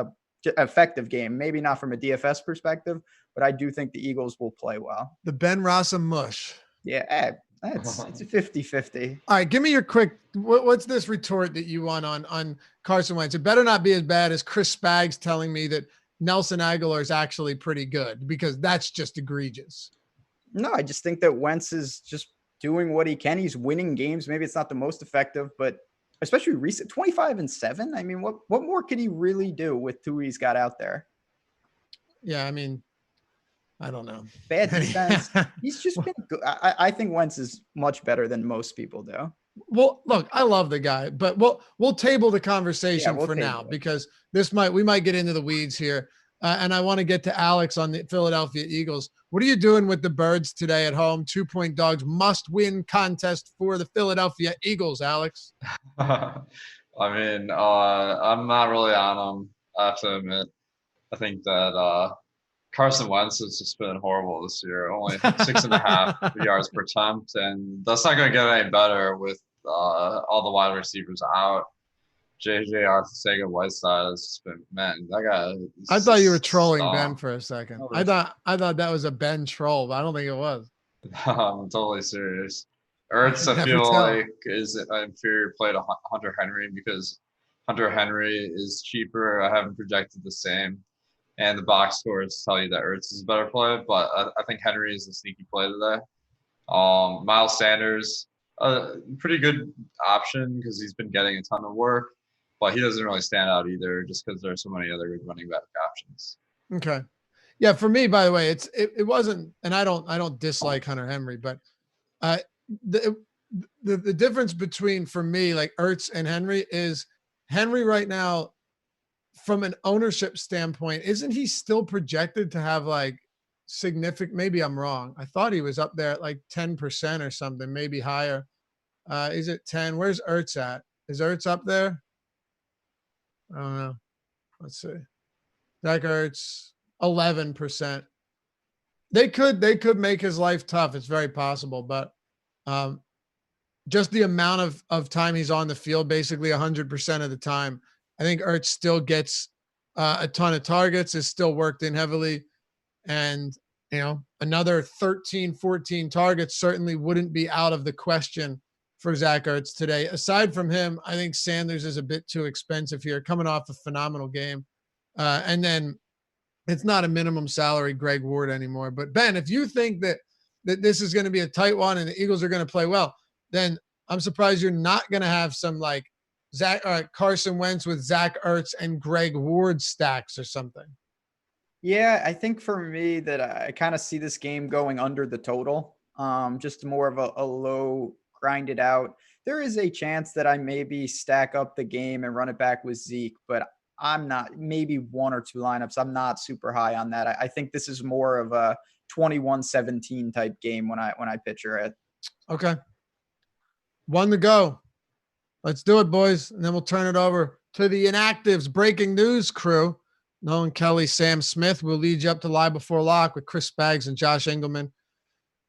effective game. Maybe not from a DFS perspective, but I do think the Eagles will play well. The Ben Rossa mush. Yeah, it's a 50-50. All right, give me your quick. What's this retort that you want on Carson Wentz? It better not be as bad as Chris Spags telling me that Nelson Aguilar is actually pretty good, because that's just egregious. No, I just think that Wentz is just doing what he can. He's winning games. Maybe it's not the most effective, but especially recent 25-7. I mean, what more could he really do with who he's got out there? Yeah, I mean, I don't know. Bad defense. He's just been good. I think Wentz is much better than most people do. Well, look, I love the guy, but we'll table the conversation for now, because we might get into the weeds here. And I want to get to Alex on the Philadelphia Eagles. What are you doing with the Birds today at home? 2-point dogs, must-win contest for the Philadelphia Eagles, Alex. I mean, I'm not really on them, I have to admit. I think that Carson Wentz has just been horrible this year. Only 6.5 yards per attempt, and that's not going to get any better with all the wide receivers out. JJ Arcega-Whiteside has just been, man, that guy. I thought you were trolling Ben for a second. I thought that was a Ben troll, but I don't think it was. I'm totally serious. Ertz, I feel like, is an inferior play to Hunter Henry, because Hunter Henry is cheaper. I haven't projected the same, and the box scores tell you that Ertz is a better play, but I think Henry is a sneaky play today. Miles Sanders, pretty good option because he's been getting a ton of work, but he doesn't really stand out either, just because there's so many other good running back options. Okay. Yeah, for me, by the way, it wasn't, and I don't dislike Hunter Henry, but the difference between, for me, like Ertz and Henry, is Henry right now, from an ownership standpoint, isn't he still projected to have like significant? Maybe I'm wrong. I thought he was up there at like 10% or something, maybe higher. Is it 10? Where's Ertz at? Is Ertz up there? I don't know. Let's see. Zach Ertz, 11%. They could make his life tough. It's very possible, but just the amount of time he's on the field, basically 100% of the time, I think Ertz still gets a ton of targets, is still worked in heavily. And, another 13, 14 targets certainly wouldn't be out of the question for Zach Ertz today. Aside from him, I think Sanders is a bit too expensive here, coming off a phenomenal game. And then it's not a minimum salary Greg Ward anymore. But Ben, if you think that this is going to be a tight one and the Eagles are going to play well, then I'm surprised you're not going to have some like Carson Wentz with Zach Ertz and Greg Ward stacks or something. Yeah, I think for me that I kind of see this game going under the total. Just more of a low, grinded out. There is a chance that I maybe stack up the game and run it back with Zeke, but I'm not. Maybe one or two lineups. I'm not super high on that. I think this is more of a 21-17 type game when I picture it. Okay. One to go. Let's do it, boys. And then we'll turn it over to the Inactives breaking news crew. Nolan Kelly, Sam Smith will lead you up to Lie Before Lock with Chris Spags and Josh Engelman.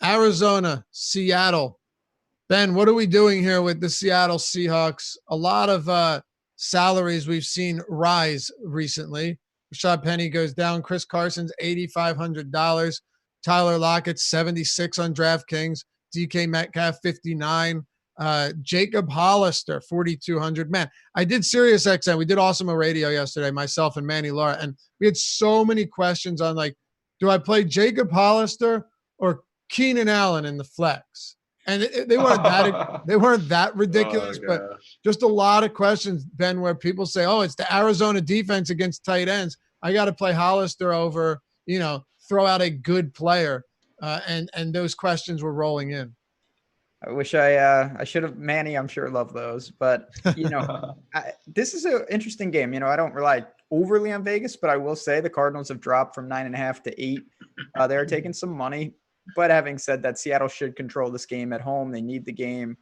Arizona, Seattle. Ben, what are we doing here with the Seattle Seahawks? A lot of salaries we've seen rise recently. Rashad Penny goes down. Chris Carson's $8,500. Tyler Lockett, $76 on DraftKings. DK Metcalf, $59. Jacob Hollister, $4,200. Man, I did Sirius XM. We did Awesome Radio yesterday, myself and Manny Lara, and we had so many questions on like, do I play Jacob Hollister or Keenan Allen in the flex. And they weren't that ridiculous, but just a lot of questions, Ben, where people say, oh, it's the Arizona defense against tight ends. I got to play Hollister over, throw out a good player. And those questions were rolling in. I wish I should have. Manny, I'm sure, loved those. But, this is an interesting game. I don't rely overly on Vegas, but I will say the Cardinals have dropped from 9.5 to 8. They're taking some money. But having said that, Seattle should control this game at home. They need the game.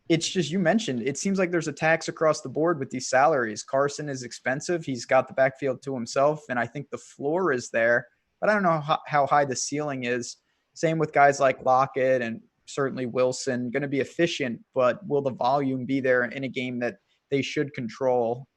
It's just, you mentioned, it seems like there's a tax across the board with these salaries. Carson is expensive. He's got the backfield to himself, and I think the floor is there. But I don't know how high the ceiling is. Same with guys like Lockett and certainly Wilson. Going to be efficient, but will the volume be there in a game that they should control?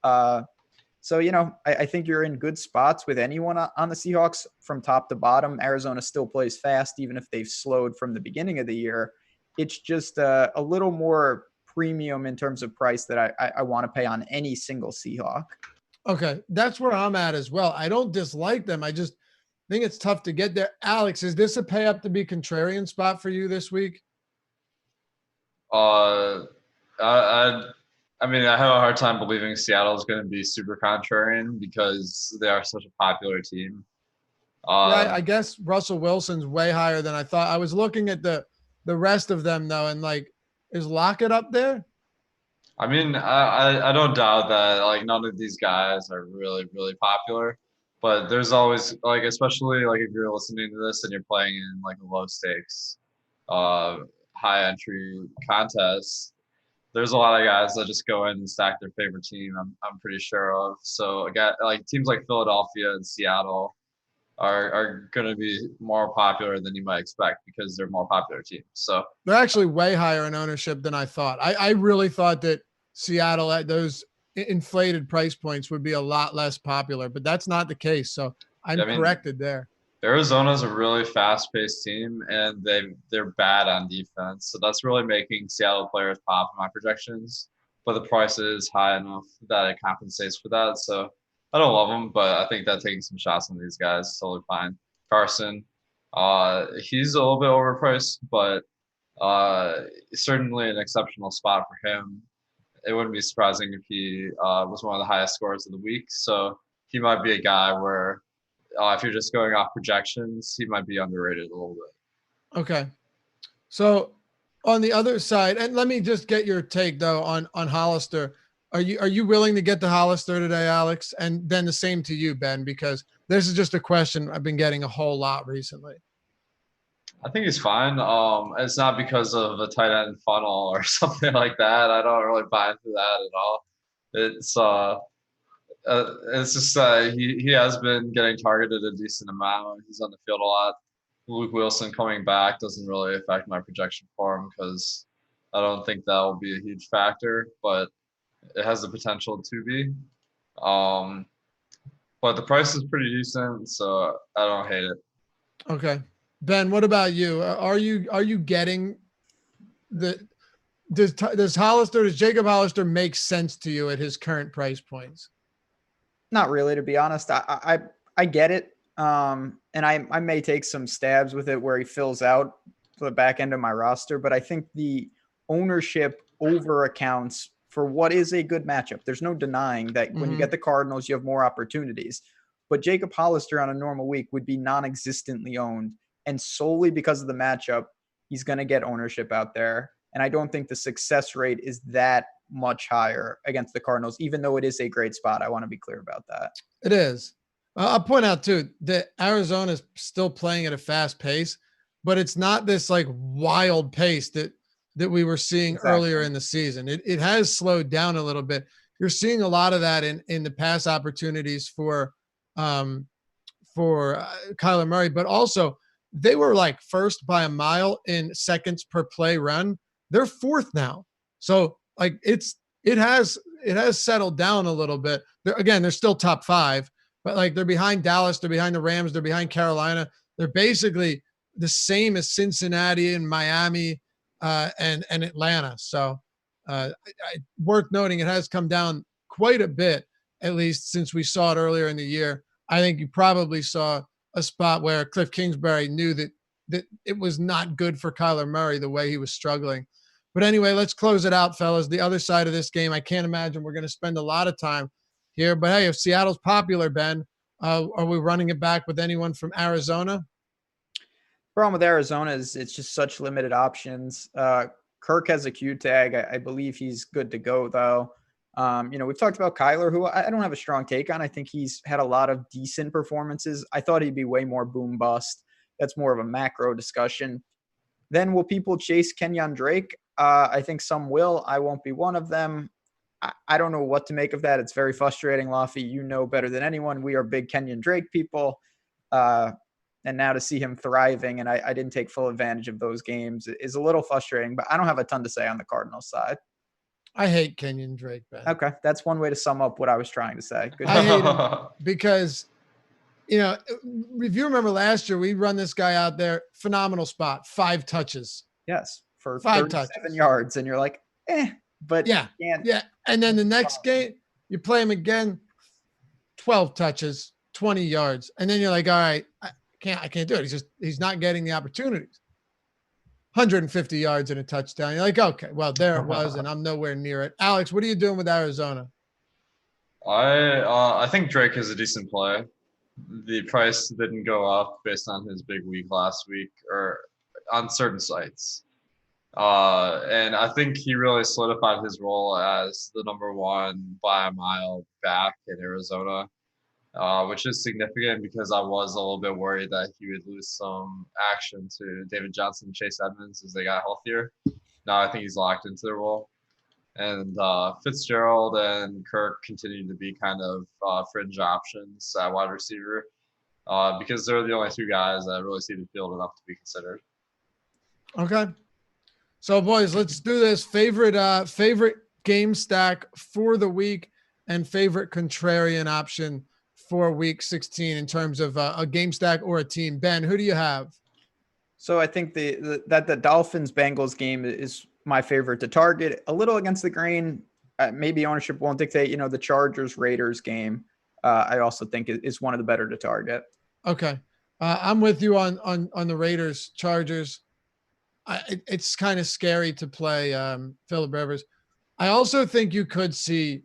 So, I think you're in good spots with anyone on the Seahawks from top to bottom. Arizona still plays fast, even if they've slowed from the beginning of the year. It's just a little more premium in terms of price that I want to pay on any single Seahawk. Okay, that's where I'm at as well. I don't dislike them. I just think it's tough to get there. Alex, is this a pay up to be contrarian spot for you this week? I mean, I have a hard time believing Seattle is going to be super contrarian because they are such a popular team. Yeah, I guess Russell Wilson's way higher than I thought. I was looking at the rest of them though, and is Lockett up there? I mean, I don't doubt that none of these guys are really, really popular, but there's always especially if you're listening to this and you're playing in a low stakes, high entry contest. There's a lot of guys that just go in and stack their favorite team. I'm pretty sure of. So again, teams like Philadelphia and Seattle are going to be more popular than you might expect because they're more popular teams. So they're actually way higher in ownership than I thought. I really thought that Seattle at those inflated price points would be a lot less popular, but that's not the case. So I'm corrected there. Arizona's a really fast-paced team, and they're bad on defense. So that's really making Seattle players pop in my projections. But the price is high enough that it compensates for that. So I don't love them, but I think that taking some shots on these guys is totally fine. Carson, he's a little bit overpriced, but certainly an exceptional spot for him. It wouldn't be surprising if he was one of the highest scorers of the week. So he might be a guy where if you're just going off projections, he might be underrated a little bit. Okay. So on the other side, and let me just get your take though on Hollister. Are you willing to get the Hollister today, Alex? And then the same to you, Ben, because this is just a question I've been getting a whole lot recently. I think he's fine. It's not because of a tight end funnel or something like that. I don't really buy into that at all. It's just he has been getting targeted a decent amount. He's on the field a lot. Luke Wilson coming back doesn't really affect my projection for him because I don't think that will be a huge factor, but it has the potential to be. But the price is pretty decent, so I don't hate it. Okay. Ben, what about you? Are you getting does Jacob Hollister make sense to you at his current price points? Not really, to be honest. I get it. And I may take some stabs with it where he fills out for the back end of my roster, but I think the ownership over accounts for what is a good matchup. There's no denying that when you get the Cardinals, you have more opportunities. But Jacob Hollister on a normal week would be non-existently owned. And solely because of the matchup, he's going to get ownership out there. And I don't think the success rate is that much higher against the Cardinals, even though it is a great spot. I want to be clear about that. It is. I'll point out too that Arizona is still playing at a fast pace, but it's not this wild pace that we were seeing earlier in the season. It has slowed down a little bit. You're seeing a lot of that in the pass opportunities for Kyler Murray, but also they were first by a mile in seconds per play run. They're fourth now. So it has settled down a little bit. They're still top 5, but they're behind Dallas, they're behind the Rams, they're behind Carolina. They're basically the same as Cincinnati and Miami and Atlanta. So worth noting, it has come down quite a bit, at least since we saw it earlier in the year. I think you probably saw a spot where Cliff Kingsbury knew that that it was not good for Kyler Murray the way he was struggling. But anyway, let's close it out, fellas. The other side of this game, I can't imagine we're going to spend a lot of time here. But hey, if Seattle's popular, Ben, are we running it back with anyone from Arizona? Problem with Arizona is it's just such limited options. Kirk has a Q tag. I believe he's good to go, though. We've talked about Kyler, who I don't have a strong take on. I think he's had a lot of decent performances. I thought he'd be way more boom bust. That's more of a macro discussion. Then will people chase Kenyon Drake? I think some will. I won't be one of them. I don't know what to make of that. It's very frustrating, Laffy. You know better than anyone. We are big Kenyon Drake people. And now to see him thriving, and I didn't take full advantage of those games, is a little frustrating, but I don't have a ton to say on the Cardinals side. I hate Kenyon Drake, Ben. Okay, that's one way to sum up what I was trying to say. Good. I hate him because, if you remember last year, we run this guy out there, phenomenal spot, 5 touches. Yes, for 5 37 yards, and you're like, but yeah. And then the next game, you play him again, 12 touches, 20 yards, and then you're like, all right, I can't do it. He's not getting the opportunities. 150 yards and a touchdown. You're like, okay, well, there it was, and I'm nowhere near it. Alex, what are you doing with Arizona? I think Drake is a decent play. The price didn't go up based on his big week last week or on certain sites. And I think he really solidified his role as the number 1 by a mile back in Arizona. Which is significant because I was a little bit worried that he would lose some action to David Johnson and Chase Edmonds as they got healthier. Now I think he's locked into the role. And Fitzgerald and Kirk continue to be kind of fringe options at wide receiver because they're the only 2 guys that really see the field enough to be considered. Okay. So, boys, let's do this. Favorite game stack for the week and favorite contrarian option for week 16 in terms of a game stack or a team. Ben, who do you have? So I think the Dolphins Bengals game is my favorite to target. A little against the grain. Maybe ownership won't dictate. The Chargers Raiders game. I also think is one of the better to target. Okay, I'm with you on the Raiders Chargers. It's kind of scary to play Phillip Rivers. I also think you could see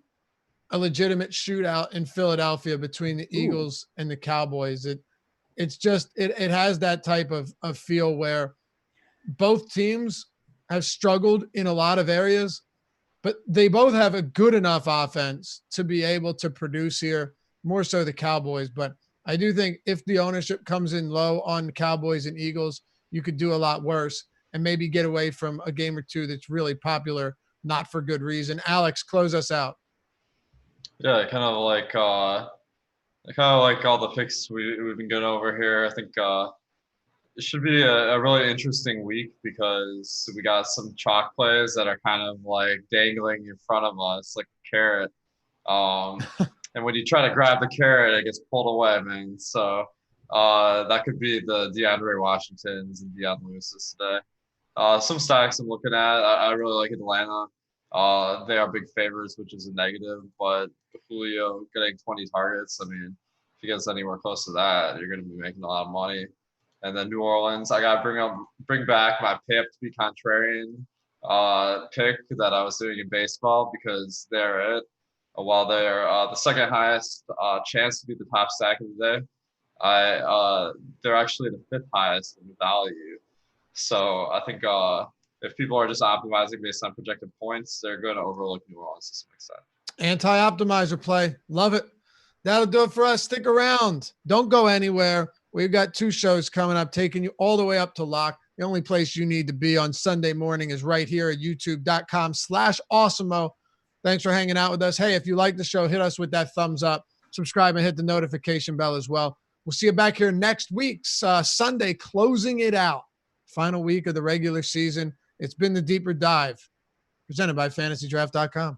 a legitimate shootout in Philadelphia between the Eagles and the Cowboys. It has that type of feel where both teams have struggled in a lot of areas, but they both have a good enough offense to be able to produce here, more so the Cowboys. But I do think if the ownership comes in low on Cowboys and Eagles, you could do a lot worse and maybe get away from a game or two that's really popular, not for good reason. Alex, close us out. Yeah, kind of like all the picks we've been going over here. I think it should be a really interesting week because we got some chalk plays that are kind of like dangling in front of us like a carrot. And when you try to grab the carrot, it gets pulled away, man. So that could be the DeAndre Washingtons and Deion Lewis's today. Some stacks I'm looking at. I really like Atlanta. They are big favorites, which is a negative, but Julio getting 20 targets. I mean, if he gets anywhere close to that, you're going to be making a lot of money. And then New Orleans, I got to bring back my pay up to be contrarian pick that I was doing in baseball because they're while they're the second highest chance to be the top stack of the day, they're actually the 5th highest in value. So I think if people are just optimizing based on projected points, they're going to overlook New Orleans to some extent. Anti-optimizer play. Love it. That'll do it for us. Stick around. Don't go anywhere. We've got 2 shows coming up, taking you all the way up to lock. The only place you need to be on Sunday morning is right here at youtube.com/awesomeo. Thanks for hanging out with us. Hey, if you like the show, hit us with that thumbs up. Subscribe and hit the notification bell as well. We'll see you back here next week, Sunday, closing it out. Final week of the regular season. It's been the Deeper Dive, presented by fantasydraft.com.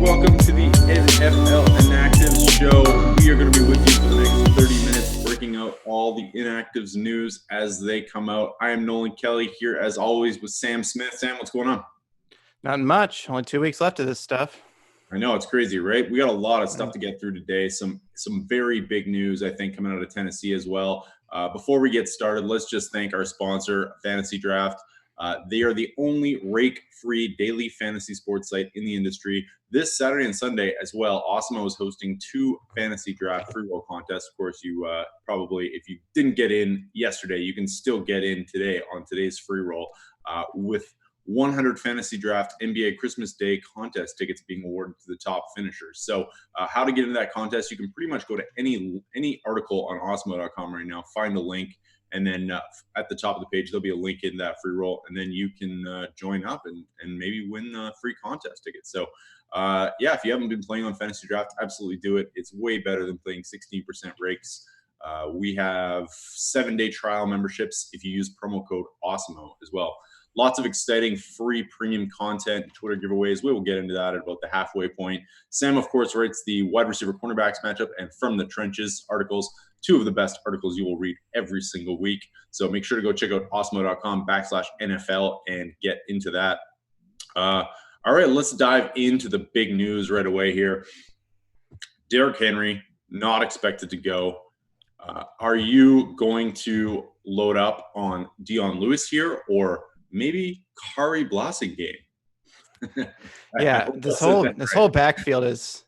Welcome to the NFL Inactives show. We are going to be with you for the next 30 minutes, breaking out all the Inactives news as they come out. I am Nolan Kelly here, as always, with Sam Smith. Sam, what's going on? Not much. Only 2 weeks left of this stuff. I know, it's crazy, right? We got a lot of stuff to get through today. Some very big news, I think, coming out of Tennessee as well. Before we get started, let's just thank our sponsor, Fantasy Draft. They are the only rake-free daily fantasy sports site in the industry. This Saturday and Sunday as well, Osmo is hosting 2 fantasy draft free roll contests. Of course, you probably, if you didn't get in yesterday, you can still get in today on today's free roll with 100 fantasy draft NBA Christmas Day contest tickets being awarded to the top finishers. So how to get into that contest, you can pretty much go to any article on Osmo.com right now, find the link, and then at the top of the page, there'll be a link in that free roll, and then you can join up and maybe win free contest tickets. So, if you haven't been playing on Fantasy Draft, absolutely do it. It's way better than playing 16% rakes. We have 7-day trial memberships if you use promo code OSMO as well. Lots of exciting free premium content, Twitter giveaways. We will get into that at about the halfway point. Sam, of course, writes the wide receiver cornerbacks matchup and From the Trenches articles, 2 of the best articles you will read every single week. So make sure to go check out osmo.com/NFL and get into that. All right, let's dive into the big news right away here. Derrick Henry, not expected to go. Are you going to load up on Dion Lewis here, or maybe Kari Blasingame? Yeah, this whole backfield is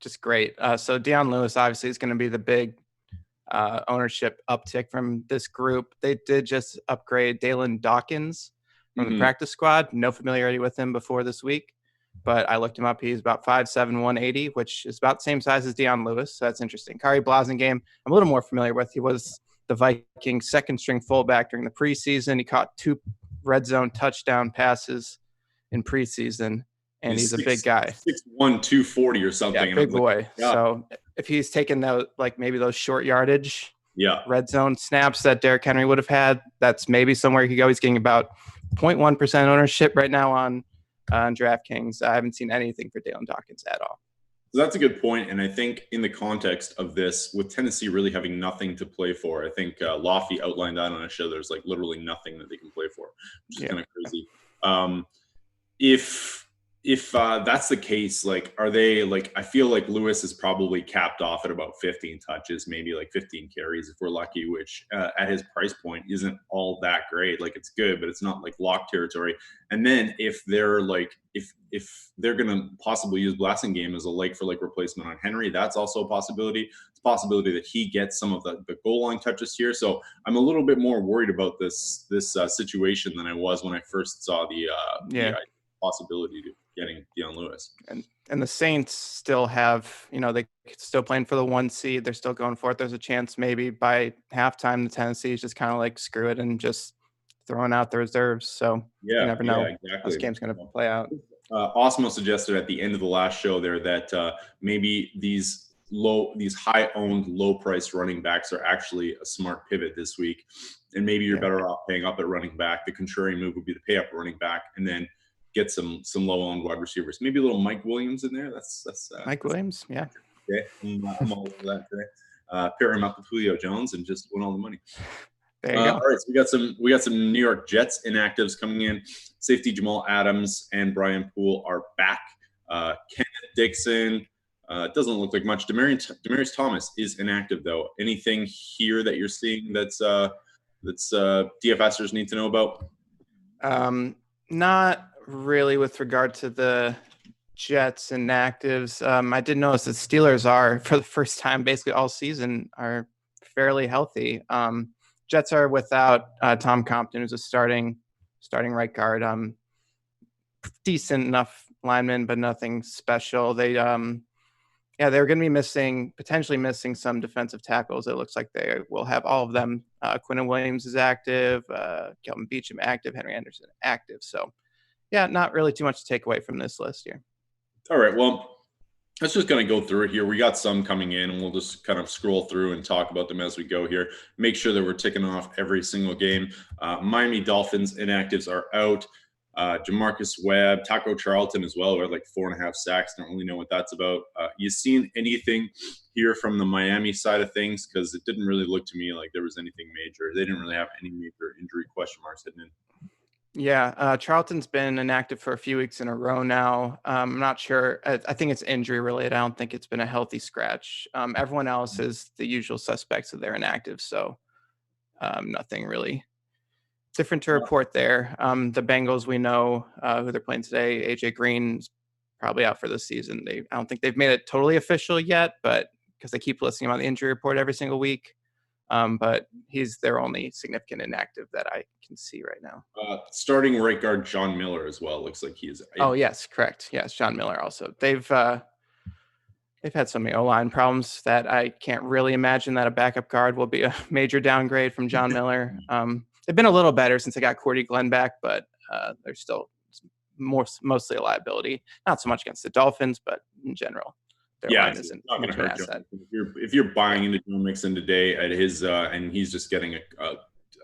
just great. So Deion Lewis obviously is going to be the big ownership uptick from this group. They did just upgrade Dalen Dawkins from the practice squad. No familiarity with him before this week, but I looked him up. He's about 5'7", 180, which is about the same size as Deion Lewis. So that's interesting. Kari Blasingame, I'm a little more familiar with. He was the Vikings' second-string fullback during the preseason. He caught 2 red zone touchdown passes in preseason, and he's a big guy. 6'1", 240 or something. Yeah, big boy. Yeah. So if he's taking those, maybe those short yardage red zone snaps that Derrick Henry would have had, that's maybe somewhere he could go. He's getting about 0.1% ownership right now on DraftKings. I haven't seen anything for Dalen Dawkins at all. So that's a good point. And I think in the context of this, with Tennessee really having nothing to play for, I think Lofty outlined that on a show. There's literally nothing that they can play for, which is kind of crazy. If that's the case, are they I feel like Lewis is probably capped off at about 15 touches, maybe 15 carries if we're lucky, which at his price point isn't all that great. It's good, but it's not lock territory. And then if they're if they're going to possibly use Blasingame as a like-for-like replacement on Henry, that's also a possibility. It's a possibility that he gets some of the goal line touches here. So I'm a little bit more worried about this situation than I was when I first saw the possibility to getting Dion Lewis. And the Saints still have, they still playing for the 1 seed. They're still going for it. There's a chance maybe by halftime the Tennessee is just kind of screw it and just throwing out the reserves. So you never know how this game's going to play out. Osmo suggested at the end of the last show there that maybe these high-owned, low-priced running backs are actually a smart pivot this week. And maybe you're better off paying up at running back. The contrarian move would be to pay up running back and then get some low-owned wide receivers. Maybe a little Mike Williams in there. That's Mike Williams, yeah. Okay, I'm all over that today. Pair him up with Julio Jones and just win all the money. There you go. All right, so we got some New York Jets inactives coming in. Safety Jamal Adams and Brian Poole are back. Kenneth Dixon, It doesn't look like much. Demaryius Thomas is inactive, though. Anything here that you're seeing that's DFSers need to know about? Not really with regard to the Jets inactives. I did notice the Steelers are, for the first time basically all season, are fairly healthy. Jets are without Tom Compton, who's a starting right guard. Decent enough lineman, but nothing special. They they're going to be potentially missing some defensive tackles. It looks like they will have all of them. Quinnen Williams is active. Kelvin Beachum active. Henry Anderson active. So, yeah, not really too much to take away from this list here. All right. Well, let's just kind of go through it here. We got some coming in, and we'll just kind of scroll through and talk about them as we go here. Make sure that we're ticking off every single game. Miami Dolphins inactives are out. Jamarcus Webb, Taco Charlton as well. We're like 4.5 sacks. Don't really know what that's about. You seen anything here from the Miami side of things? Because it didn't really look to me like there was anything major. They didn't really have any major injury question marks hidden in. Yeah, Charlton's been inactive for a few weeks in a row now. I'm not sure. I think it's injury related. I don't think it's been a healthy scratch. Everyone else is the usual suspects that they're inactive. So nothing really different to report there. The Bengals, we know who they're playing today. AJ Green's probably out for the season. I don't think they've made it totally official yet, but because they keep listing him on the injury report every single week. But he's their only significant inactive that I can see right now. Starting right guard John Miller as well. Looks like he is. Oh yes, correct. Yes, John Miller also. They've had so many O-line problems that I can't really imagine that a backup guard will be a major downgrade from John Miller. They've been a little better since they got Cordy Glenn back, but they're still mostly a liability. Not so much against the Dolphins, but in general. Line isn't not going to hurt you. If you're buying into Joe Mixon today at his and he's just getting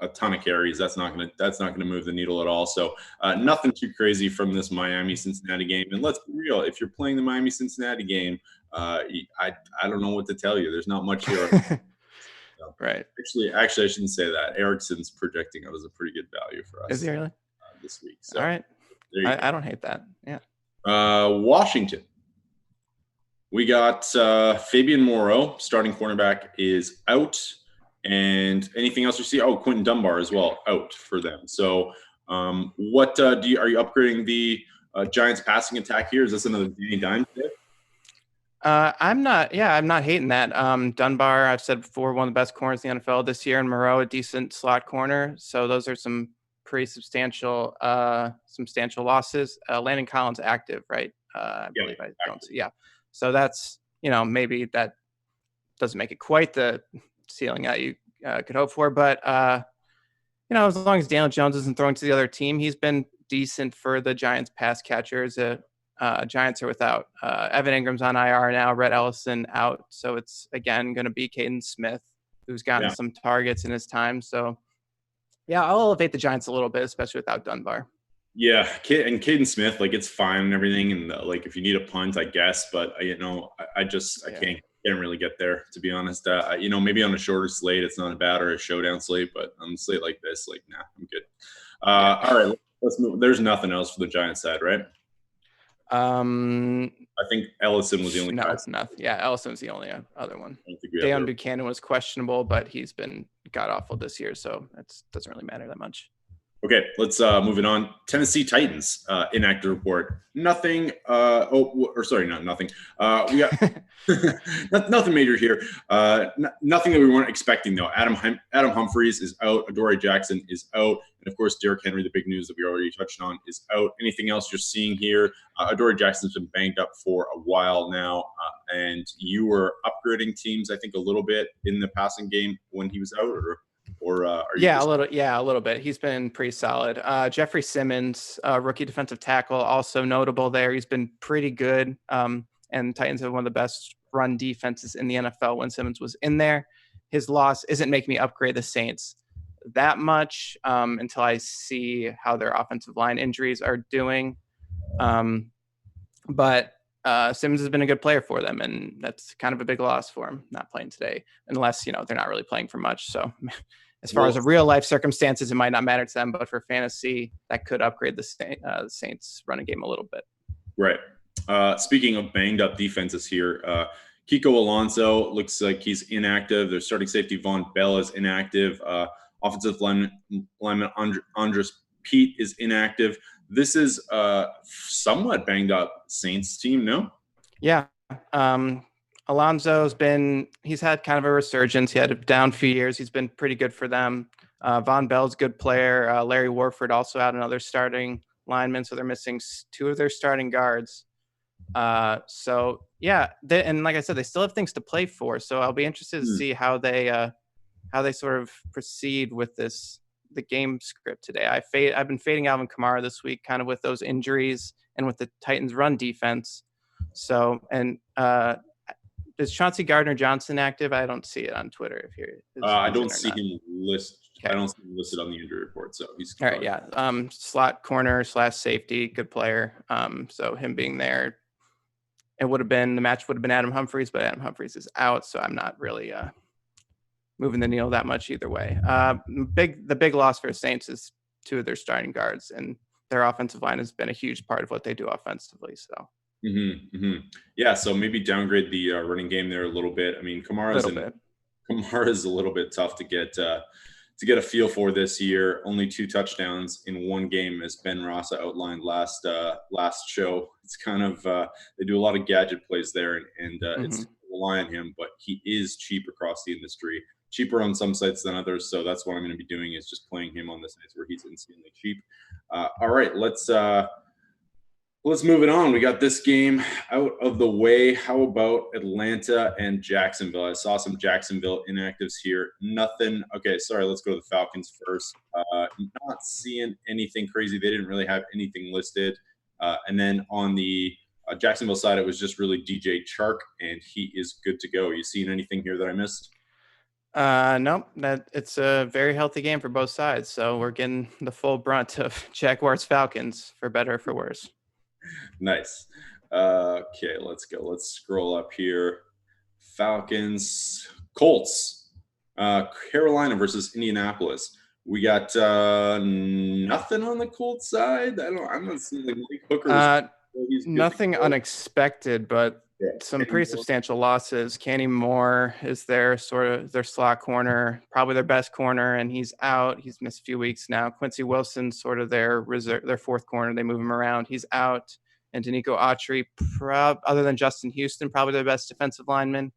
a ton of carries, that's not going to move the needle at all. So nothing too crazy from this Miami Cincinnati game. And let's be real, if you're playing the Miami Cincinnati game, I don't know what to tell you. There's not much here. So, right. Actually, I shouldn't say that. Erickson's projecting it was a pretty good value for us. Is he really? This week. So, all right. I don't hate that. Yeah. Washington. We got Fabian Moreau, starting cornerback, is out. And anything else you see? Oh, Quentin Dunbar as well, out for them. So what are you upgrading the Giants passing attack here? Is this another Danny Dimes pick? I'm not hating that. Dunbar, I've said before, one of the best corners in the NFL this year, and Moreau, a decent slot corner. So those are some pretty substantial losses. Landon Collins active, right? I believe I don't see. Yeah. So that's, maybe that doesn't make it quite the ceiling that you could hope for. But, as long as Daniel Jones isn't throwing to the other team, he's been decent for the Giants pass catchers. Giants are without Evan Ingram's on IR now, Rhett Ellison out. So it's, again, going to be Caden Smith, who's gotten some targets in his time. So, yeah, I'll elevate the Giants a little bit, especially without Dunbar. Yeah, and Caden Smith, it's fine and everything, and if you need a punt, I guess, but I can't really get there, to be honest. Maybe on a shorter slate, it's not bad, or a showdown slate, but on a slate like this, nah, I'm good. All right, let's move. There's nothing else for the Giants side, right? I think Ellison was the only guy. No, it's nothing. Yeah, Ellison's the only other one. Deion Buchanan was questionable, but he's been god-awful this year, so that doesn't really matter that much. Okay, let's move it on. Tennessee Titans inactive report. Nothing. Not nothing. We got nothing major here. Nothing that we weren't expecting though. Adam Humphries is out. Adoree Jackson is out, and of course Derrick Henry, the big news that we already touched on, is out. Anything else you're seeing here? Adoree Jackson's been banged up for a while now, and you were upgrading teams, I think, a little bit in the passing game when he was out, a little bit. He's been pretty solid. Jeffrey Simmons, rookie defensive tackle, also notable there. He's been pretty good. And Titans have one of the best run defenses in the NFL when Simmons was in there. His loss isn't making me upgrade the Saints that much until I see how their offensive line injuries are doing. But Simmons has been a good player for them, and that's kind of a big loss for him not playing today, unless they're not really playing for much. So as far as the real life circumstances, it might not matter to them, but for fantasy, that could upgrade the Saints running game a little bit. Right. Speaking of banged up defenses here, Kiko Alonso looks like he's inactive. Their starting safety Von Bell is inactive. Offensive lineman Andres Pete is inactive. This is somewhat banged up Saints team, no? Yeah. He's had kind of a resurgence. He had a down few years. He's been pretty good for them. Von Bell's a good player. Larry Warford also had another starting lineman, so they're missing 2 of their starting guards. And like I said, they still have things to play for. So I'll be interested to see how they sort of proceed with the game script today. I've been fading Alvin Kamara this week, kind of with those injuries and with the Titans' run defense. So, and is Chauncey Gardner-Johnson active? I don't see it on Twitter. I don't see him listed. Okay. I don't see him listed on the injury report. So he's all right. Yeah. Slot corner / safety, good player. So him being there, the match would have been Adam Humphries, but Adam Humphries is out. So I'm not really moving the needle that much either way. The big loss for the Saints is 2 of their starting guards, and their offensive line has been a huge part of what they do offensively. So. Yeah, so maybe downgrade the running game there a little bit. I mean, Kamara is a little bit tough to get a feel for this year. Only 2 touchdowns in one game, as Ben Rossa outlined last show. It's kind of they do a lot of gadget plays there, and it's rely on him. But he is cheap across the industry, cheaper on some sites than others. So that's what I'm going to be doing, is just playing him on the sites where he's insanely cheap. All right, let's move it on. We got this game out of the way. How about Atlanta and Jacksonville? I saw some Jacksonville inactives here. Nothing. Okay, sorry. Let's go to the Falcons first. Not seeing anything crazy. They didn't really have anything listed. And then on the Jacksonville side, it was just really DJ Chark, and he is good to go. You seeing anything here that I missed? Nope. It's a very healthy game for both sides. So we're getting the full brunt of Jaguars Falcons, for better or for worse. Nice. Okay, let's go. Let's scroll up here. Falcons, Colts, Carolina versus Indianapolis. We got nothing on the Colts side. I'm not seeing like Mike Hooker. Nothing unexpected, but some pretty substantial losses. Kenny Moore is their slot corner, probably their best corner, and he's out. He's missed a few weeks now. Quincy Wilson's sort of their fourth corner. They move him around. He's out. And Danico Autry, other than Justin Houston, probably their best defensive lineman.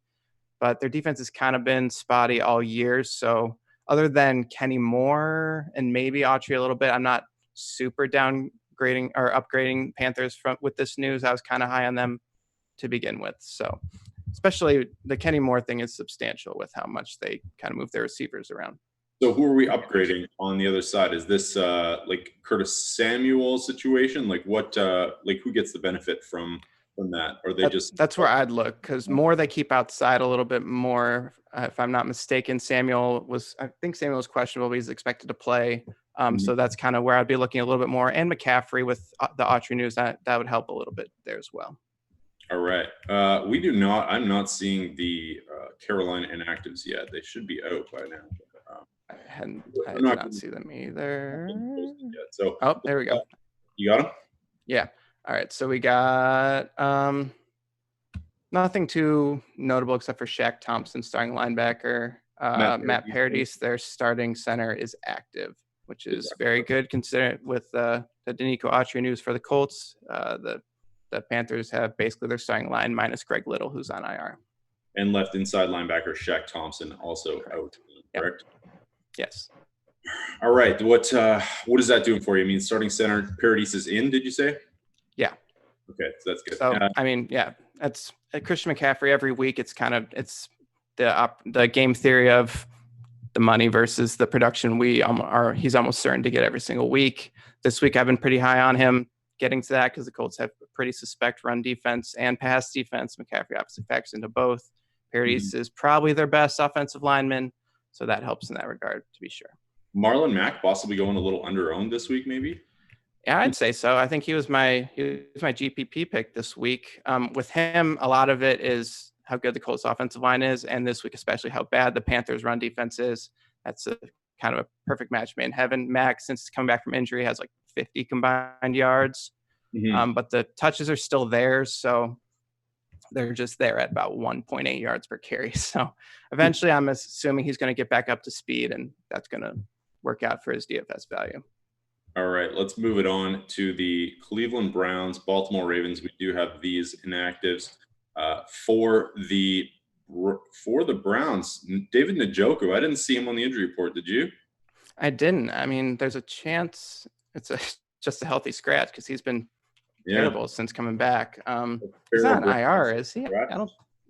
But their defense has kind of been spotty all year. So other than Kenny Moore and maybe Autry a little bit, I'm not super downgrading or upgrading Panthers with this news. I was kind of high on them to begin with. So especially the Kenny Moore thing is substantial with how much they kind of move their receivers around. So who are we upgrading on the other side? Is this like Curtis Samuel situation? Like what? Like who gets the benefit from that? Or that's where I'd look, because Moore they keep outside a little bit more. If I'm not mistaken, I think Samuel was questionable, but he's expected to play. So that's kind of where I'd be looking a little bit more. And McCaffrey with the Autry news, that would help a little bit there as well. All right. I'm not seeing the Carolina inactives yet. They should be out by now. I did not see them either. So, there we go. You got them? Yeah. All right. So we got nothing too notable except for Shaq Thompson, starting linebacker. Matt Paradis, their starting center, is active, which is very good considering with the Danico Autry news for the Colts. The Panthers have basically their starting line minus Greg Little, who's on IR. And left inside linebacker Shaq Thompson also out. Correct? Yes. All right. What is that doing for you? I mean, starting center Paradis is in, did you say? Yeah. Okay, so that's good. So that's Christian McCaffrey every week. It's the game theory of the money versus the production. He's almost certain to get every single week. This week I've been pretty high on him getting to that because the Colts have a pretty suspect run defense and pass defense. McCaffrey obviously factors into both. Paradis is probably their best offensive lineman. So that helps in that regard, to be sure. Marlon Mack possibly going a little under-owned this week, maybe? Yeah, I'd say so. I think he was my GPP pick this week. With him, a lot of it is how good the Colts offensive line is, and this week especially how bad the Panthers run defense is. That's a kind of a perfect match made in heaven. Mack, since coming back from injury, has like 50 combined yards. But the touches are still there, so they're just there at about 1.8 yards per carry. So eventually I'm assuming he's going to get back up to speed, and that's going to work out for his DFS value. All right, let's move it on to the Cleveland Browns, Baltimore Ravens. We do have these inactives for the Browns. David Njoku, I didn't see him on the injury report. Did you? I didn't. I mean, there's a chance it's just a healthy scratch because he's been terrible since coming back. He's not on IR, is he?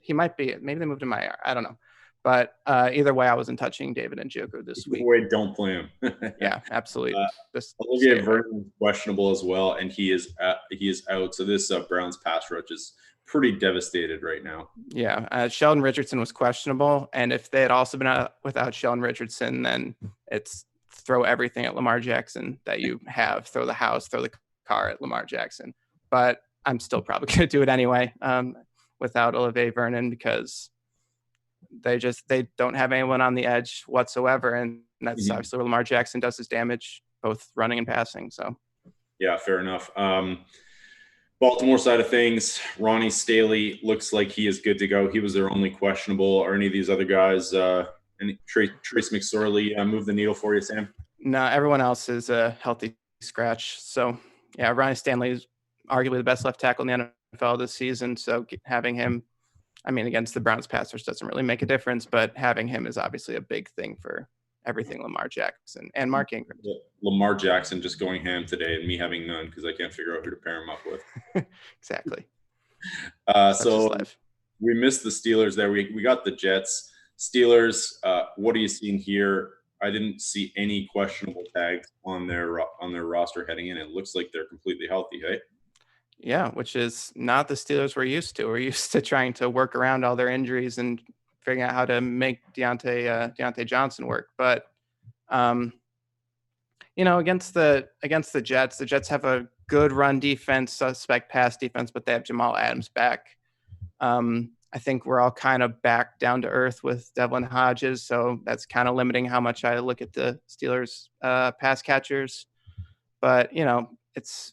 He might be. Maybe they moved him IR. I don't know. But either way, I wasn't touching David Njoku this week. Wait, don't play him. Yeah, absolutely. Olivier Vernon is questionable as well, and he is out. So this Browns pass rush is pretty devastated right now. Yeah, Sheldon Richardson was questionable, and if they had also been without Sheldon Richardson, then it's throw everything at Lamar Jackson that you have. Throw the house, throw the car at Lamar Jackson. But I'm still probably going to do it anyway without Olivier Vernon because they don't have anyone on the edge whatsoever, and that's obviously where Lamar Jackson does his damage, both running and passing. So, yeah, fair enough. Baltimore side of things, Ronnie Staley looks like he is good to go. He was their only questionable. Are any of these other guys? And Trace McSorley move the needle for you, Sam? No, everyone else is a healthy scratch. So, yeah, Ronnie Stanley is arguably the best left tackle in the NFL this season. So having him, I mean, against the Browns passers doesn't really make a difference, but having him is obviously a big thing for everything Lamar Jackson and Mark Ingram. Lamar Jackson just going ham today and me having none because I can't figure out who to pair him up with. Exactly. So we missed the Steelers there. We got the Jets. Steelers, what are you seeing here? I didn't see any questionable tags on their roster heading in. It looks like they're completely healthy, right? Yeah, which is not the Steelers we're used to. We're used to trying to work around all their injuries and figuring out how to make Deontay Johnson work. But against the Jets have a good run defense, suspect pass defense, but they have Jamal Adams back. I think we're all kind of back down to earth with Devlin Hodges, so that's kind of limiting how much I look at the Steelers pass catchers. But it's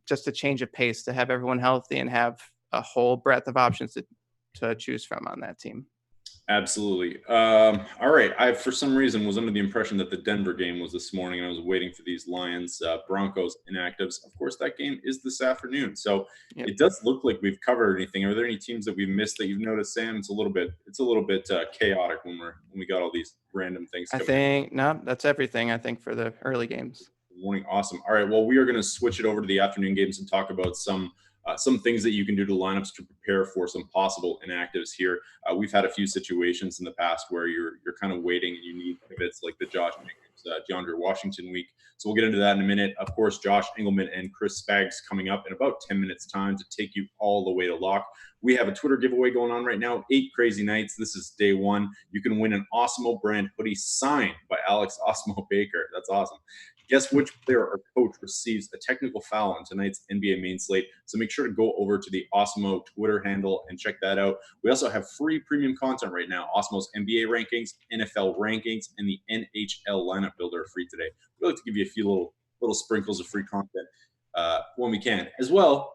just a change of pace to have everyone healthy and have a whole breadth of options to choose from on that team. Absolutely. All right. I, for some reason, was under the impression that the Denver game was this morning, and I was waiting for these Lions, Broncos inactives. Of course, that game is this afternoon. So It does look like we've covered anything. Are there any teams that we missed that you've noticed, Sam? It's a little bit chaotic when we got all these random things. No, that's everything. I think for the early games. Morning. Awesome. All right. Well, we are going to switch it over to the afternoon games and talk about some things that you can do to lineups to prepare for some possible inactives here. We've had a few situations in the past where you're kind of waiting and you need pivots like the Josh Jacobs, DeAndre Washington week. So we'll get into that in a minute. Of course, Josh Engelman and Chris Spags coming up in about 10 minutes time to take you all the way to lock. We have a Twitter giveaway going on right now, 8 crazy nights. This is day 1. You can win an Osmo brand hoodie signed by Alex Osmo Baker. That's awesome. Guess which player or coach receives a technical foul on tonight's NBA main slate. So make sure to go over to the Osmo Twitter handle and check that out. We also have free premium content right now. Osmo's NBA rankings, NFL rankings, and the NHL lineup builder are free today. We like to give you a few little sprinkles of free content when we can. As well,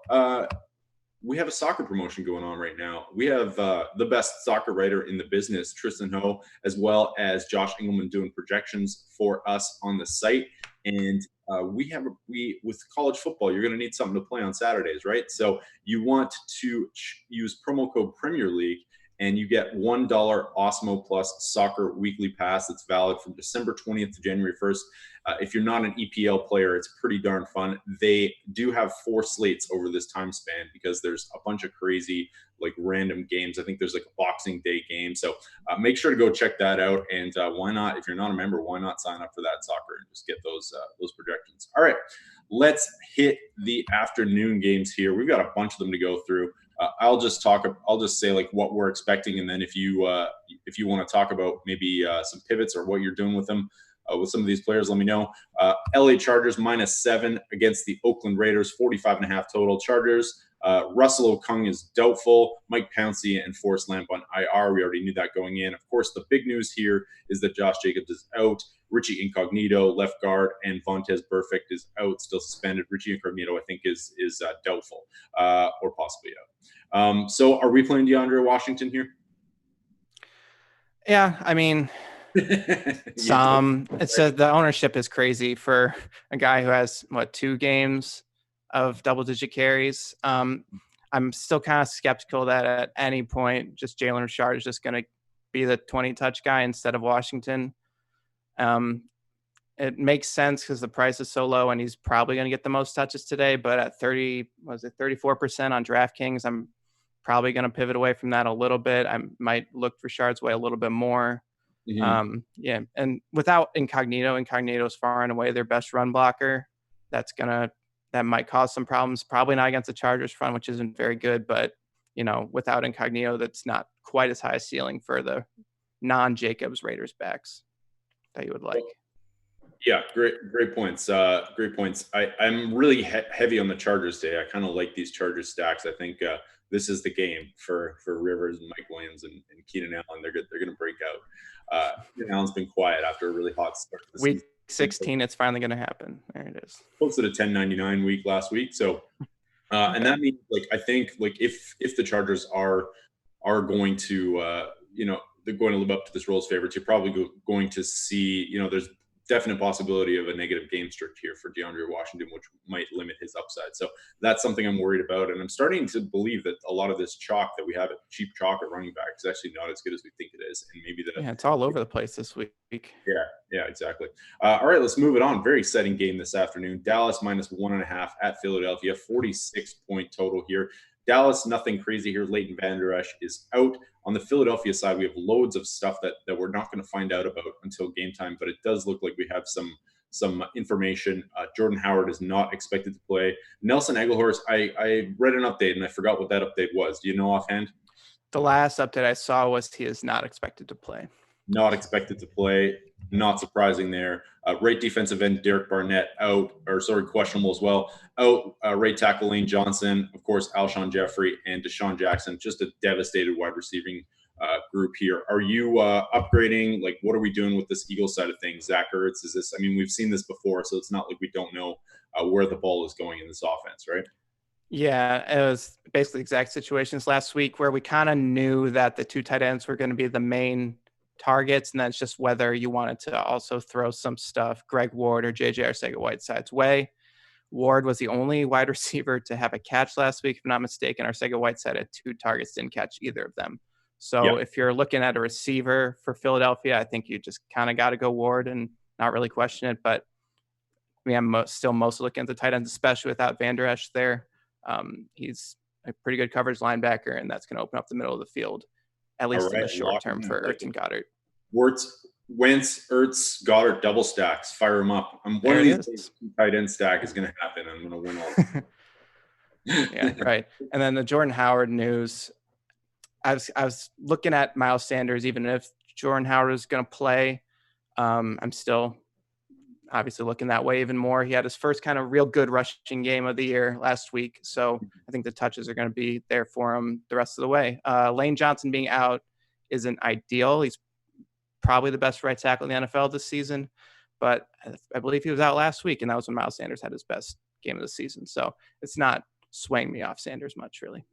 we have a soccer promotion going on right now. We have the best soccer writer in the business, Tristan Ho, as well as Josh Engelman doing projections for us on the site. And with college football, you're going to need something to play on Saturdays, right? So you want to use promo code Premier League, and you get $1 Osmo Plus Soccer Weekly Pass that's valid from December 20th to January 1st. If you're not an EPL player, it's pretty darn fun. They do have 4 slates over this time span because there's a bunch of crazy, random games. I think there's a Boxing Day game. So make sure to go check that out. And why not, if you're not a member, why not sign up for that soccer and just get those projections. All right, let's hit the afternoon games here. We've got a bunch of them to go through. I'll just say what we're expecting, and then if you want to talk about maybe some pivots or what you're doing with them with some of these players, let me know. LA Chargers -7 against the Oakland Raiders, 45.5 total. Chargers. Russell Okung is doubtful. Mike Pouncey and Forrest Lamp on IR. We already knew that going in. Of course, the big news here is that Josh Jacobs is out. Richie Incognito, left guard, and Vontaze Burfict is out, still suspended. Richie Incognito, I think, is doubtful or possibly out. So are we playing DeAndre Washington here? Yeah, I mean, it says the ownership is crazy for a guy who has 2 games of double-digit carries. I'm still kind of skeptical that at any point, just Jalen Richard is just going to be the 20-touch guy instead of Washington. It makes sense because the price is so low, and he's probably going to get the most touches today. But at 34% on DraftKings, I'm probably going to pivot away from that a little bit. I might look for Richard's way a little bit more. Yeah, and without Incognito's far and away their best run blocker. That might cause some problems. Probably not against the Chargers front, which isn't very good, but without Incognito, that's not quite as high a ceiling for the non-Jacobs Raiders backs that you would like. Yeah, great points. Great points. I'm really heavy on the Chargers today. I kind of like these Chargers stacks. I think this is the game for Rivers and Mike Williams and Keenan Allen. They're going to break out. Keenan Allen's been quiet after a really hot start to the Week season. 16, it's finally going to happen. There it is. Posted a 10.99 week last week. So, and that means I think if the Chargers are going to they're going to live up to this role as favorites, you're probably going to see there's definite possibility of a negative game streak here for DeAndre Washington, which might limit his upside. So that's something I'm worried about. And I'm starting to believe that a lot of this chalk that we have at cheap chalk at running back is actually not as good as we think it is. And maybe it's all over the place this week. Yeah, exactly. All right, let's move it on. Very exciting game this afternoon. Dallas -1.5 at Philadelphia, 46-point total here. Dallas, nothing crazy here. Leighton Vander Esch is out. On the Philadelphia side, we have loads of stuff that we're not going to find out about until game time, but it does look like we have some information. Jordan Howard is not expected to play. Nelson Aguilar's, I read an update and I forgot what that update was. Do you know offhand? The last update I saw was he is not expected to play. Not expected to play. Not surprising there. Right defensive end Derek Barnett questionable as well. Out. Right tackle Lane Johnson, of course, Alshon Jeffrey and Deshaun Jackson. Just a devastated wide receiving group here. Are you upgrading? What are we doing with this Eagles side of things? Zach Ertz, is this? I mean, we've seen this before, so it's not like we don't know where the ball is going in this offense, right? Yeah, it was basically exact situations last week where we kind of knew that the 2 tight ends were going to be the main targets, and that's just whether you wanted to also throw some stuff Greg Ward or JJ Arcega-Whiteside's way. Ward was the only wide receiver to have a catch last week, if I'm not mistaken. Arcega-Whiteside had 2 targets, didn't catch either of them. So if you're looking at a receiver for Philadelphia, I think you just kind of got to go Ward and not really question it. But I'm still mostly looking at the tight ends, especially without Vander Esch there. He's a pretty good coverage linebacker, and that's going to open up the middle of the field, at least in the short term for Ertz and Goddard. Wentz, Ertz, Goddard double stacks. Fire them up. One of these days, tight end stack is going to happen. I'm going to win all. Yeah, right. And then the Jordan Howard news. I was looking at Miles Sanders. Even if Jordan Howard is going to play, I'm still obviously looking that way even more. He had his first kind of real good rushing game of the year last week, so I think the touches are going to be there for him the rest of the way. Lane Johnson being out isn't ideal. He's probably the best right tackle in the NFL this season, but I believe he was out last week, and that was when Miles Sanders had his best game of the season. So it's not swaying me off Sanders much, really.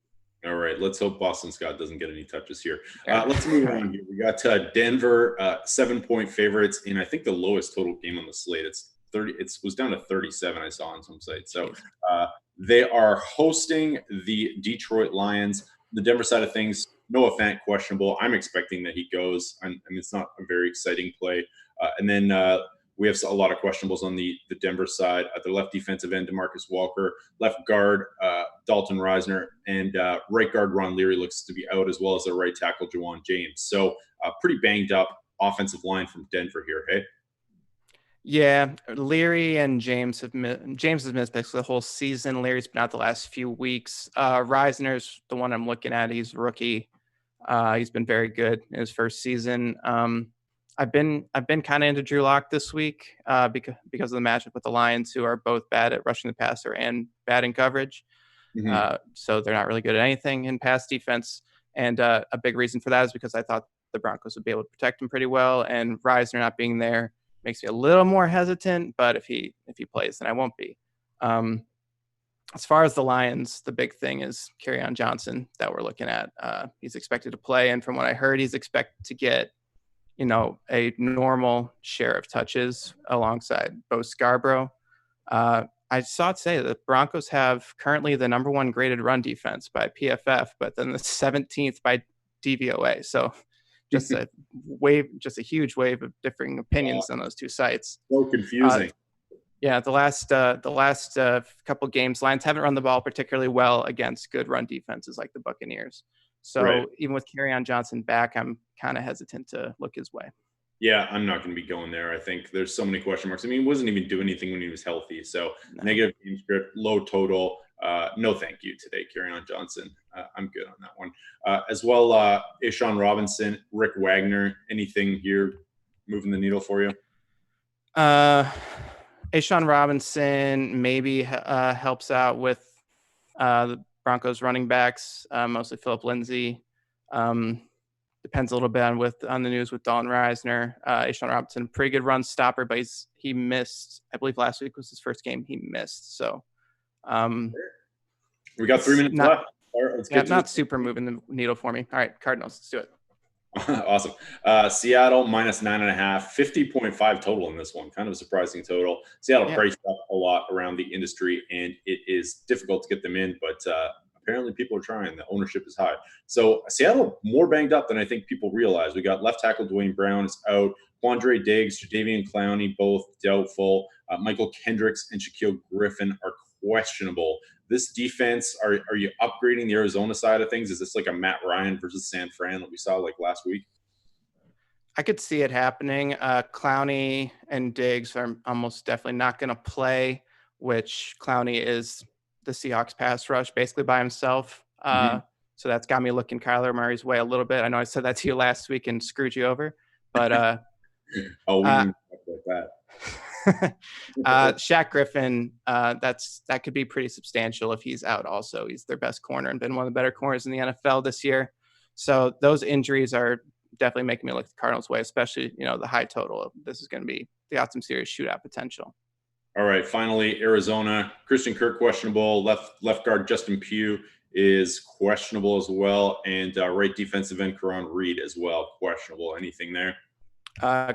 All right, let's hope Boston Scott doesn't get any touches here. Let's move on here. We got Denver 7-point favorites in, I think, the lowest total game on the slate. It's 30. It was down to 37. I saw on some sites. So they are hosting the Detroit Lions. The Denver side of things, Noah Fant questionable. I'm expecting that he goes. I mean, it's not a very exciting play. And then we have a lot of questionables on the Denver side. At the left defensive end, DeMarcus Walker. Left guard, Dalton Reisner. And right guard, Ron Leary looks to be out, as well as the right tackle, Juwan James. So pretty banged up offensive line from Denver here, hey? Yeah, Leary and James has missed basically the whole season. Leary's been out the last few weeks. Reisner's the one I'm looking at. He's a rookie. He's been very good in his first season. I've been kind of into Drew Lock this week because of the matchup with the Lions, who are both bad at rushing the passer and bad in coverage. So they're not really good at anything in pass defense. And a big reason for that is because I thought the Broncos would be able to protect him pretty well. And Reisner not being there makes me a little more hesitant. But if he plays, then I won't be. As far as the Lions, the big thing is Kerryon Johnson that we're looking at. He's expected to play. And from what I heard, he's expected to get, a normal share of touches alongside Bo Scarborough. I saw it say that the Broncos have currently the number 1 graded run defense by PFF, but then the 17th by DVOA. So just a huge wave of differing opinions on those two sites. So confusing. Yeah, the last couple games, Lions haven't run the ball particularly well against good run defenses like the Buccaneers. So even with Kerryon Johnson back, I'm kind of hesitant to look his way. Yeah, I'm not going to be going there. I think there's so many question marks. I mean, he wasn't even doing anything when he was healthy. So negative game script, low total. No thank you today, Kerryon Johnson. I'm good on that one. As well, Ashawn Robinson, Rick Wagner, anything here moving the needle for you? Ashawn Robinson maybe helps out with the Broncos running backs, mostly Phillip Lindsay. Depends a little bit on the news with Dalton Reisner. Ashawn Robinson, pretty good run stopper, but he missed. I believe last week was his first game. He missed. So we got 3 minutes left. Right, not super moving the needle for me. All right, Cardinals, let's do it. Awesome. Seattle minus 9.5, 50.5 total in this one. Kind of a surprising total. Seattle priced up a lot around the industry, and it is difficult to get them in, but apparently people are trying. The ownership is high. So Seattle more banged up than I think people realize. We got left tackle Dwayne Brown is out. Quandre Diggs, Jadeveon Clowney, both doubtful. Michael Kendricks and Shaquille Griffin are questionable. This defense, are you upgrading the Arizona side of things? Is this like a Matt Ryan versus San Fran that we saw like last week? I could see it happening. Clowney and Diggs are almost definitely not going to play, which Clowney is the Seahawks pass rush basically by himself. So that's got me looking Kyler Murray's way a little bit. I know I said that to you last week and screwed you over, but we didn't talk about that. Shaq Griffin, that could be pretty substantial if he's out also. He's their best corner and been one of the better corners in the NFL this year. So those injuries are definitely making me look the Cardinals' way, especially, the high total. This is going to be the some serious shootout potential. All right, finally, Arizona. Christian Kirk questionable. Left guard Justin Pugh is questionable as well. And right defensive end Karan Reed as well, questionable. Anything there?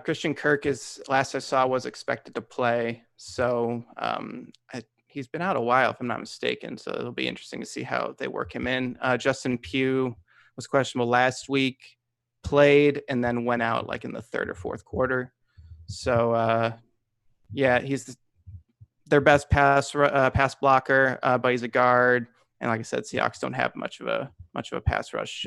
Christian Kirk last I saw was expected to play. So he's been out a while, if I'm not mistaken. So it'll be interesting to see how they work him in. Justin Pugh was questionable last week, played, and then went out like in the third or fourth quarter. So he's their best pass blocker, but he's a guard. And like I said, Seahawks don't have much of a pass rush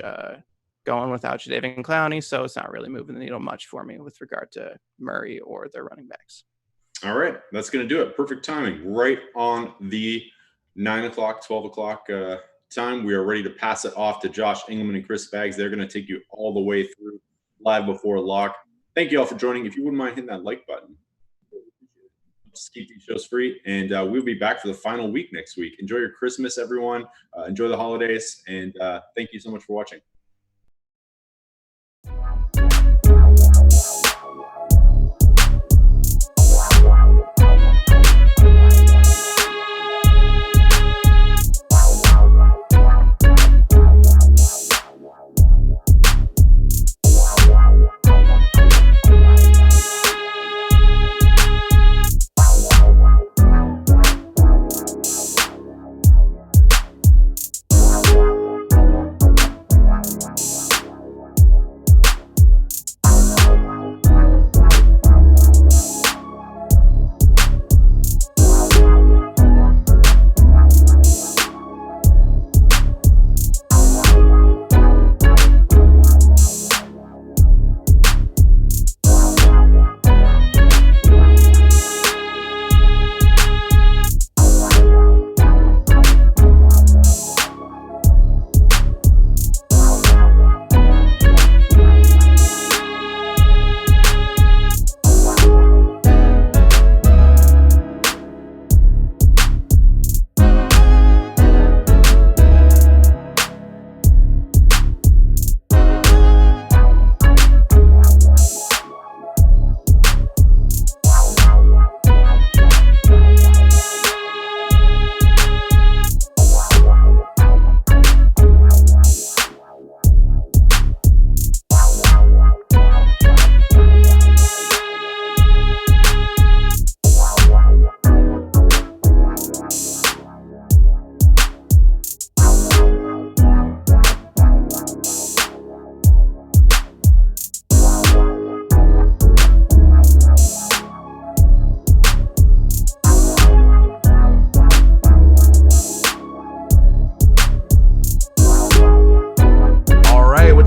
going without Jadeveon Clowney, so it's not really moving the needle much for me with regard to Murray or their running backs. All right, that's going to do it. Perfect timing. Right on the 9 o'clock, 12 o'clock time. We are ready to pass it off to Josh Engelman and Chris Baggs. They're going to take you all the way through live before lock. Thank you all for joining. If you wouldn't mind hitting that like button, just keep these shows free, and we'll be back for the final week next week. Enjoy your Christmas, everyone. Enjoy the holidays, and thank you so much for watching.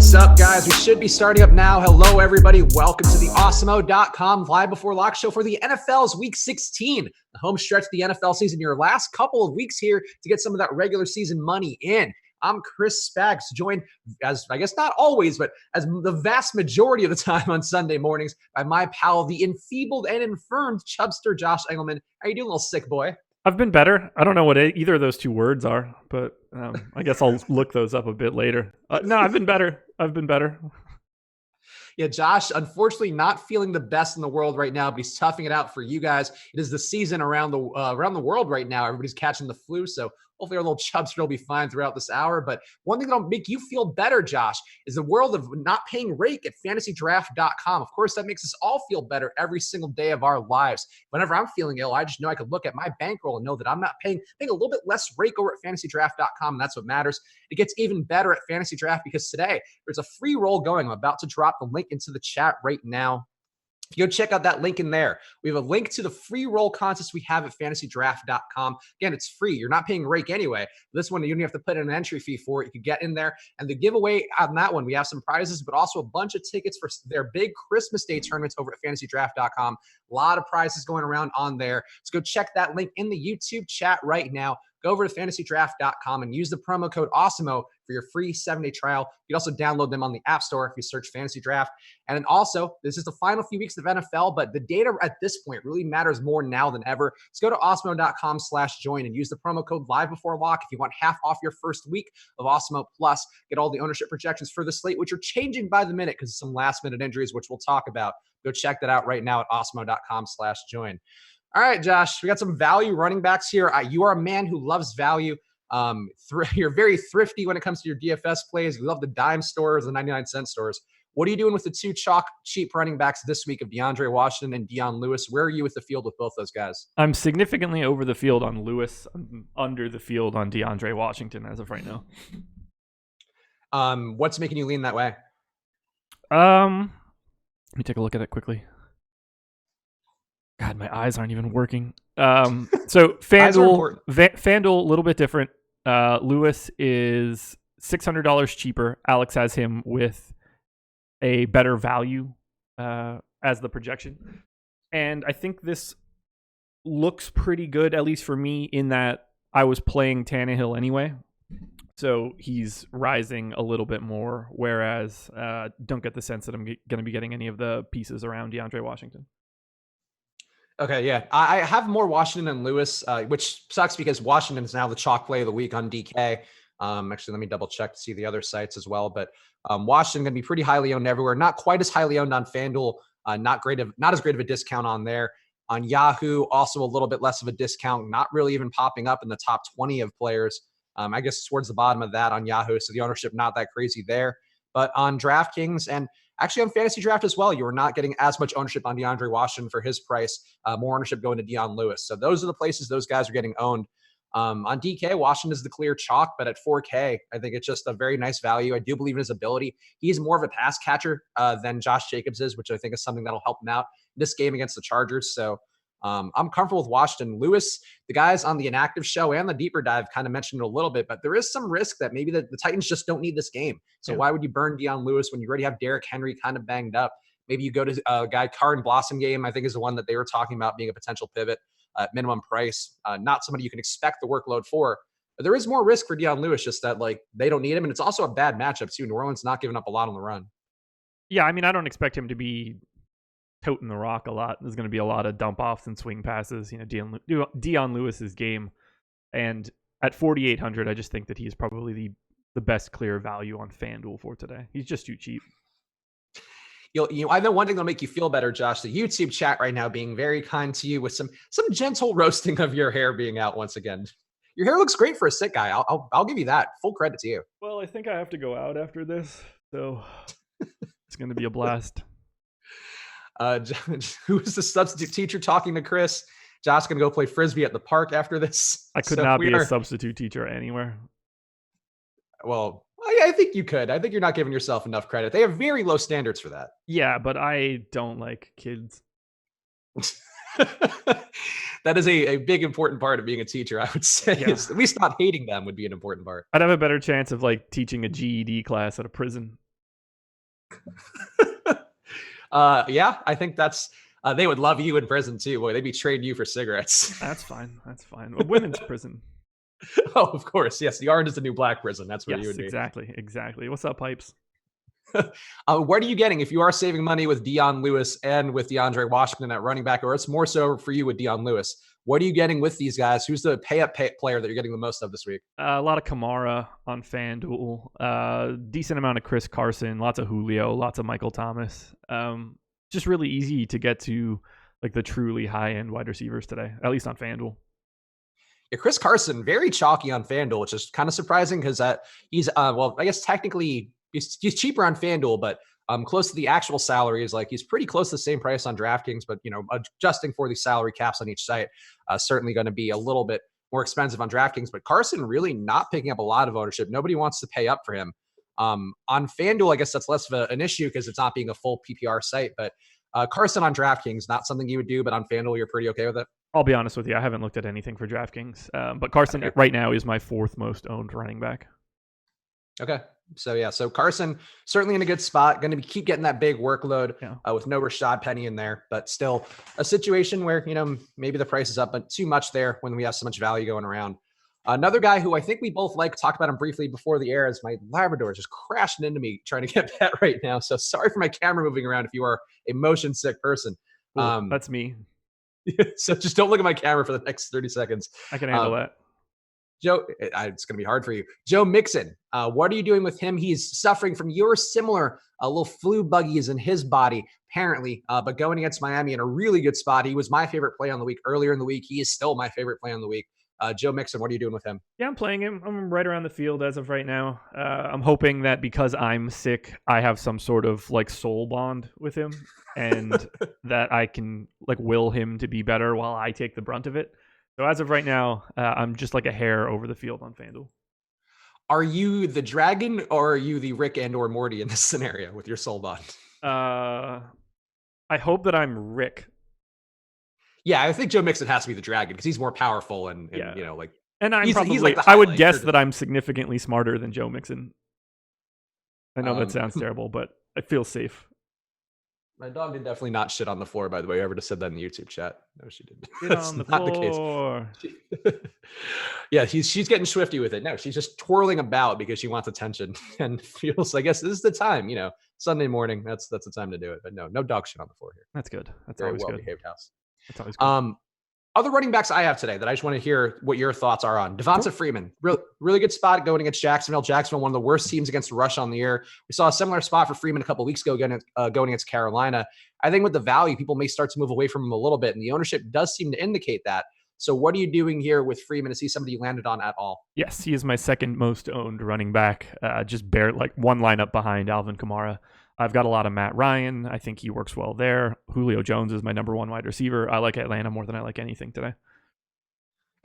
What's up, guys? We should be starting up now. Hello, everybody. Welcome to the Awesemo.com live before lock show for the NFL's Week 16, the home stretch of the NFL season. Your last couple of weeks here to get some of that regular season money in. I'm Chris Spags, joined as, I guess not always, but as the vast majority of the time on Sunday mornings by my pal, the enfeebled and infirmed Chubster Josh Engelman. How you doing, little sick boy? I've been better. I don't know what either of those two words are, but I guess I'll look those up a bit later. No, I've been better. Yeah, Josh, unfortunately not feeling the best in the world right now, but he's toughing it out for you guys. It is the season around the world right now. Everybody's catching the flu, so hopefully our little Chubster will be fine throughout this hour. But one thing that'll make you feel better, Josh, is the world of not paying rake at fantasydraft.com. Of course, that makes us all feel better every single day of our lives. Whenever I'm feeling ill, I just know I could look at my bankroll and know that I'm not paying a little bit less rake over at fantasydraft.com, and that's what matters. It gets even better at Fantasy Draft because today there's a free roll going. I'm about to drop the link into the chat right now. If you go check out that link in there, we have a link to the free roll contest we have at fantasydraft.com. Again, it's free. You're not paying rake anyway. This one, you don't have to put in an entry fee for it. You can get in there. And the giveaway on that one, we have some prizes, but also a bunch of tickets for their big Christmas Day tournaments over at fantasydraft.com. A lot of prizes going around on there. So go check that link in the YouTube chat right now. Go over to fantasydraft.com and use the promo code AWESEMO for your free 7-day trial. You can also download them on the App Store if you search Fantasy Draft. And then also, this is the final few weeks of NFL, but the data at this point really matters more now than ever. So go to awesemo.com/join and use the promo code live before lock if you want half off your first week of Awesemo Plus. Get all the ownership projections for the slate, which are changing by the minute because of some last-minute injuries, which we'll talk about. Go check that out right now at awesemo.com/join. All right, Josh, we got some value running backs here. You are a man who loves value. You're very thrifty when it comes to your DFS plays. You love the dime stores, the 99-cent stores. What are you doing with the two chalk cheap running backs this week of DeAndre Washington and Dion Lewis? Where are you with the field with both those guys? I'm significantly over the field on Lewis. I'm under the field on DeAndre Washington as of right now. What's making you lean that way? Let me take a look at it quickly. God, my eyes aren't even working. So FanDuel, a little bit different. Lewis is $600 cheaper. Alex has him with a better value as the projection. And I think this looks pretty good, at least for me, in that I was playing Tannehill anyway. So he's rising a little bit more, whereas don't get the sense that I'm going to be getting any of the pieces around DeAndre Washington. Okay, yeah. I have more Washington than Lewis, which sucks because Washington is now the chalk play of the week on DK. Actually, let me double check to see the other sites as well. But Washington going to be pretty highly owned everywhere. Not quite as highly owned on FanDuel. Not as great of a discount on there. On Yahoo, also a little bit less of a discount. Not really even popping up in the top 20 of players. I guess towards the bottom of that on Yahoo. So the ownership not that crazy there. But on DraftKings and actually on Fantasy Draft as well, you are not getting as much ownership on DeAndre Washington for his price. More ownership going to Dion Lewis. So those are the places those guys are getting owned. On DK, Washington is the clear chalk, but at 4K, I think it's just a very nice value. I do believe in his ability. He's more of a pass catcher than Josh Jacobs is, which I think is something that'll help him out this game against the Chargers. So I'm comfortable with Washington. Lewis, the guys on the Inactive show and the Deeper Dive kind of mentioned it a little bit, but there is some risk that maybe the Titans just don't need this game. So why would you burn Dion Lewis when you already have Derrick Henry kind of banged up? Maybe you go to a guy, Card and Blossom game, I think is the one that they were talking about being a potential pivot at minimum price. Not somebody you can expect the workload for. But there is more risk for Dion Lewis, just that like they don't need him. And it's also a bad matchup too. New Orleans not giving up a lot on the run. Yeah, I mean, I don't expect him to be toting the rock a lot. There's going to be a lot of dump offs and swing passes. You know, Dion Lewis's game, and at 4,800, I just think that he's probably the best clear value on FanDuel for today. He's just too cheap. I know one thing that'll make you feel better, Josh. The YouTube chat right now being very kind to you with some gentle roasting of your hair being out once again. Your hair looks great for a sick guy. I'll give you that. Full credit to you. Well, I think I have to go out after this, so it's going to be a blast. Who is the substitute teacher talking to Chris? Josh's going to go play Frisbee at the park after this. I could not be a substitute teacher anywhere. Well, I think you could. I think you're not giving yourself enough credit. They have very low standards for that. Yeah, but I don't like kids. That is a big, important part of being a teacher, I would say. Yeah. At least not hating them would be an important part. I'd have a better chance of like teaching a GED class at a prison. Yeah, I think that's. They would love you in prison too. Boy, they'd be trading you for cigarettes. That's fine. That's fine. A women's prison. Oh, of course. Yes, the orange is the new black prison. That's where you would be. Exactly. What's up, Pipes? What are you getting if you are saving money with Dion Lewis and with DeAndre Washington at running back, or it's more so for you with Dion Lewis? What are you getting with these guys? Who's the pay-up player that you're getting the most of this week? A lot of Kamara on FanDuel. Decent amount of Chris Carson. Lots of Julio. Lots of Michael Thomas. Just really easy to get to like the truly high-end wide receivers today, at least on FanDuel. Yeah, Chris Carson, very chalky on FanDuel, which is kind of surprising because he's, I guess technically he's cheaper on FanDuel, but close to the actual salary is like he's pretty close to the same price on DraftKings, but adjusting for the salary caps on each site, certainly going to be a little bit more expensive on DraftKings. But Carson really not picking up a lot of ownership. Nobody wants to pay up for him. On FanDuel, I guess that's less of an issue because it's not being a full PPR site. But Carson on DraftKings, not something you would do, but on FanDuel, you're pretty okay with it? I'll be honest with you. I haven't looked at anything for DraftKings. But Carson right now is my fourth most owned running back. Okay. So Carson certainly in a good spot. Going to keep getting that big workload with no Rashad Penny in there, but still a situation where, maybe the price is up, but too much there when we have so much value going around. Another guy who I think we both talked about him briefly before the air is my Labrador just crashing into me trying to get bet right now. So sorry for my camera moving around if you are a motion sick person. Ooh, that's me. So just don't look at my camera for the next 30 seconds. I can handle that. Joe, it's going to be hard for you. Joe Mixon, what are you doing with him? He's suffering from your similar little flu buggies in his body, apparently, but going against Miami in a really good spot. He was my favorite play on the week earlier in the week. He is still my favorite play on the week. Joe Mixon, what are you doing with him? Yeah, I'm playing him. I'm right around the field as of right now. I'm hoping that because I'm sick, I have some sort of soul bond with him and that I can will him to be better while I take the brunt of it. So as of right now, I'm just like a hair over the field on FanDuel. Are you the dragon or are you the Rick and or Morty in this scenario with your soul bond? I hope that I'm Rick. Yeah, I think Joe Mixon has to be the dragon because he's more powerful and And I'm probably, I would guess that I'm significantly smarter than Joe Mixon. I know that sounds terrible, but I feel safe. My dog did definitely not shit on the floor, by the way. Whoever just said that in the YouTube chat. No, she didn't. That's not the case. Yeah, she's getting swifty with it. No, she's just twirling about because she wants attention and feels, I guess this is the time, Sunday morning. That's the time to do it. But no dog shit on the floor here. That's good. That's very always well good. Behaved house. That's always good. Other running backs I have today that I just want to hear what your thoughts are on. Devonta Freeman, really good spot going against Jacksonville. Jacksonville, one of the worst teams against the rush on the year. We saw a similar spot for Freeman a couple of weeks ago going against Carolina. I think with the value, people may start to move away from him a little bit, and the ownership does seem to indicate that. So what are you doing here with Freeman? Is he somebody you landed on at all? Yes, he is my second most owned running back, just bare one lineup behind Alvin Kamara. I've got a lot of Matt Ryan. I think he works well there. Julio Jones is my number one wide receiver. I like Atlanta more than I like anything today.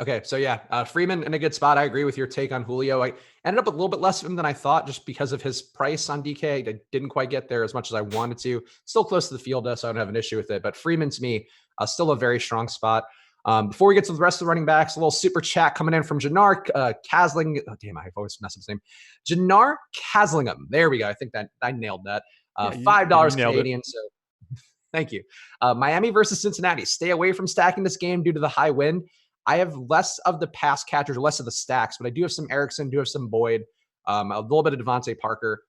Okay, so yeah, Freeman in a good spot. I agree with your take on Julio. I ended up with a little bit less of him than I thought just because of his price on DK. I didn't quite get there as much as I wanted to. Still close to the field, so I don't have an issue with it. But Freeman, to me, still a very strong spot. Before we get to the rest of the running backs, a little super chat coming in from Jannar Kasling. Oh, damn, I always mess up his name. Jannar Kaslingham. There we go. I think that I nailed that. $5 Canadian. So thank you. Miami versus Cincinnati. Stay away from stacking this game due to the high wind. I have less of the pass catchers, less of the stacks, but I do have some Erickson, do have some Boyd, a little bit of Devontae Parker.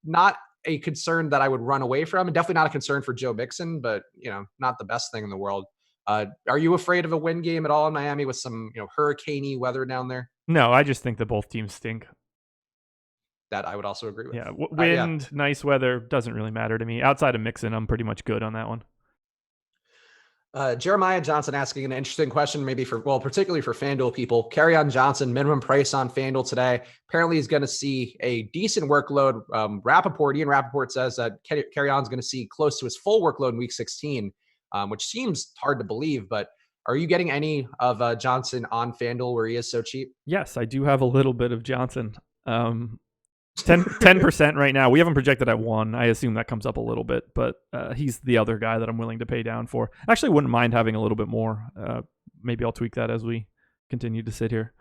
Not a concern that I would run away from, and definitely not a concern for Joe Mixon, but not the best thing in the world. Are you afraid of a wind game at all in Miami with some hurricane-y weather down there? No, I just think that both teams stink. That I would also agree with. Yeah, wind, nice weather, doesn't really matter to me. Outside of Mixon, I'm pretty much good on that one. Jeremiah Johnson asking an interesting question, particularly for FanDuel people. Kerryon Johnson, minimum price on FanDuel today. Apparently he's going to see a decent workload. Ian Rappaport says that Kerryon's going to see close to his full workload in week 16, which seems hard to believe, but are you getting any of Johnson on FanDuel where he is so cheap? Yes, I do have a little bit of Johnson. 10% right now. We haven't projected at 1. I assume that comes up a little bit, but he's the other guy that I'm willing to pay down for. Actually, wouldn't mind having a little bit more. Maybe I'll tweak that as we continue to sit here.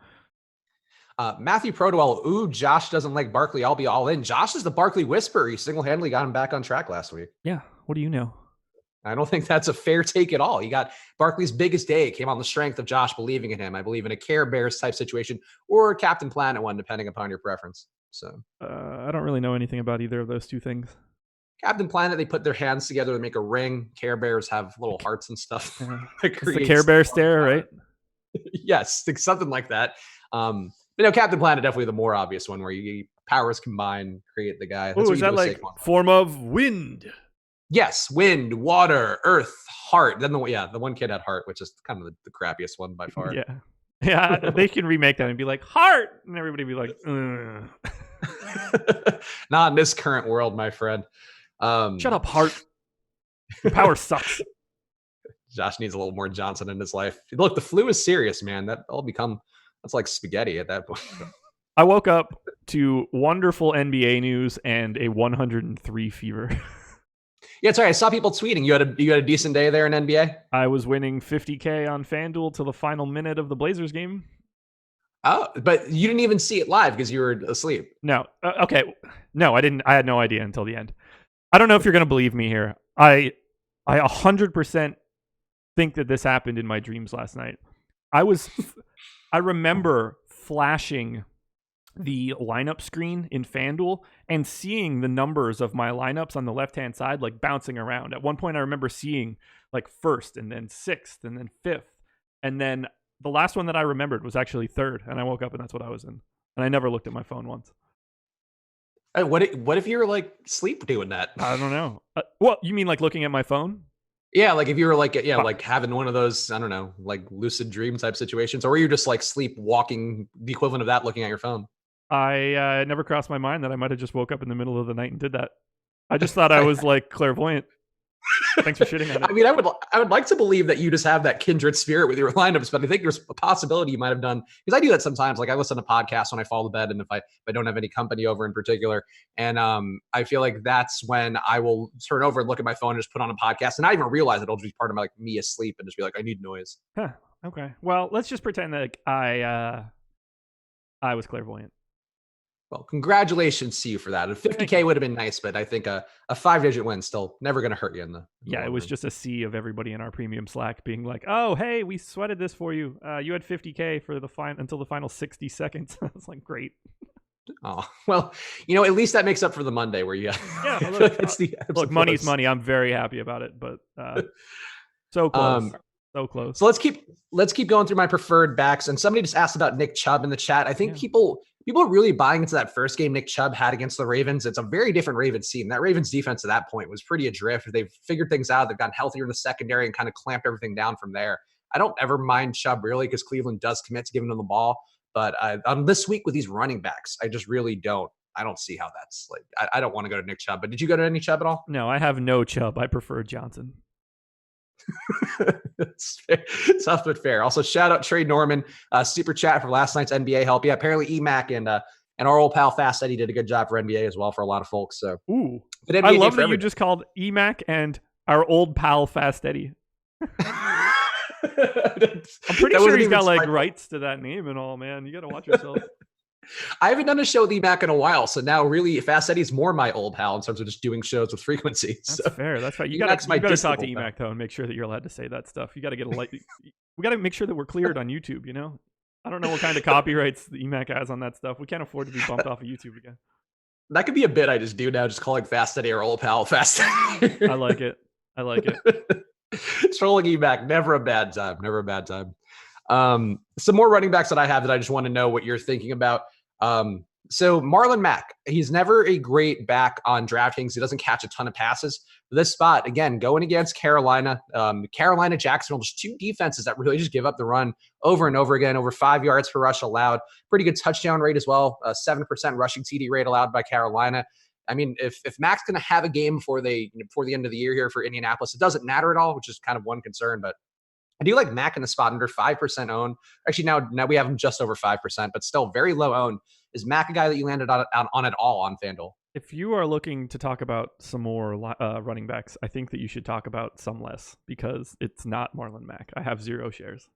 Matthew Prodwell, ooh, Josh doesn't like Barkley. I'll be all in. Josh is the Barkley whisperer. He single-handedly got him back on track last week. Yeah. What do you know? I don't think that's a fair take at all. He got Barkley's biggest day. It came on the strength of Josh believing in him. I believe in a Care Bears type situation or a Captain Planet one, depending upon your preference. So I don't really know anything about either of those two things. Captain Planet, they put their hands together to make a ring. Care Bears have little hearts and stuff. It's the Care Bear stare, right? Yes, something like that. But Captain Planet definitely the more obvious one where you powers combine, create the guy. Oh, is that like form of wind? Yes, wind, water, earth, heart. Then the one kid had heart, which is kind of the crappiest one by far. Yeah, they can remake that and be like heart, and everybody be like, not in this current world, my friend. Shut up, heart. Your power sucks. Josh needs a little more Johnson in his life. Look, the flu is serious, man. That's like spaghetti at that point. I woke up to wonderful NBA news and a 103 fever. Yeah, sorry. I saw people tweeting. You had a decent day there in NBA. I was winning $50K on FanDuel till the final minute of the Blazers game. Oh, but you didn't even see it live because you were asleep. No. Okay. No, I didn't. I had no idea until the end. I don't know if you're going to believe me here. I 100% think that this happened in my dreams last night. I remember flashing the lineup screen in FanDuel and seeing the numbers of my lineups on the left-hand side like bouncing around. At one point, I remember seeing like first and then sixth and then fifth. And then the last one that I remembered was actually third. And I woke up and that's what I was in. And I never looked at my phone once. What if you were like sleep doing that? I don't know. Well, you mean like looking at my phone? Yeah, like if you were like like having one of those, I don't know, like lucid dream type situations, or were you just like sleepwalking, the equivalent of that, looking at your phone? I never crossed my mind that I might have just woke up in the middle of the night and did that. I just thought I was like clairvoyant. Thanks for shitting on it. I mean, I would like to believe that you just have that kindred spirit with your lineups, but I think there's a possibility you might have done, because I do that sometimes. Like I listen to podcasts when I fall to bed, and if I don't have any company over in particular, and I feel like that's when I will turn over and look at my phone and just put on a podcast, and I even realize it'll just be part of my, like me asleep and just be like, I need noise. Huh. Okay. Well, let's just pretend that I was clairvoyant. Well, congratulations to you for that. A 50K would have been nice, but I think a 5-digit win still never going to hurt you in the Yeah, it was just a sea of everybody in our premium Slack being like, "Oh, hey, we sweated this for you. You had 50K for the until the final 60 seconds." I was like, "Great." Oh, well, at least that makes up for the Monday where you look, money's money. I'm very happy about it, but so close. So close. So let's keep going through my preferred backs. And somebody just asked about Nick Chubb in the chat. I think people are really buying into that first game Nick Chubb had against the Ravens. It's a very different Ravens team. That Ravens defense at that point was pretty adrift. They've figured things out. They've gotten healthier in the secondary and kind of clamped everything down from there. I don't ever mind Chubb really, because Cleveland does commit to giving them the ball. But on this week with these running backs, I just really don't. I don't see how that's like. I don't want to go to Nick Chubb. But did you go to any Chubb at all? No, I have no Chubb. I prefer Johnson. It's tough but fair. Also, shout out Trey Norman, super chat for last night's NBA help. Yeah, apparently EMAC and our old pal Fast Eddie did a good job for NBA as well for a lot of folks. So, I love that you just called EMAC and our old pal Fast Eddie. I'm pretty sure he's got like rights to that name and all, man. You got to watch yourself. I haven't done a show with EMAC in a while, so now really Fast Eddie's more my old pal in terms of just doing shows with frequency. That's fair. That's right. You got to talk to EMAC though and make sure that you're allowed to say that stuff. You got to get we got to make sure that we're cleared on YouTube. I don't know what kind of copyrights the EMAC has on that stuff. We can't afford to be bumped off of YouTube again. That could be a bit I just do now, just calling Fast Eddie our old pal Fast Eddie. I like it. Trolling EMAC, never a bad time. Some more running backs that I have that I just want to know what you're thinking about. So Marlon Mack, he's never a great back on DraftKings. He doesn't catch a ton of passes. This spot, again, going against Carolina, Jacksonville, just two defenses that really just give up the run over and over again, over 5 yards per rush allowed. Pretty good touchdown rate as well, 7% rushing TD rate allowed by Carolina. I mean, if Mack's going to have a game before the end of the year here for Indianapolis, it doesn't matter at all, which is kind of one concern, but I do like Mack in the spot under 5% owned. Actually, now we have him just over 5%, but still very low owned. Is Mack a guy that you landed on at all on FanDuel? If you are looking to talk about some more running backs, I think that you should talk about some less, because it's not Marlon Mack. I have 0 shares.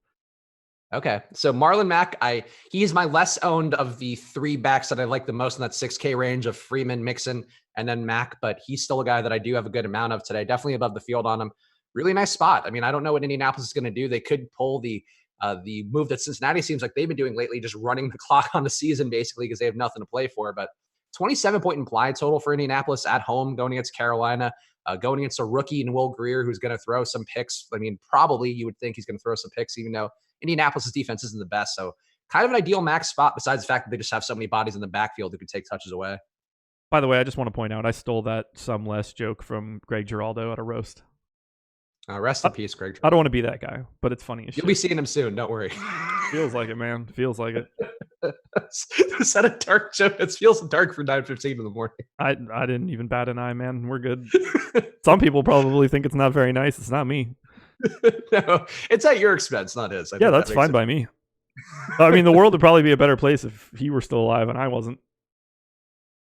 Okay. So Marlon Mack, he's my less owned of the 3 backs that I like the most in that 6K range of Freeman, Mixon, and then Mack, but he's still a guy that I do have a good amount of today. Definitely above the field on him. Really nice spot. I mean, I don't know what Indianapolis is going to do. They could pull the move that Cincinnati seems like they've been doing lately, just running the clock on the season basically because they have nothing to play for. But 27-point implied total for Indianapolis at home going against Carolina, going against a rookie in Will Grier who's going to throw some picks. I mean, probably you would think he's going to throw some picks, even though Indianapolis' defense isn't the best. So kind of an ideal max spot besides the fact that they just have so many bodies in the backfield who could take touches away. By the way, I just want to point out I stole that some less joke from Greg Giraldo at a roast. Rest in peace, Greg. I don't want to be that guy, but it's funny. You'll be seeing him soon. Don't worry. Feels like it, man. Feels like it. Is that a dark joke? It feels dark for 9:15 in the morning. I didn't even bat an eye, man. We're good. Some people probably think it's not very nice. It's not me. No, it's at your expense, not his. Yeah, that's fine by me. I mean, the world would probably be a better place if he were still alive and I wasn't.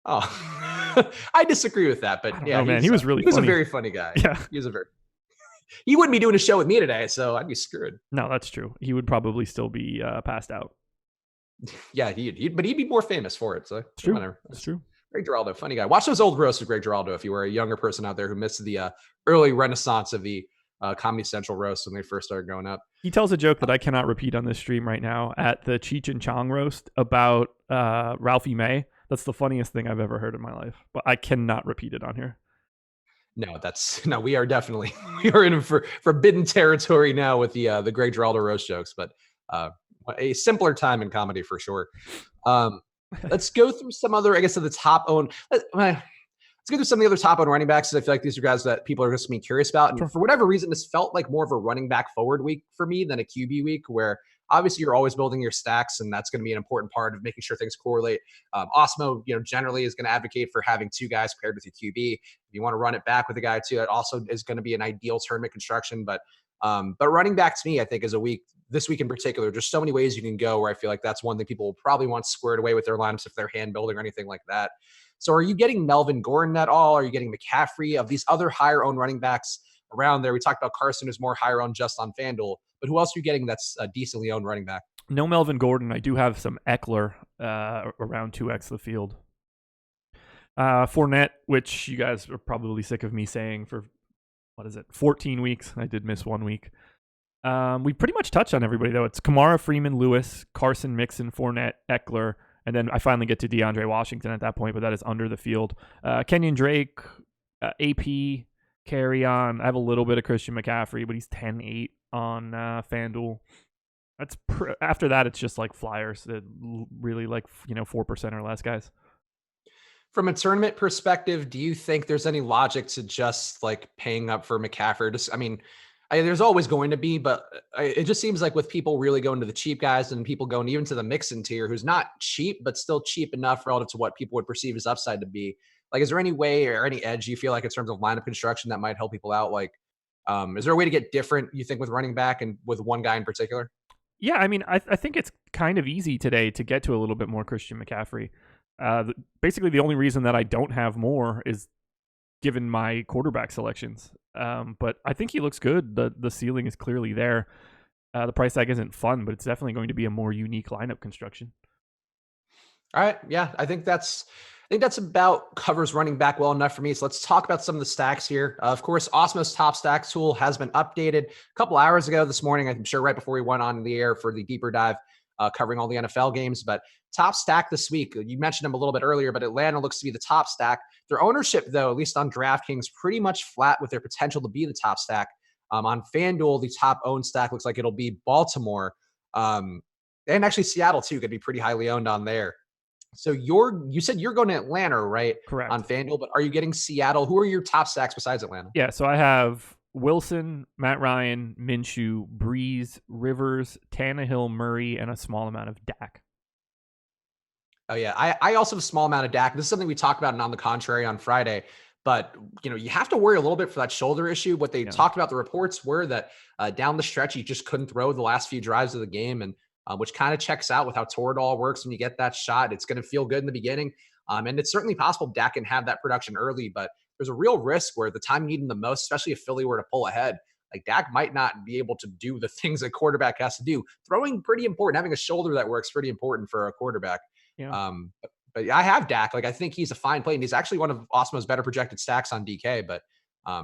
Oh, I disagree with that, but yeah, man, he was really. He was a very funny guy. Yeah, he was a very. He wouldn't be doing a show with me today, so I'd be screwed. No, that's true. He would probably still be passed out. Yeah, but he'd be more famous for it. So it's true. Whatever. That's true. Greg Giraldo, funny guy. Watch those old roasts of Greg Giraldo if you were a younger person out there who missed the early renaissance of the Comedy Central roast when they first started growing up. He tells a joke that I cannot repeat on this stream right now at the Cheech and Chong roast about Ralphie May. That's the funniest thing I've ever heard in my life, but I cannot repeat it on here. No, we are in forbidden territory now with the Greg Giraldo roast jokes, but a simpler time in comedy for sure. Let's go through some other, I guess, of the top owned. Let's go through some of the other top owned running backs, because I feel like these are guys that people are just being curious about. And for whatever reason, this felt like more of a running back forward week for me than a QB week, where obviously you're always building your stacks, and that's going to be an important part of making sure things correlate. Osmo, generally is going to advocate for having 2 guys paired with your QB. If you want to run it back with a guy too, it also is going to be an ideal tournament construction. But running back to me, I think, is this week in particular, there's so many ways you can go where I feel like that's one thing people will probably want squared away with their lineups if they're hand building or anything like that. So are you getting Melvin Gordon at all? Are you getting McCaffrey? Of these other higher owned running backs around there, we talked about Carson, who's more higher owned just on FanDuel, but who else are you getting that's a decently owned running back? No Melvin Gordon. I do have some Eckler around 2x the field. Fournette, which you guys are probably sick of me saying for, 14 weeks. I did miss 1 week. We pretty much touched on everybody, though. It's Kamara, Freeman, Lewis, Carson, Mixon, Fournette, Eckler, and then I finally get to DeAndre Washington at that point, but that is under the field. Kenyon Drake, AP, carry on. I have a little bit of Christian McCaffrey, but he's 10-8 on FanDuel. That's after that, it's just like flyers that really 4% or less guys. From a tournament perspective, do you think there's any logic to just paying up for McCaffrey? There's always going to be, but it just seems like with people really going to the cheap guys and people going even to the Mixon tier, who's not cheap, but still cheap enough relative to what people would perceive as upside to be. Is there any way or any edge you feel like in terms of lineup construction that might help people out? Is there a way to get different, you think, with running back and with one guy in particular? Yeah, I think it's kind of easy today to get to a little bit more Christian McCaffrey. Basically, the only reason that I don't have more is given my quarterback selections. But I think he looks good. The ceiling is clearly there. The price tag isn't fun, but it's definitely going to be a more unique lineup construction. All right. Yeah, I think that's about covers running back well enough for me. So let's talk about some of the stacks here. Of course, Osmo's top stacks tool has been updated a couple hours ago this morning. I'm sure right before we went on the air for the deeper dive, covering all the NFL games. But top stack this week, you mentioned them a little bit earlier, but Atlanta looks to be the top stack. Their ownership, though, at least on DraftKings, pretty much flat with their potential to be the top stack. On FanDuel, the top owned stack looks like it'll be Baltimore. And actually Seattle, too, could be pretty highly owned on there. So you said you're going to Atlanta, right? Correct. On FanDuel, but are you getting Seattle? Who are your top stacks besides Atlanta? Yeah, so I have Wilson, Matt Ryan, Minshew, Breeze, Rivers, Tannehill, Murray, and a small amount of Dak. Oh, yeah. I also have a small amount of Dak. This is something we talked about in On the Contrary on Friday. But, you have to worry a little bit for that shoulder issue. What they talked about, the reports were that down the stretch, he just couldn't throw the last few drives of the game. And which kind of checks out with how Toradol works when you get that shot. It's going to feel good in the beginning. And it's certainly possible Dak can have that production early, but there's a real risk where the time you need him the most, especially if Philly were to pull ahead, like Dak might not be able to do the things a quarterback has to do. Throwing pretty important, having a shoulder that works pretty important for a quarterback. Yeah. But I have Dak. Like I think he's a fine play, and he's actually one of Osmo's better projected stacks on DK, but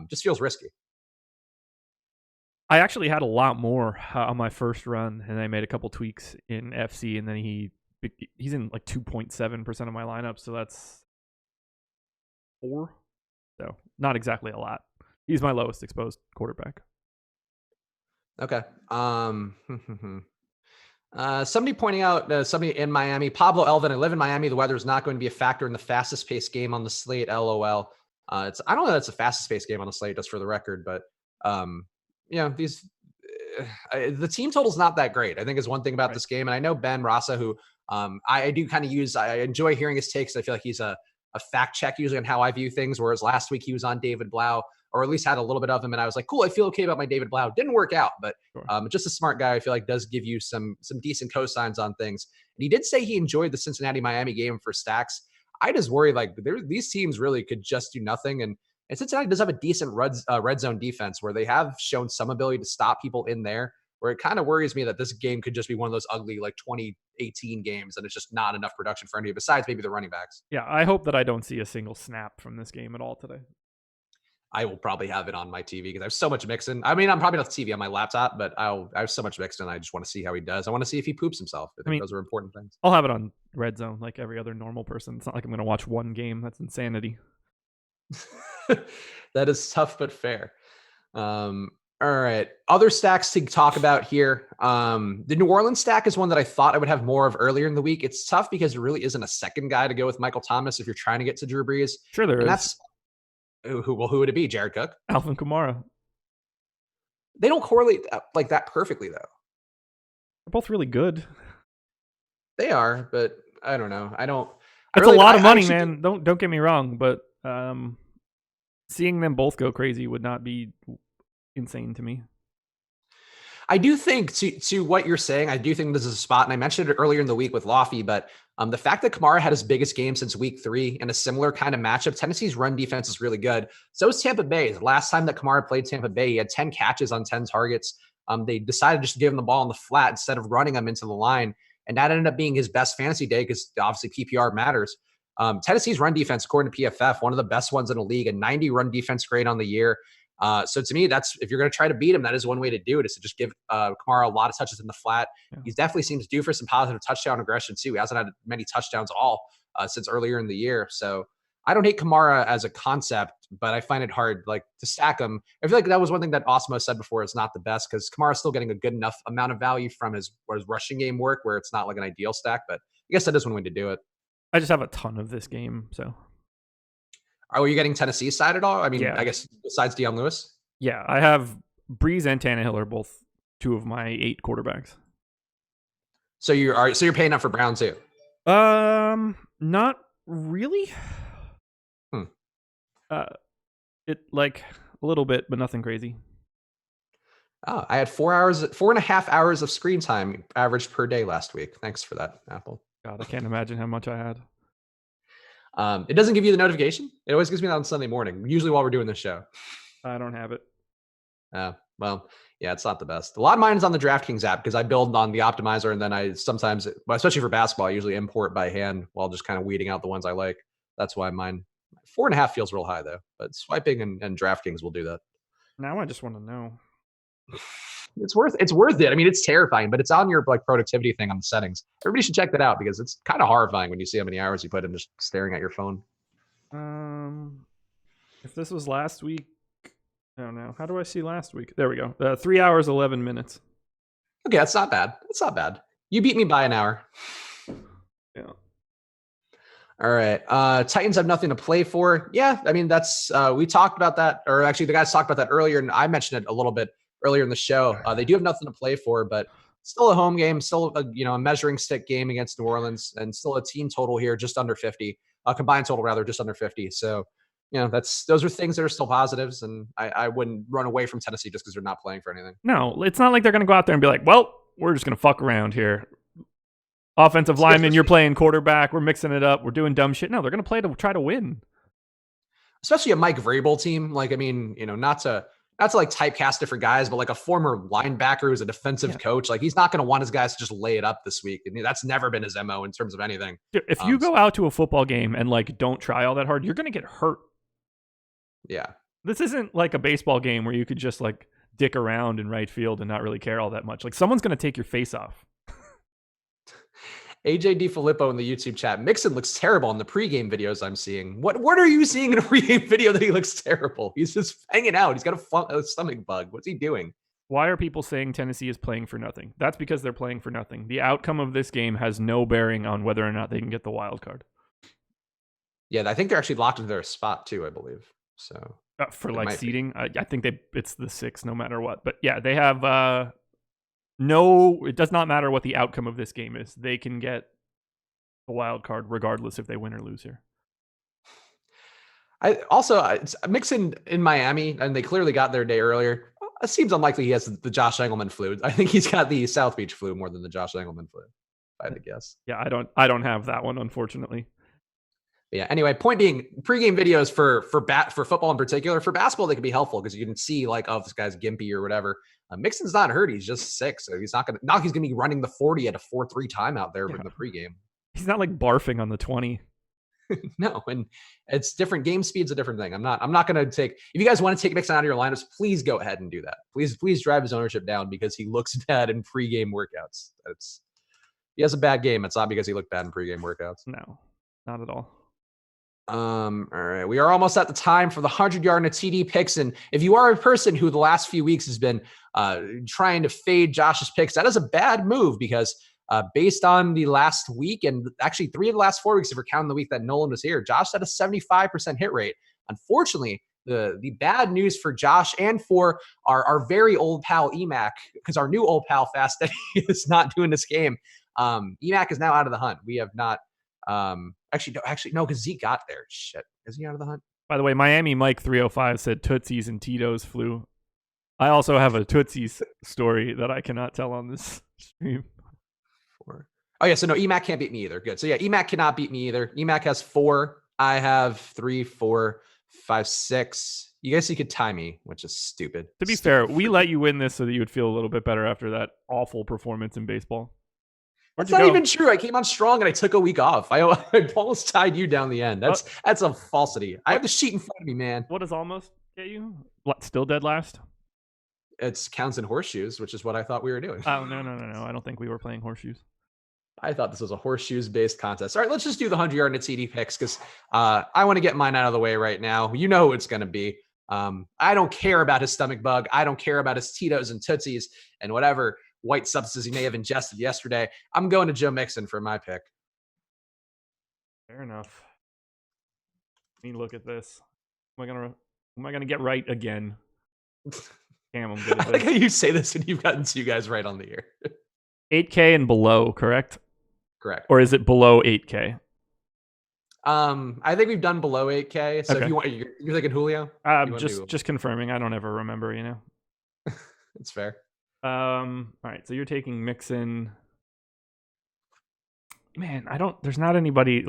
just feels risky. I actually had a lot more on my first run, and I made a couple tweaks in FC, and then he's in like 2.7% of my lineup, so that's 4. So not exactly a lot. He's my lowest exposed quarterback. Okay. Somebody pointing out, somebody in Miami, Pablo Elvin, I live in Miami. The weather is not going to be a factor in the fastest paced game on the slate. LOL. I don't know that's the fastest paced game on the slate, just for the record, but the team total is not that great, I think, is one thing about this game. And I know Ben Rasa, who I do kind of use, I enjoy hearing his takes. I feel like he's a fact check usually on how I view things. Whereas last week he was on David Blau, or at least had a little bit of him. And I was like, cool, I feel okay about my David Blau. Didn't work out, but just a smart guy, I feel like, does give you some decent cosigns on things. And he did say he enjoyed the Cincinnati-Miami game for stacks. I just worry, like, these teams really could just do nothing. And Cincinnati does have a decent red zone defense where they have shown some ability to stop people in there, where it kind of worries me that this game could just be one of those ugly, like, 2018 games, and it's just not enough production for anybody besides maybe the running backs. Yeah, I hope that I don't see a single snap from this game at all today. I will probably have it on my TV because I have so much Mixon. I mean, I'm probably not the TV on my laptop, but I have so much Mixon. I just want to see how he does. I want to see if he poops himself. I think those are important things. I'll have it on Red Zone like every other normal person. It's not like I'm going to watch one game. That's insanity. That is tough but fair. All right. Other stacks to talk about here. The New Orleans stack is one that I thought I would have more of earlier in the week. It's tough because there really isn't a second guy to go with Michael Thomas if you're trying to get to Drew Brees. Sure there is. That's who would it be? Jared Cook? Alvin Kamara. They don't correlate like that perfectly, though. They're both really good. They are, but I don't know. It's a lot of money, man. Don't get me wrong, but seeing them both go crazy would not be insane to me. I do think to what you're saying, I do think this is a spot, and I mentioned it earlier in the week with Lofty, but the fact that Kamara had his biggest game since week 3 in a similar kind of matchup, Tennessee's run defense is really good. So is Tampa Bay. The last time that Kamara played Tampa Bay, he had 10 catches on 10 targets. They decided just to give him the ball on the flat instead of running him into the line, and that ended up being his best fantasy day because obviously PPR matters. Tennessee's run defense, according to PFF, one of the best ones in the league, a 90 run defense grade on the year. So to me, that's, if you're going to try to beat him, that is one way to do it, is to just give Kamara a lot of touches in the flat. Yeah. He's definitely seems due for some positive touchdown aggression too. He hasn't had many touchdowns since earlier in the year. So I don't hate Kamara as a concept, but I find it hard to stack him. I feel like that was one thing that Osmo said before. It's not the best because Kamara's still getting a good enough amount of value from his rushing game work where it's not like an ideal stack, but I guess that is one way to do it. I just have a ton of this game, so. Are you getting Tennessee's side at all? I mean, yeah. I guess besides Deion Lewis? Yeah, I have Breeze and Tannehill are both 2 of my 8 quarterbacks. So you're paying up for Brown too? Not really. It like a little bit, but nothing crazy. Oh, I had 4.5 hours of screen time averaged per day last week. Thanks for that, Apple. God, I can't imagine how much I had. It doesn't give you the notification. It always gives me that on Sunday morning, usually while we're doing this show. I don't have it. Well, yeah, it's not the best. A lot of mine is on the DraftKings app because I build on the optimizer, and then I sometimes, especially for basketball, I usually import by hand while just kind of weeding out the ones I like. That's why mine 4.5 feels real high though. But swiping and DraftKings will do that. Now I just want to know. It's worth it. I mean, it's terrifying, but it's on your productivity thing on the settings. Everybody should check that out because it's kind of horrifying when you see how many hours you put in just staring at your phone. If this was last week, I don't know. How do I see last week? There we go. 3 hours, 11 minutes. Okay, that's not bad. That's not bad. You beat me by an hour. Yeah. All right. Titans have nothing to play for. Yeah, I mean, that's we talked about that, or actually the guys talked about that earlier, and I mentioned it a little bit earlier in the show. They do have nothing to play for, but still a home game, still a measuring stick game against New Orleans, and still a team total here just under 50, combined total rather just under 50. So, those are things that are still positives, and I wouldn't run away from Tennessee just because they're not playing for anything. No, it's not like they're going to go out there and be like, well, we're just going to fuck around here. Offensive lineman, you're playing quarterback. We're mixing it up. We're doing dumb shit. No, they're going to play to try to win. Especially a Mike Vrabel team. Not not to like typecast different guys, but like a former linebacker who's a defensive coach, like he's not going to want his guys to just lay it up this week. And that's never been his MO in terms of anything. If you go out to a football game and like don't try all that hard, you're going to get hurt. Yeah. This isn't like a baseball game where you could just like dick around in right field and not really care all that much. Like someone's going to take your face off. AJ DiFilippo in the YouTube chat. Mixon looks terrible in the pregame videos I'm seeing. What are you seeing in a pregame video that he looks terrible? He's just hanging out. He's got a stomach bug. What's he doing? Why are people saying Tennessee is playing for nothing? That's because they're playing for nothing. The outcome of this game has no bearing on whether or not they can get the wild card. Yeah, I think they're actually locked into their spot too, I believe. So for like seeding, I think it's the 6 no matter what. But yeah, they have no, it does not matter what the outcome of this game is. They can get a wild card regardless if they win or lose here. Mixon in Miami, and they clearly got their day earlier. It seems unlikely he has the Josh Engelman flu. I think he's got the South Beach flu more than the Josh Engelman flu, if I had to guess. Yeah, I don't have that one, unfortunately. Yeah. Anyway, point being, pregame videos for football in particular, for basketball they can be helpful because you can see like, oh, this guy's gimpy or whatever. Mixon's not hurt; he's just sick, so he's gonna be running the 40 at a 4-3 timeout there in the pregame. He's not like barfing on the 20. No, and it's different. Game speed's a different thing. I'm not gonna take. If you guys want to take Mixon out of your lineups, please go ahead and do that. Please drive his ownership down because he looks bad in pregame workouts. He has a bad game. It's not because he looked bad in pregame workouts. No, not at all. All right. We are almost at the time for the 100-yard and a TD picks. And if you are a person who the last few weeks has been trying to fade Josh's picks, that is a bad move because based on the last week and actually 3 of the last 4 weeks, if we're counting the week that Nolan was here, Josh had a 75% hit rate. Unfortunately, the bad news for Josh and for our very old pal EMAC, because our new old pal Fast Eddie is not doing this game. EMAC is now out of the hunt. We have not Actually, no, because Zeke got there. Shit. Is he out of the hunt? By the way, Miami Mike 305 said Tootsies and Tito's flu. I also have a Tootsies story that I cannot tell on this stream. Oh, yeah. So, no, EMAC can't beat me either. Good. So, yeah, EMAC cannot beat me either. EMAC has 4. I have 3, 4, 5, 6. You guys, you could tie me, which is stupid. To be fair, we let you win this so that you would feel a little bit better after that awful performance in baseball. That's not even true. I came on strong and I took a week off. I almost tied you down the end. That's a falsity. I have the sheet in front of me, man. What does almost get you? Still dead last? It's counts and horseshoes, which is what I thought we were doing. Oh, no. I don't think we were playing horseshoes. I thought this was a horseshoes-based contest. All right, let's just do the 100-yard and a TD picks because I want to get mine out of the way right now. You know who it's going to be. I don't care about his stomach bug. I don't care about his Tito's and Tootsies and whatever white substances he may have ingested yesterday. I'm going to Joe Mixon for my pick. Fair enough. Let me look at this. Am I gonna get right again? Damn, I'm good at this. I like how you say this and you've gotten 2 guys right on the air. 8K and below, correct? Correct. Or is it below 8K? I think we've done below 8K. So okay. If you want, you're thinking Julio? Just confirming. I don't ever remember, you know. It's fair. All right, so you're taking Mixon. Man, there's not anybody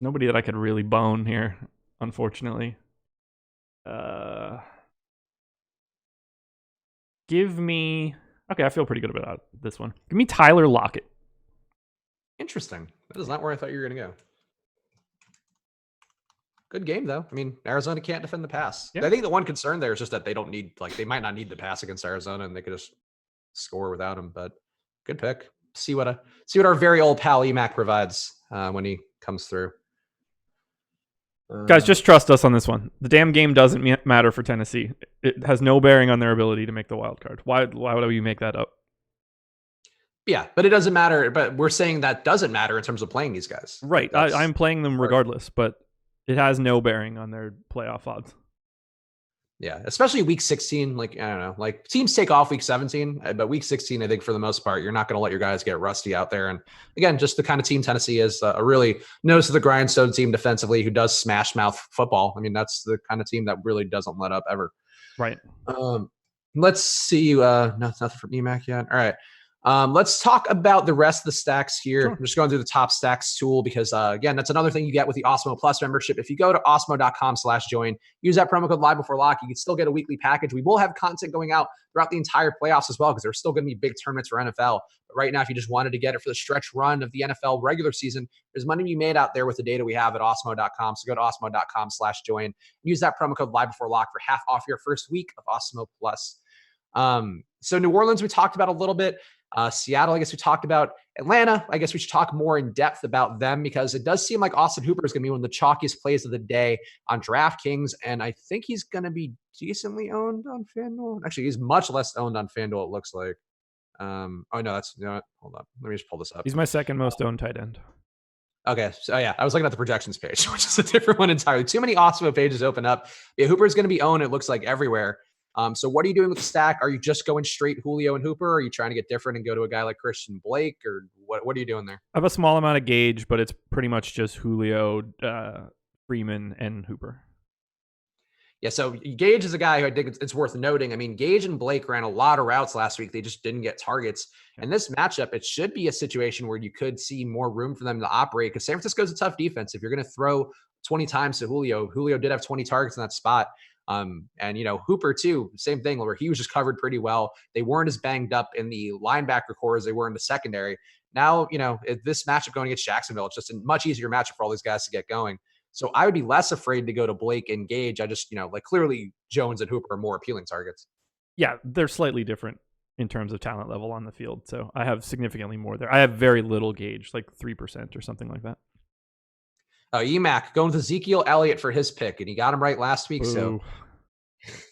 nobody that I could really bone here, unfortunately. Give me, okay, I feel pretty good about this one. Give me Tyler Lockett. Interesting. That is not where I thought you were going to go. Good game, though. I mean, Arizona can't defend the pass. Yeah. I think the one concern there is just that they don't need, they might not need the pass against Arizona, and they could just score without him. But good pick. See what our very old pal EMAC provides when he comes through. Guys, just trust us on this one. The damn game doesn't matter for Tennessee. It has no bearing on their ability to make the wild card. Why would you make that up? Yeah, but it doesn't matter. But we're saying that doesn't matter in terms of playing these guys. Right. I'm playing them regardless, but it has no bearing on their playoff odds. Yeah, especially week 16. I don't know, teams take off week 17, but week 16, I think for the most part, you're not going to let your guys get rusty out there. And again, just the kind of team Tennessee is, a really nose to the grindstone team defensively who does smash mouth football. I mean, that's the kind of team that really doesn't let up ever. Right. Let's see. Nothing from EMAC yet. All right. Let's talk about the rest of the stacks here. Sure. I'm just going through the top stacks tool because, again, that's another thing you get with the Osmo Plus membership. If you go to osmo.com/join, use that promo code live before lock, you can still get a weekly package. We will have content going out throughout the entire playoffs as well because there's still going to be big tournaments for NFL. But right now, if you just wanted to get it for the stretch run of the NFL regular season, there's money to be made out there with the data we have at osmo.com. So go to osmo.com/join. Use that promo code live before lock for half off your first week of Osmo Plus. So New Orleans, we talked about a little bit. Seattle, I guess we talked about. Atlanta, I guess we should talk more in depth about them because it does seem like Austin Hooper is going to be one of the chalkiest plays of the day on DraftKings, and I think he's going to be decently owned on FanDuel. Actually, he's much less owned on FanDuel, it looks like. Oh, no, that's, you know what? Hold on. Let me just pull this up. He's my second most owned tight end. Okay, so yeah, I was looking at the projections page, which is a different one entirely. Too many Osmo pages open up. Yeah, Hooper is going to be owned, it looks like, everywhere. So what are you doing with the stack? Are you just going straight Julio and Hooper? Or are you trying to get different and go to a guy like Christian Blake? Or what are you doing there? I have a small amount of Gage, but it's pretty much just Julio, Freeman, and Hooper. Yeah, so Gage is a guy who I think it's worth noting. I mean, Gage and Blake ran a lot of routes last week. They just didn't get targets. And this matchup, it should be a situation where you could see more room for them to operate because San Francisco's a tough defense. If you're going to throw 20 times to Julio did have 20 targets in that spot. And, you know, Hooper, too, same thing where he was just covered pretty well. They weren't as banged up in the linebacker core as they were in the secondary. Now, you know, this matchup going against Jacksonville, it's just a much easier matchup for all these guys to get going. So I would be less afraid to go to Blake and Gage. I just, you know, like clearly Jones and Hooper are more appealing targets. Yeah, they're slightly different in terms of talent level on the field. So I have significantly more there. I have very little Gage, like 3% or something like that. EMAC going with Ezekiel Elliott for his pick, and he got him right last week. Boo. So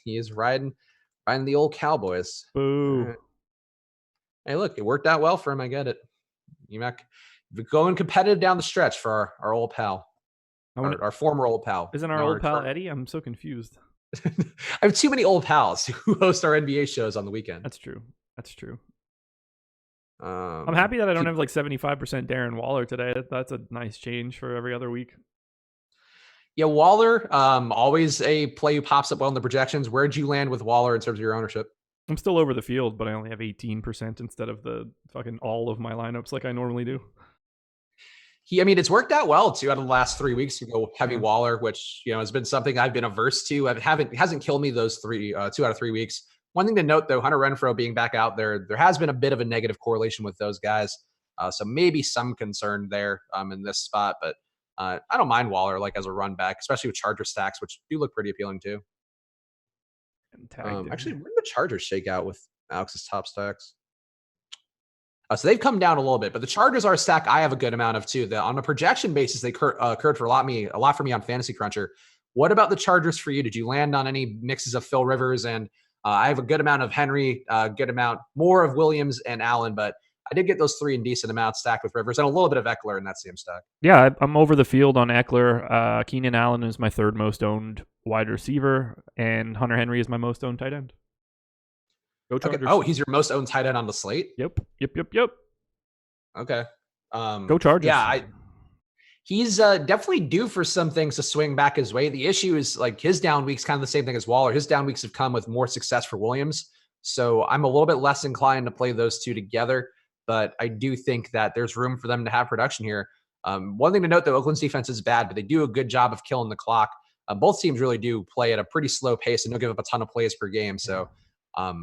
he is riding the old Cowboys. Boo. Hey, look, it worked out well for him. I get it. EMAC going competitive down the stretch for our old pal, our former old pal. Isn't our old pal Eddie? I'm so confused. I have too many old pals who host our NBA shows on the weekend. That's true. I'm happy that I don't have like 75% Darren Waller today. That's a nice change for every other week. Yeah, Waller, always a play who pops up well in the projections. Where'd you land with Waller in terms of your ownership? I'm still over the field, but I only have 18% instead of the fucking all of my lineups like I normally do. It's worked out well too out of the last 3 weeks to go heavy Waller, which, you know, has been something I've been averse to. It hasn't killed me those 2 out of 3 weeks. One thing to note, though, Hunter Renfrow being back out there has been a bit of a negative correlation with those guys. So maybe some concern there in this spot. But I don't mind Waller like as a run back, especially with Charger stacks, which do look pretty appealing too. Actually, where did the Chargers shake out with Alex's top stacks? So they've come down a little bit, but the Chargers are a stack I have a good amount of too. On a projection basis, they occurred for a lot for me on Fantasy Cruncher. What about the Chargers for you? Did you land on any mixes of Phil Rivers? And I have a good amount of Henry, good amount more of Williams and Allen, but I did get those three in decent amounts stacked with Rivers and a little bit of Eckler in that same stack. Yeah, I'm over the field on Eckler. Keenan Allen is my third most owned wide receiver, and Hunter Henry is my most owned tight end. Go Chargers. Okay. Oh, he's your most owned tight end on the slate? Yep. Okay. Go Chargers. Yeah, he's definitely due for some things to swing back his way. The issue is like his down week's kind of the same thing as Waller. His down weeks have come with more success for Williams. So I'm a little bit less inclined to play those two together, but I do think that there's room for them to have production here. One thing to note, though, Oakland's defense is bad, but they do a good job of killing the clock. Both teams really do play at a pretty slow pace and don't give up a ton of plays per game. So, a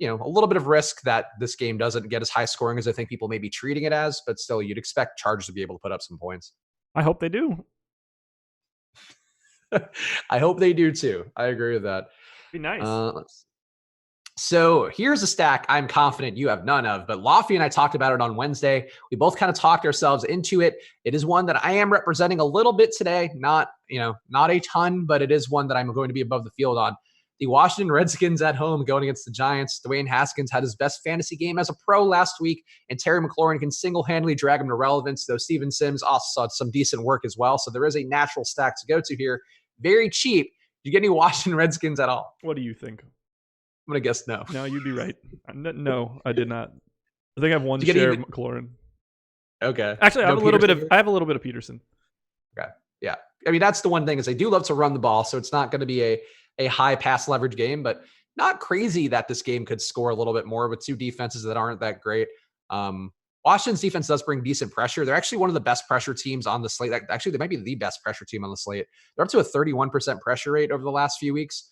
little bit of risk that this game doesn't get as high scoring as I think people may be treating it as, but still you'd expect Chargers to be able to put up some points. I hope they do. I hope they do too. I agree with that. Be nice. So here's a stack I'm confident you have none of, but Lofty and I talked about it on Wednesday. We both kind of talked ourselves into it. It is one that I am representing a little bit today. Not a ton, but it is one that I'm going to be above the field on. The Washington Redskins at home going against the Giants. Dwayne Haskins had his best fantasy game as a pro last week, and Terry McLaurin can single-handedly drag him to relevance, though Steven Sims also saw some decent work as well. So there is a natural stack to go to here. Very cheap. Did you get any Washington Redskins at all? What do you think? I'm going to guess no. No, you'd be right. No, I did not. I think I have one share of McLaurin. Okay. Actually, I have a little bit of Peterson. Okay. Yeah. That's the one thing is they do love to run the ball, so it's not going to be a high pass leverage game, but not crazy that this game could score a little bit more with two defenses that aren't that great. Washington's defense does bring decent pressure. They're actually one of the best pressure teams on the slate. Actually, they might be the best pressure team on the slate. They're up to a 31% pressure rate over the last few weeks.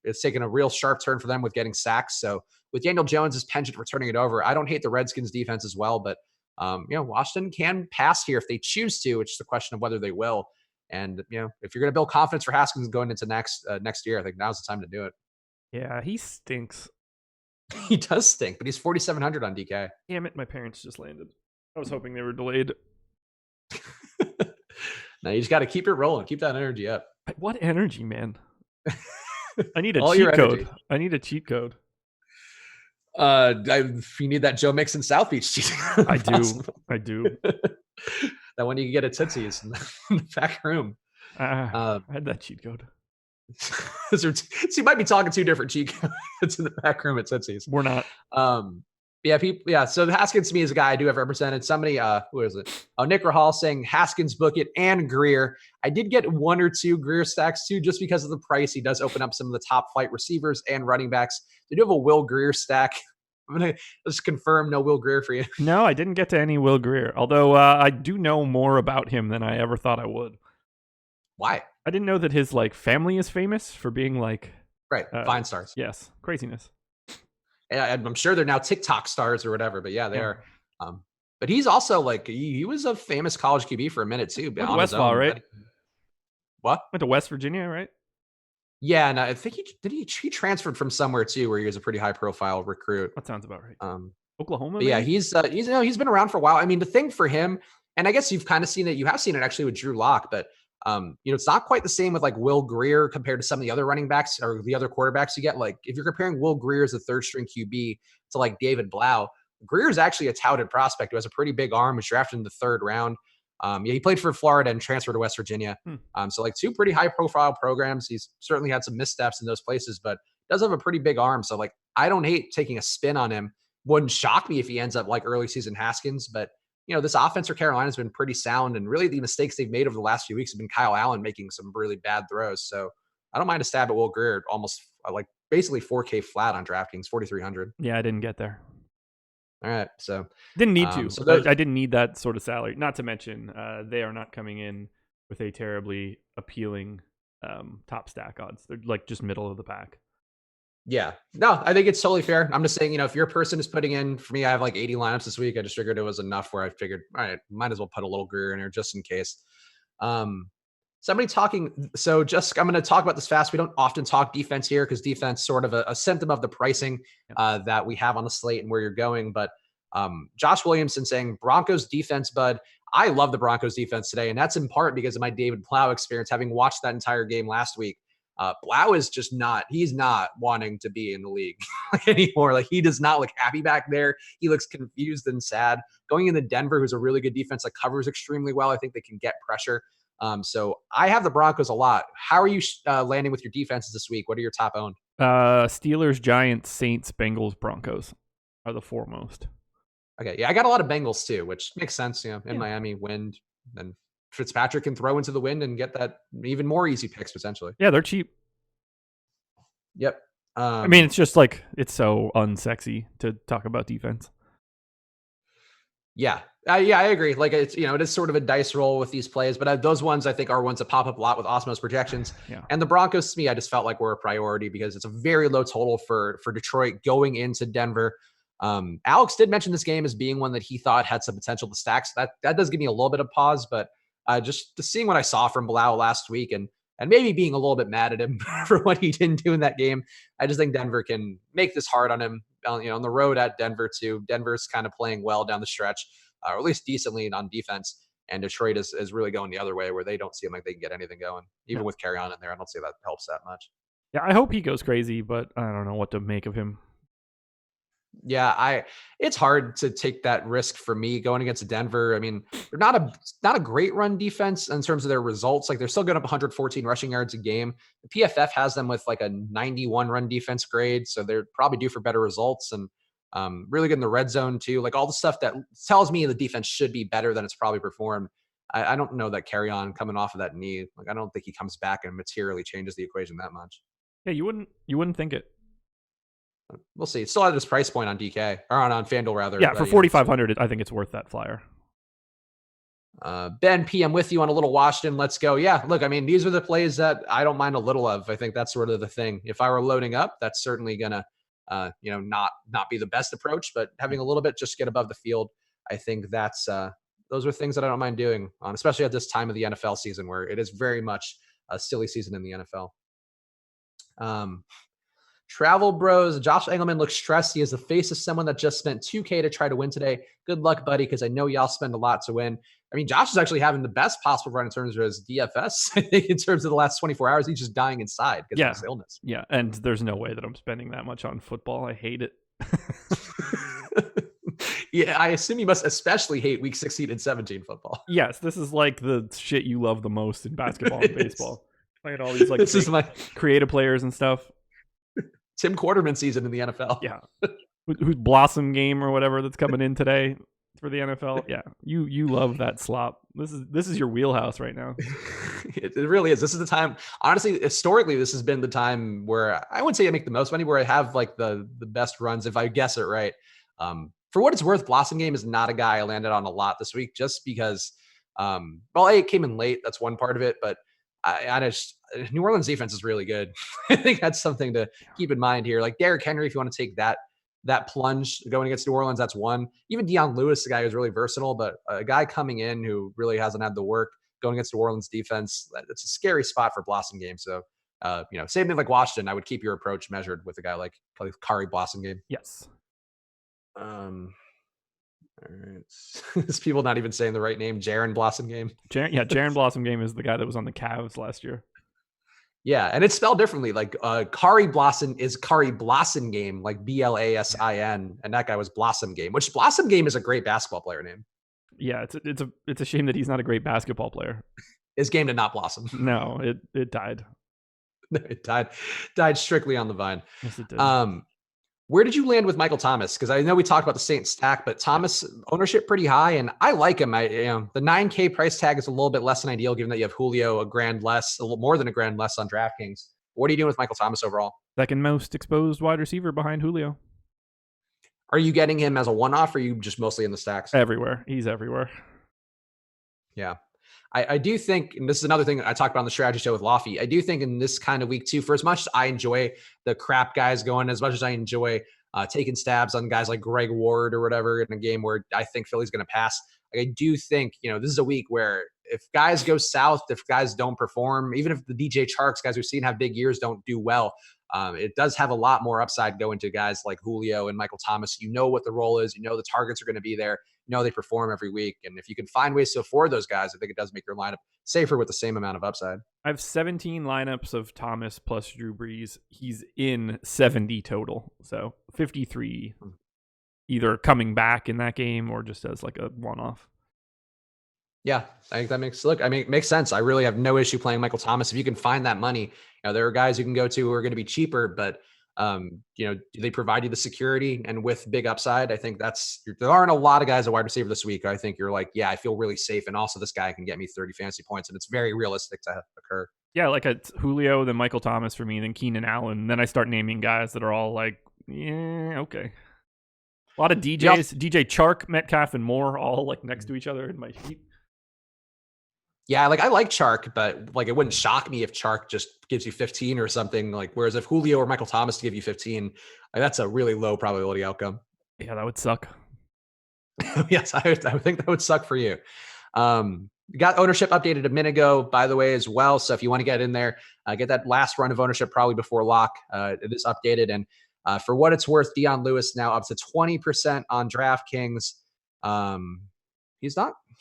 It's taken a real sharp turn for them with getting sacks. So with Daniel Jones' penchant for turning it over, I don't hate the Redskins defense as well, but Washington can pass here if they choose to. It's just a question of whether they will. And if you're going to build confidence for Haskins going into next year, I think now's the time to do it. Yeah, he stinks. He does stink, but he's 4,700 on DK. Damn it, my parents just landed. I was hoping they were delayed. Now you just got to keep it rolling. Keep that energy up. What energy, man? I need a All cheat your code. energy. I need a cheat code. You need that Joe Mixon South Beach cheat code. I do. That one you can get at Tootsie's in the back room. I had that cheat code. So you might be talking two different cheat codes in the back room at Tootsie's. We're not. So Haskins to me is a guy I do have represented. Somebody, who is it? Oh, Nick Rahal saying Haskins, book it, and Greer. I did get one or two Greer stacks too, just because of the price. He does open up some of the top flight receivers and running backs. They do have a Will Greer stack. I'm going to just confirm no Will Greer for you. No, I didn't get to any Will Greer, although I do know more about him than I ever thought I would. Why? I didn't know that his family is famous for being Vine stars. Yes, craziness. And I'm sure they're now TikTok stars or whatever, but yeah, they are. But he's also he was a famous college QB for a minute too. Went to Westlaw, right? What? Went to West Virginia, right? Yeah, and I think he transferred from somewhere too, where he was a pretty high profile recruit. That sounds about right. Oklahoma. Yeah, he's been around for a while. I mean, the thing for him, and I guess you've kind of seen it. You have seen it actually with Drew Lock, but it's not quite the same with Will Greer compared to some of the other running backs or the other quarterbacks you get. If you're comparing Will Greer as a third string QB to David Blau, Greer is actually a touted prospect who has a pretty big arm, was drafted in the 3rd round. He played for Florida and transferred to West Virginia. So two pretty high profile programs. He's certainly had some missteps in those places, but does have a pretty big arm. So I don't hate taking a spin on him. Wouldn't shock me if he ends up early season Haskins, but this offense for Carolina has been pretty sound, and really the mistakes they've made over the last few weeks have been Kyle Allen making some really bad throws. So I don't mind a stab at Will Greer, almost basically 4K flat on DraftKings, 4,300. Yeah, I didn't get there. All right, so didn't need to. I didn't need that sort of salary. Not to mention, they are not coming in with a terribly appealing top stack odds. They're just middle of the pack. Yeah, no, I think it's totally fair. I'm just saying, if your person is putting in, for me, I have 80 lineups this week. I just figured it was enough where I figured, all right, might as well put a little Greer in there just in case. Somebody talking. So I'm going to talk about this fast. We don't often talk defense here because defense sort of a symptom of the pricing that we have on the slate and where you're going. But Josh Williamson saying Broncos defense, bud. I love the Broncos defense today. And that's in part because of my David Blau experience, having watched that entire game last week. Blau is just he's not wanting to be in the league anymore. He does not look happy back there. He looks confused and sad. Going into Denver, who's a really good defense, covers extremely well. I think they can get pressure. So I have the Broncos a lot. How are you landing with your defenses this week? What are your top owned? Steelers, Giants, Saints, Bengals, Broncos are the foremost. Okay. Yeah, I got a lot of Bengals too, which makes sense. In Miami, wind, and Fitzpatrick can throw into the wind and get that even more easy picks potentially. Yeah, they're cheap. Yep. I mean, it's just it's so unsexy to talk about defense. Yeah. I agree. It's, it is sort of a dice roll with these plays, but those ones I think are ones that pop up a lot with Osmos projections. Yeah. And the Broncos, to me, I just felt were a priority because it's a very low total for Detroit going into Denver. Alex did mention this game as being one that he thought had some potential to stack. So that does give me a little bit of pause, but just seeing what I saw from Blau last week and maybe being a little bit mad at him for what he didn't do in that game. I just think Denver can make this hard on him, on the road at Denver too. Denver's kind of playing well down the stretch, or at least decently on defense. And Detroit is really going the other way where they don't seem like they can get anything going. Even with Carry On in there, I don't see that helps that much. Yeah, I hope he goes crazy, but I don't know what to make of him. Yeah, it's hard to take that risk for me going against Denver. I mean, they're not a great run defense in terms of their results. They're still going up 114 rushing yards a game. The PFF has them with a 91 run defense grade, so they're probably due for better results and really good in the red zone too. All the stuff that tells me the defense should be better than it's probably performed. I don't know that Carry On coming off of that knee. I don't think he comes back and materially changes the equation that much. Yeah, you wouldn't think it. We'll see. It's still at this price point on DK or on FanDuel rather. Yeah, for 4,500, I think it's worth that flyer. Ben P, I'm with you on a little Washington. Let's go. Yeah, look, I mean, these are the plays that I don't mind a little of. I think that's sort of the thing. If I were loading up, that's certainly gonna, not be the best approach. But having a little bit just get above the field, I think that's those are things that I don't mind doing on, especially at this time of the NFL season where it is very much a silly season in the NFL. Travel Bros, Josh Engelman looks stressed. He is the face of someone that just spent $2K to try to win today. Good luck, buddy, because I know y'all spend a lot to win. I mean, Josh is actually having the best possible run in terms of his DFS. I think in terms of the last 24 hours, he's just dying inside because of his illness. Yeah, and there's no way that I'm spending that much on football. I hate it. Yeah, I assume you must especially hate week 16 and 17 football. Yes, this is like the shit you love the most in basketball and baseball. Playing all these like creative players and stuff. Tim Quarterman season in the NFL. Yeah. Who's Blossom game or whatever that's coming in today for the NFL. Yeah. You love that slop. This is your wheelhouse right now. It really is. This is the time. Honestly, historically, this has been the time where I wouldn't say I make the most money, where I have like the best runs if I guess it right. For what it's worth, Blossom game is not a guy I landed on a lot this week just because it came in late. That's one part of it, but I just New Orleans defense is really good. I think that's something to keep in mind here. Like Derrick Henry, if you want to take that plunge going against New Orleans, that's one. Even Deion Lewis, the guy who's really versatile, but a guy coming in who really hasn't had the work going against New Orleans defense, it's a scary spot for Blossom game. So, same thing like Washington, I would keep your approach measured with a guy like Kari Blossom game. Yes. All right. Is people not even saying the right name? Jaron Blossom game. Jaron Blossom game is the guy that was on the Cavs last year. Yeah, and it's spelled differently. Like Kari Blossom is Kari Blossom game, like Blasin, and that guy was Blossom game. Which Blossom game is a great basketball player name. Yeah, it's a shame that he's not a great basketball player. His game did not blossom. No, it died. It died strictly on the vine. Yes, it did. Where did you land with Michael Thomas? Because I know we talked about the Saints stack, but Thomas ownership pretty high, and I like him. The $9K price tag is a little bit less than ideal, given that you have Julio a little more than a grand less on DraftKings. What are you doing with Michael Thomas overall? Second most exposed wide receiver behind Julio. Are you getting him as a one-off, or are you just mostly in the stacks? Everywhere. He's everywhere. Yeah. I do think, and this is another thing I talked about on the strategy show with Lofty, I do think in this kind of week too, for as much as I enjoy the crap guys going, as much as I enjoy taking stabs on guys like Greg Ward or whatever in a game where I think Philly's going to pass, I do think, this is a week where if guys go south, if guys don't perform, even if the DJ Charks, guys we've seen have big years, don't do well, it does have a lot more upside going to guys like Julio and Michael Thomas. You know what the role is. You know the targets are going to be there. You know they perform every week. And if you can find ways to afford those guys, I think it does make your lineup safer with the same amount of upside. I have 17 lineups of Thomas plus Drew Brees. He's in 70 total. So 53 either coming back in that game or just as like a one-off. Yeah, I think that it makes sense. I really have no issue playing Michael Thomas. If you can find that money, there are guys you can go to who are going to be cheaper, but do they provide you the security and with big upside? I think there aren't a lot of guys at wide receiver this week. I think you're like, yeah, I feel really safe. And also this guy can get me 30 fantasy points, and it's very realistic to occur. Yeah. Like it's Julio, then Michael Thomas for me, then Keenan Allen. And then I start naming guys that are all like, yeah, okay. A lot of DJs, DJ Chark, Metcalf, and Moore all like next to each other in my heat. Yeah, I like Chark, but it wouldn't shock me if Chark just gives you 15 or something. Whereas if Julio or Michael Thomas give you 15, that's a really low probability outcome. Yeah, that would suck. Yes, I think that would suck for you. Got ownership updated a minute ago, by the way, as well. So if you want to get in there, get that last run of ownership probably before lock. It is updated, and for what it's worth, Deion Lewis now up to 20% on DraftKings.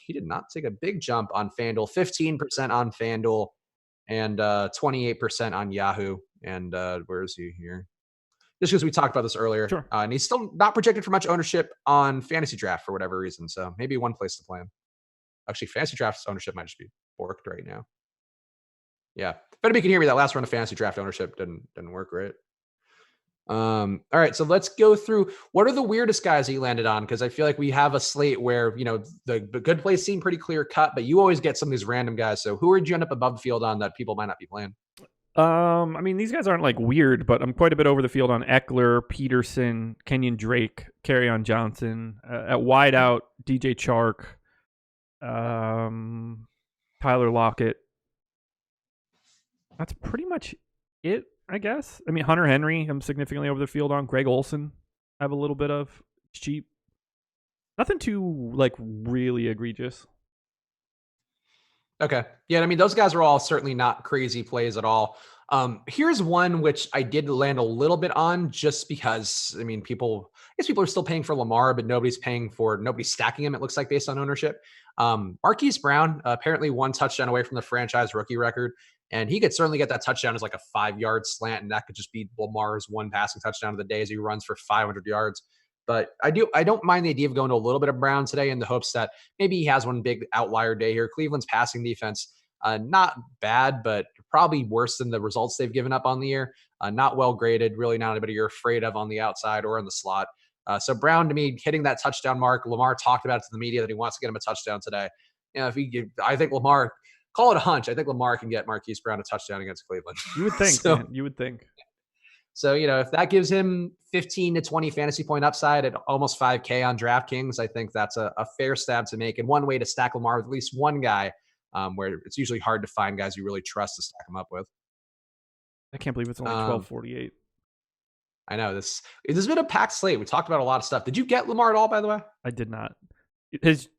He did not take a big jump on FanDuel, 15% on FanDuel, and 28% on Yahoo. And where is he here? Just because we talked about this earlier. Sure. And he's still not projected for much ownership on Fantasy Draft for whatever reason. So maybe one place to play him. Actually, Fantasy Draft's ownership might just be borked right now. Yeah. If anybody can hear me, that last run of Fantasy Draft ownership didn't work right. All right, so let's go through what are the weirdest guys that you landed on, because I feel like we have a slate where the good plays seem pretty clear cut, but you always get some of these random guys. So who would you end up above the field on that people might not be playing? I mean, these guys aren't like weird, but I'm quite a bit over the field on Eckler, Peterson, Kenyon Drake, Kerryon Johnson. At wideout, DJ Chark, Tyler Lockett. That's pretty much it, I guess. I mean, Hunter Henry, I'm significantly over the field on. Greg Olsen, I have a little bit of. It's cheap. Nothing too, like, really egregious. Okay. Yeah, I mean, those guys are all certainly not crazy plays at all. Here's one which I did land a little bit on just because, I mean, people are still paying for Lamar, but nobody's stacking him, it looks like, based on ownership. Marquise Brown, apparently 1 touchdown away from the franchise rookie record, and he could certainly get that touchdown as like a 5-yard slant, and that could just be Lamar's 1 passing touchdown of the day as he runs for 500 yards. But I don't mind the idea of going to a little bit of Brown today in the hopes that maybe he has one big outlier day here. Cleveland's passing defense, not bad, but probably worse than the results they've given up on the year. Not well graded, really not anybody you're afraid of on the outside or in the slot. So Brown, to me, hitting that touchdown mark. Lamar talked about it to the media that he wants to get him a touchdown today. You know, I think Lamar, call it a hunch. I think Lamar can get Marquise Brown a touchdown against Cleveland. You would think, man. You would think. So, you know, if that gives him 15 to 20 fantasy point upside at almost 5K on DraftKings, I think that's a fair stab to make. And one way to stack Lamar with at least one guy, where it's usually hard to find guys you really trust to stack him up with. I can't believe it's only 12:48. I know this has been a packed slate. We talked about a lot of stuff. Did you get Lamar at all, by the way? I did not. His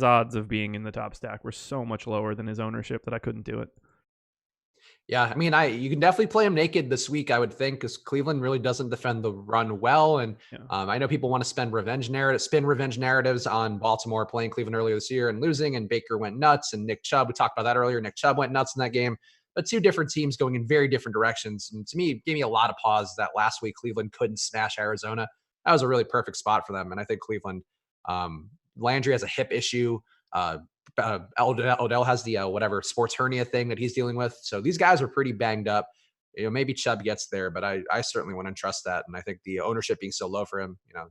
odds of being in the top stack were so much lower than his ownership that I couldn't do it. Yeah, I mean, you can definitely play him naked this week, I would think, because Cleveland really doesn't defend the run well. And I know people want to spin revenge narratives on Baltimore playing Cleveland earlier this year and losing, and Baker went nuts, and Nick Chubb, we talked about that earlier. Nick Chubb went nuts in that game, but 2 different teams going in very different directions. And to me, it gave me a lot of pause that last week Cleveland couldn't smash Arizona. That was a really perfect spot for them. And I think Cleveland, Landry has a hip issue. Odell has the whatever sports hernia thing that he's dealing with. So these guys are pretty banged up. You know, maybe Chubb gets there, but I certainly wouldn't trust that. And I think the ownership being so low for him, you know,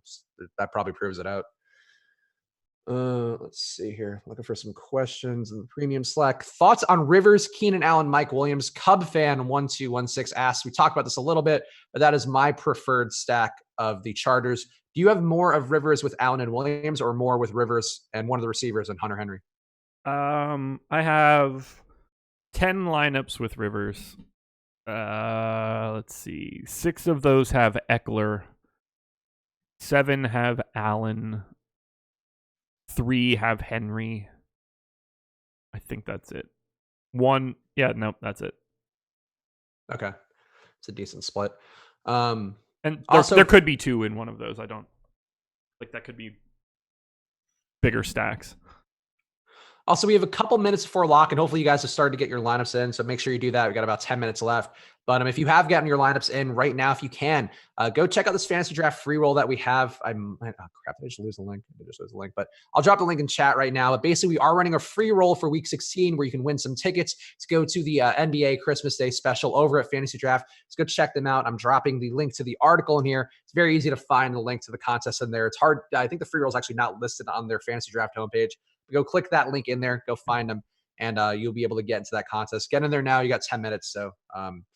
that probably proves it out. Let's see here. Looking for some questions in the premium Slack. Thoughts on Rivers, Keenan Allen, Mike Williams? Cub fan 1216 asks. We talked about this a little bit, but that is my preferred stack of the Chargers. Do you have more of Rivers with Allen and Williams, or more with Rivers and one of the receivers and Hunter Henry? I have 10 lineups with Rivers. Let's see. 6 of those have Eckler. 7 have Allen. 3 have Henry. I think that's it. 1, that's it. Okay. It's a decent split. And there could be 2 in one of those. I don't like that could be bigger stacks. Also, we have a couple minutes before lock, and hopefully you guys have started to get your lineups in. So make sure you do that. We got about 10 minutes left. But if you have gotten your lineups in right now, if you can, go check out this fantasy draft free roll that we have. Did I just lose the link? I just lose the link, but I'll drop the link in chat right now. But basically, we are running a free roll for week 16 where you can win some tickets to go to the NBA Christmas Day special over at Fantasy Draft. Let's go check them out. I'm dropping the link to the article in here. It's very easy to find the link to the contest in there. It's hard. I think the free roll is actually not listed on their Fantasy Draft homepage. Go click that link in there, go find them, and you'll be able to get into that contest. Get in there now. You got 10 minutes. So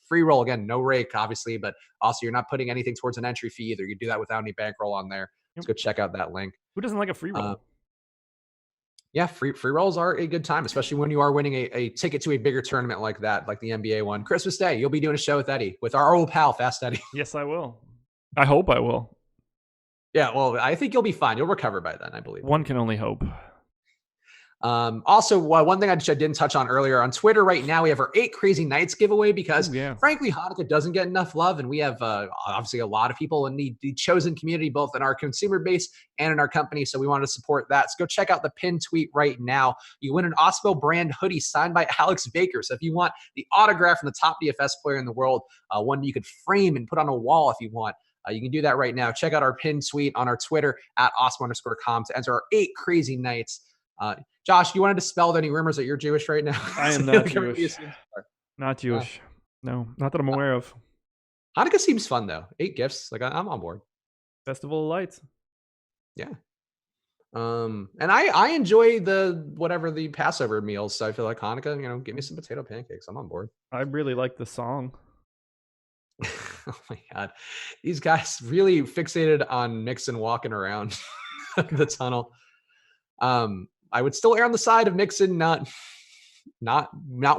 free roll, again, no rake, obviously, but also you're not putting anything towards an entry fee either. You can do that without any bankroll on there. Let's go check out that link. Who doesn't like a free roll? Yeah, free rolls are a good time, especially when you are winning a ticket to a bigger tournament like that, like the NBA one. Christmas Day, you'll be doing a show with Eddie, with our old pal, Fast Eddie. Yes, I will. I hope I will. Yeah, well, I think you'll be fine. You'll recover by then, I believe. One can only hope. Also, one thing I didn't touch on earlier on Twitter right now, we have our 8 Crazy Nights giveaway because frankly, Hanukkah doesn't get enough love. And we have obviously a lot of people in the chosen community, both in our consumer base and in our company. So we want to support that. So go check out the pinned tweet right now. You win an Osmo brand hoodie signed by Alex Baker. So if you want the autograph from the top DFS player in the world, one you could frame and put on a wall if you want, you can do that right now. Check out our pinned tweet on our Twitter at Osmo_com to enter our 8 Crazy Nights. Josh, you want to dispel any rumors that you're Jewish right now? I am not Jewish. Not Jewish. No, not that I'm aware of. Hanukkah seems fun though. 8 gifts. Like I'm on board. Festival of Lights. Yeah. And I enjoy whatever the Passover meals. So I feel like Hanukkah, give me some potato pancakes. I'm on board. I really like the song. Oh my God. These guys really fixated on Mixon walking around the tunnel. I would still err on the side of Mixon not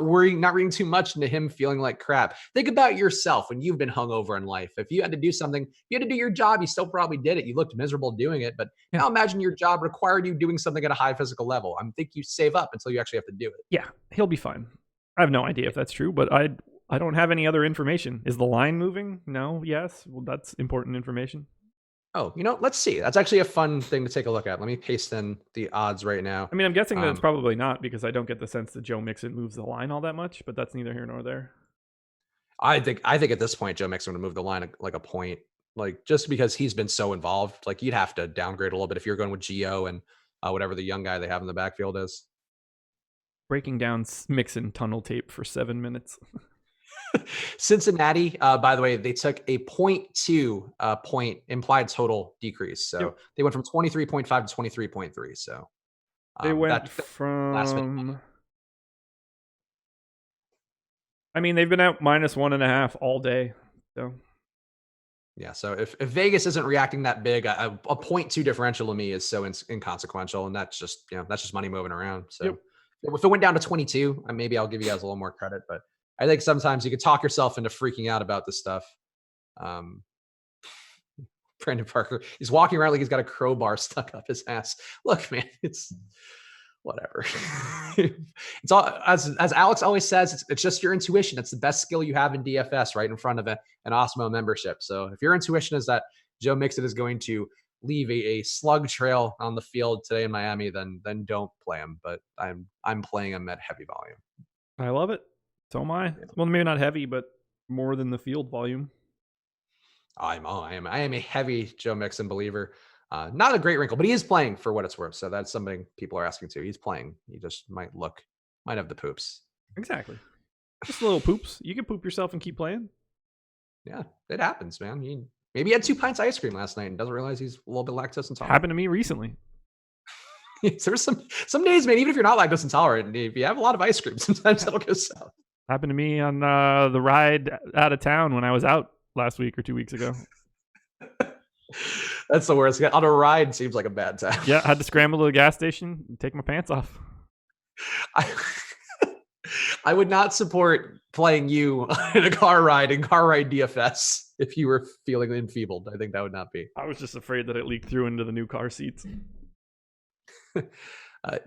reading too much into him feeling like crap. Think about yourself when you've been hungover in life. If you had to do something, you had to do your job, you still probably did it. You looked miserable doing it, but now imagine your job required you doing something at a high physical level. I think you save up until you actually have to do it. Yeah, he'll be fine. I have no idea if that's true, but I don't have any other information. Is the line moving? No, yes. Well, that's important information. Oh, let's see. That's actually a fun thing to take a look at. Let me paste in the odds right now. I mean, I'm guessing that it's probably not because I don't get the sense that Joe Mixon moves the line all that much, but that's neither here nor there. I think at this point, Joe Mixon would move the line like a point, like just because he's been so involved. Like you'd have to downgrade a little bit if you're going with Gio and whatever the young guy they have in the backfield is. Breaking down Mixon tunnel tape for 7 minutes. Cincinnati, by the way, they took a 0.2 point implied total decrease. So They went from 23.5 to 23.3. So they went from, I mean, they've been out -1.5 all day. So yeah. So if Vegas isn't reacting that big, a 0.2 differential to me is so inconsequential. And that's just money moving around. So if it went down to 22, maybe I'll give you guys a little more credit, but I think sometimes you can talk yourself into freaking out about this stuff. Brandon Parker, he's walking around like he's got a crowbar stuck up his ass. Look, man, it's whatever. It's all as Alex always says. It's just your intuition. It's the best skill you have in DFS, right in front of an Osmo membership. So if your intuition is that Joe Mixon is going to leave a slug trail on the field today in Miami, then don't play him. But I'm playing him at heavy volume. I love it. So am I. Well, maybe not heavy, but more than the field volume. I am a heavy Joe Mixon believer. Not a great wrinkle, but he is playing for what it's worth. So that's something people are asking too. He's playing. He just might have the poops. Exactly. Just little poops. You can poop yourself and keep playing. Yeah, it happens, man. Maybe he had 2 pints of ice cream last night and doesn't realize he's a little bit lactose intolerant. Happened to me recently. There's some days, man, even if you're not lactose intolerant, if you have a lot of ice cream, sometimes that'll go south. Happened to me on the ride out of town when I was out last week or 2 weeks ago. That's the worst. On a ride seems like a bad time. Yeah, I had to scramble to the gas station and take my pants off. I would not support playing you in car ride DFS if you were feeling enfeebled. I think that would not be. I was just afraid that it leaked through into the new car seats.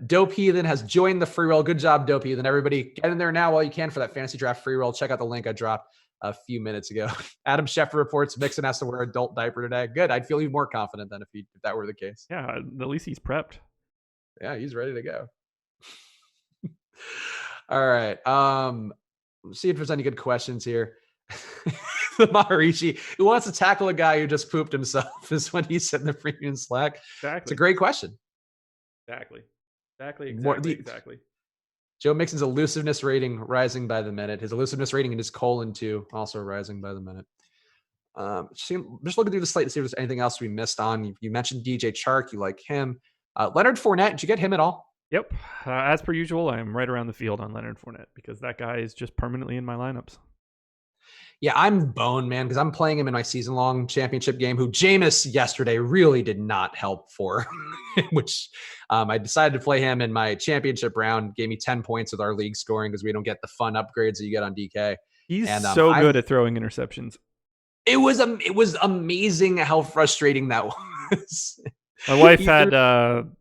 Dope Heathen has joined the free roll. Good job, Dope Heathen. Everybody get in there now while you can for that fantasy draft free roll. Check out the link I dropped a few minutes ago. Adam Schefter reports Mixon has to wear an adult diaper today. Good. I'd feel even more confident than if that were the case. Yeah, at least he's prepped. Yeah, he's ready to go. All right. Let's see if there's any good questions here. Maharishi, who wants to tackle a guy who just pooped himself, is when he said in the premium Slack. Exactly. It's a great question. Exactly. Joe Mixon's elusiveness rating rising by the minute. His elusiveness rating in his colon too also rising by the minute. Just looking through the slate to see if there's anything else we missed on. You mentioned DJ Chark. You like him. Leonard Fournette. Did you get him at all? Yep. As per usual, I'm right around the field on Leonard Fournette because that guy is just permanently in my lineups. Yeah, I'm boned, man, because I'm playing him in my season-long championship game, who Jameis yesterday really did not help for, which I decided to play him in my championship round, gave me 10 points with our league scoring because we don't get the fun upgrades that you get on DK. He's so good at throwing interceptions. It was amazing how frustrating that was. My wife had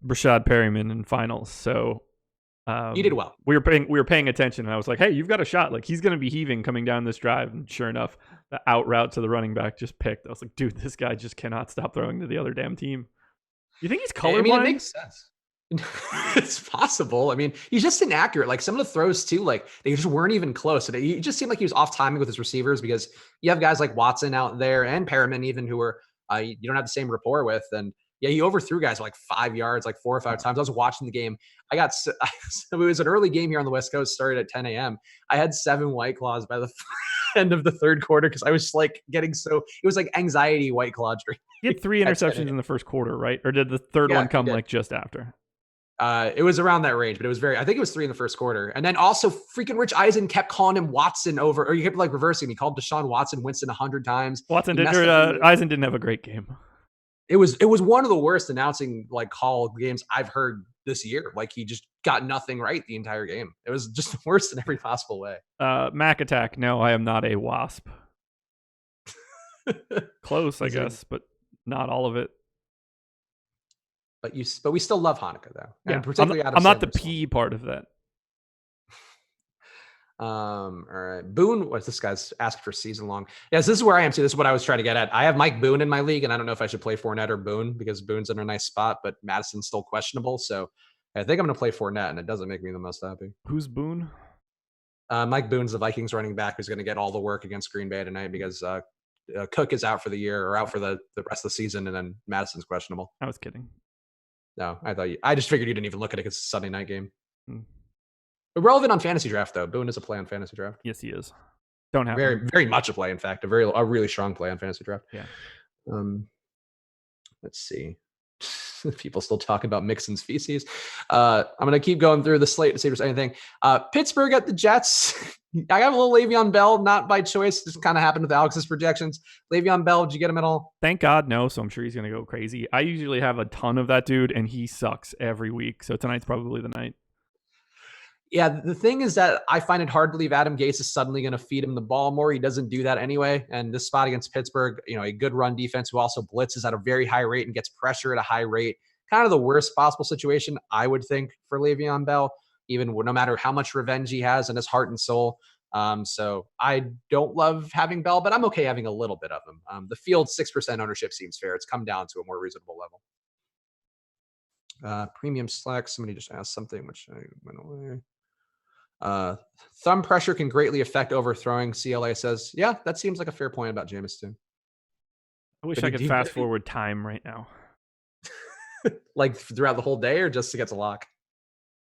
Rashad Perryman in finals, so you did well. We were paying attention, and I was like, "Hey, you've got a shot. Like he's going to be heaving coming down this drive." And sure enough, the out route to the running back just picked. I was like, "Dude, this guy just cannot stop throwing to the other damn team." You think he's colorblind? I mean, it makes sense. It's possible. I mean, he's just inaccurate. Like some of the throws too, like they just weren't even close. It just seemed like he was off timing with his receivers because you have guys like Watson out there and Perriman even who are you don't have the same rapport with. And yeah, he overthrew guys like 5 yards, like 4 or 5 times. I was watching the game. It was an early game here on the West Coast, started at 10 a.m. I had 7 White Claws by the end of the third quarter because I was like it was like anxiety White Claw drink. He had 3 interceptions in the first quarter, right? Or did the third one come like just after? It was around that range, but it was I think it was 3 in the first quarter. And then also freaking Rich Eisen kept calling him Watson over, or you kept like reversing him. He called Deshaun Watson Winston 100 times. Eisen didn't have a great game. It was one of the worst announcing like call games I've heard this year. Like he just got nothing right the entire game. It was just the worst in every possible way. Mac attack. No, I am not a wasp. Close, I guess, but not all of it. But we still love Hanukkah though. Yeah. And particularly I'm not the P part of that. All right. Boone, what's this guy's asked for season long? Yes, this is where I am too. This is what I was trying to get at. I have Mike Boone in my league, and I don't know if I should play Fournette or Boone because Boone's in a nice spot, but Madison's still questionable. So I think I'm going to play Fournette, and it doesn't make me the most happy. Who's Boone? Mike Boone's the Vikings running back who's going to get all the work against Green Bay tonight because Cook is out for the year or out for the rest of the season, and then Madison's questionable. I was kidding. No, I just figured you didn't even look at it because it's a Sunday night game. But relevant on fantasy draft though. Boone is a play on fantasy draft. Yes, he is. Don't have very much a play. In fact, a really strong play on fantasy draft. Yeah. Let's see. People still talking about Mixon's feces. I'm gonna keep going through the slate to see if there's anything. Pittsburgh at the Jets. I got a little Le'Veon Bell, not by choice. Just kind of happened with Alex's projections. Le'Veon Bell, did you get him at all? Thank God, no. So I'm sure he's gonna go crazy. I usually have a ton of that dude, and he sucks every week. So tonight's probably the night. Yeah, the thing is that I find it hard to believe Adam Gase is suddenly going to feed him the ball more. He doesn't do that anyway. And this spot against Pittsburgh, a good run defense who also blitzes at a very high rate and gets pressure at a high rate. Kind of the worst possible situation, I would think, for Le'Veon Bell, even no matter how much revenge he has in his heart and soul. So I don't love having Bell, but I'm okay having a little bit of him. The field 6% ownership seems fair. It's come down to a more reasonable level. Premium Slack. Somebody just asked something, which I went away. Thumb pressure can greatly affect overthrowing. CLA says, yeah, that seems like a fair point about Jameis too. I wish I could fast forward time right now. Like throughout the whole day or just to get to lock?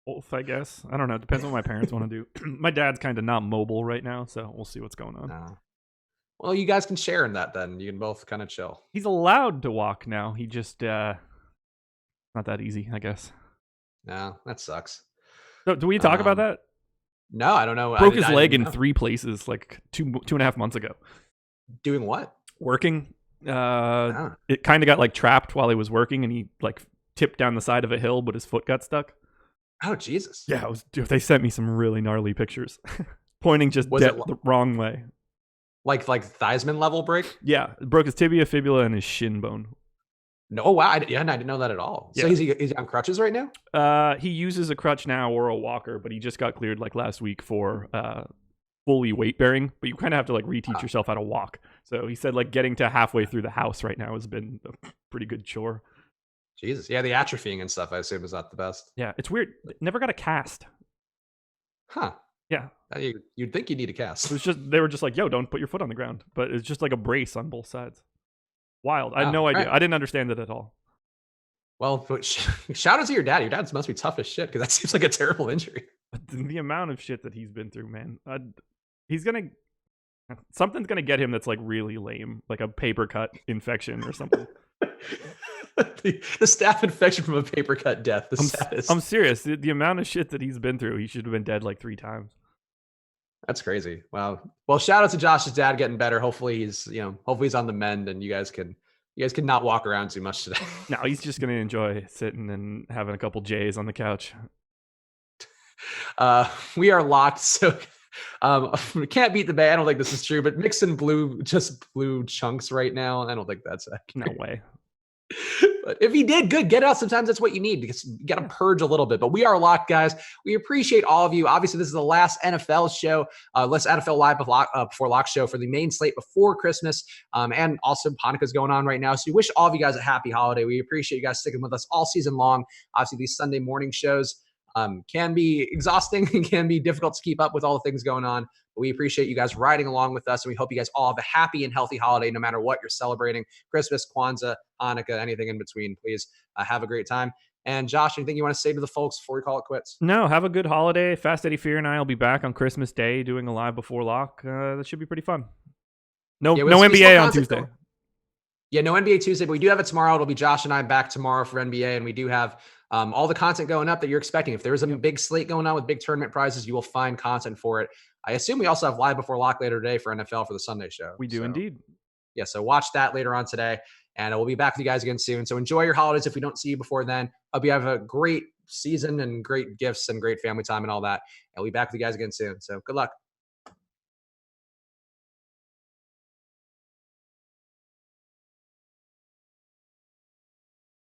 Both, I guess. I don't know. It depends on what my parents want to do. My dad's kind of not mobile right now, so we'll see what's going on. Well, you guys can share in that then. You can both kind of chill. He's allowed to walk now. He just, not that easy, I guess. No, that sucks. So, do we talk about that? No, I don't know. Broke his leg in 3 places like two and a half months ago. Doing what? Working. It kind of got like trapped while he was working, and he like tipped down the side of a hill, but his foot got stuck. Oh, Jesus. Yeah, they sent me some really gnarly pictures, pointing just the wrong way. Like Theismann level break? Yeah, broke his tibia, fibula, and his shin bone. No, wow, I didn't know that at all. So yeah. He's on crutches right now? He uses a crutch now or a walker, but he just got cleared like last week for fully weight bearing. But you kind of have to like reteach yourself how to walk. So he said like getting to halfway through the house right now has been a pretty good chore. Jesus, yeah, the atrophying and stuff I assume is not the best. Yeah, it's weird. Never got a cast. Huh. Yeah. You'd think you need a cast. It was just they were just like, yo, don't put your foot on the ground. But it's just like a brace on both sides. Wild. I had no idea. Right. I didn't understand it at all. Well, shout out to your dad. Your dad must be tough as shit because that seems like a terrible injury. The amount of shit that he's been through, man. Something's gonna get him that's like really lame, like a paper cut infection or something. the staph infection from a paper cut death. I'm serious. The amount of shit that he's been through, he should have been dead like 3 times. That's crazy. Wow. Well, shout out to Josh's dad getting better. Hopefully he's on the mend and you guys can not walk around too much today. No, he's just going to enjoy sitting and having a couple J's on the couch. We are locked. So we can't beat the Bay. I don't think this is true, but Mixon blue chunks right now. I don't think that's accurate. No way. But if he did, good. Get it out. Sometimes that's what you need because you got to purge a little bit. But we are locked, guys. We appreciate all of you. Obviously, this is the last NFL show, last NFL Live before lock show for the main slate before Christmas. And also Hanukkah's going on right now. So we wish all of you guys a happy holiday. We appreciate you guys sticking with us all season long. Obviously, these Sunday morning shows can be exhausting and can be difficult to keep up with all the things going on. But we appreciate you guys riding along with us, and we hope you guys all have a happy and healthy holiday no matter what you're celebrating. Christmas, Kwanzaa, Hanukkah, anything in between. Please have a great time. And Josh, anything you want to say to the folks before we call it quits? No, have a good holiday. Fast Eddie Fear and I will be back on Christmas Day doing a live before lock. That should be pretty fun. No NBA on Tuesday. Yeah, no NBA Tuesday, but we do have it tomorrow. It'll be Josh and I back tomorrow for NBA, and we do have all the content going up that you're expecting. If there's a big slate going on with big tournament prizes, you will find content for it. I assume we also have live before lock later today for NFL for the Sunday show. We do indeed. Yeah, so watch that later on today, and we'll be back with you guys again soon. So enjoy your holidays if we don't see you before then. Hope you have a great season and great gifts and great family time and all that. And we'll be back with you guys again soon. So good luck.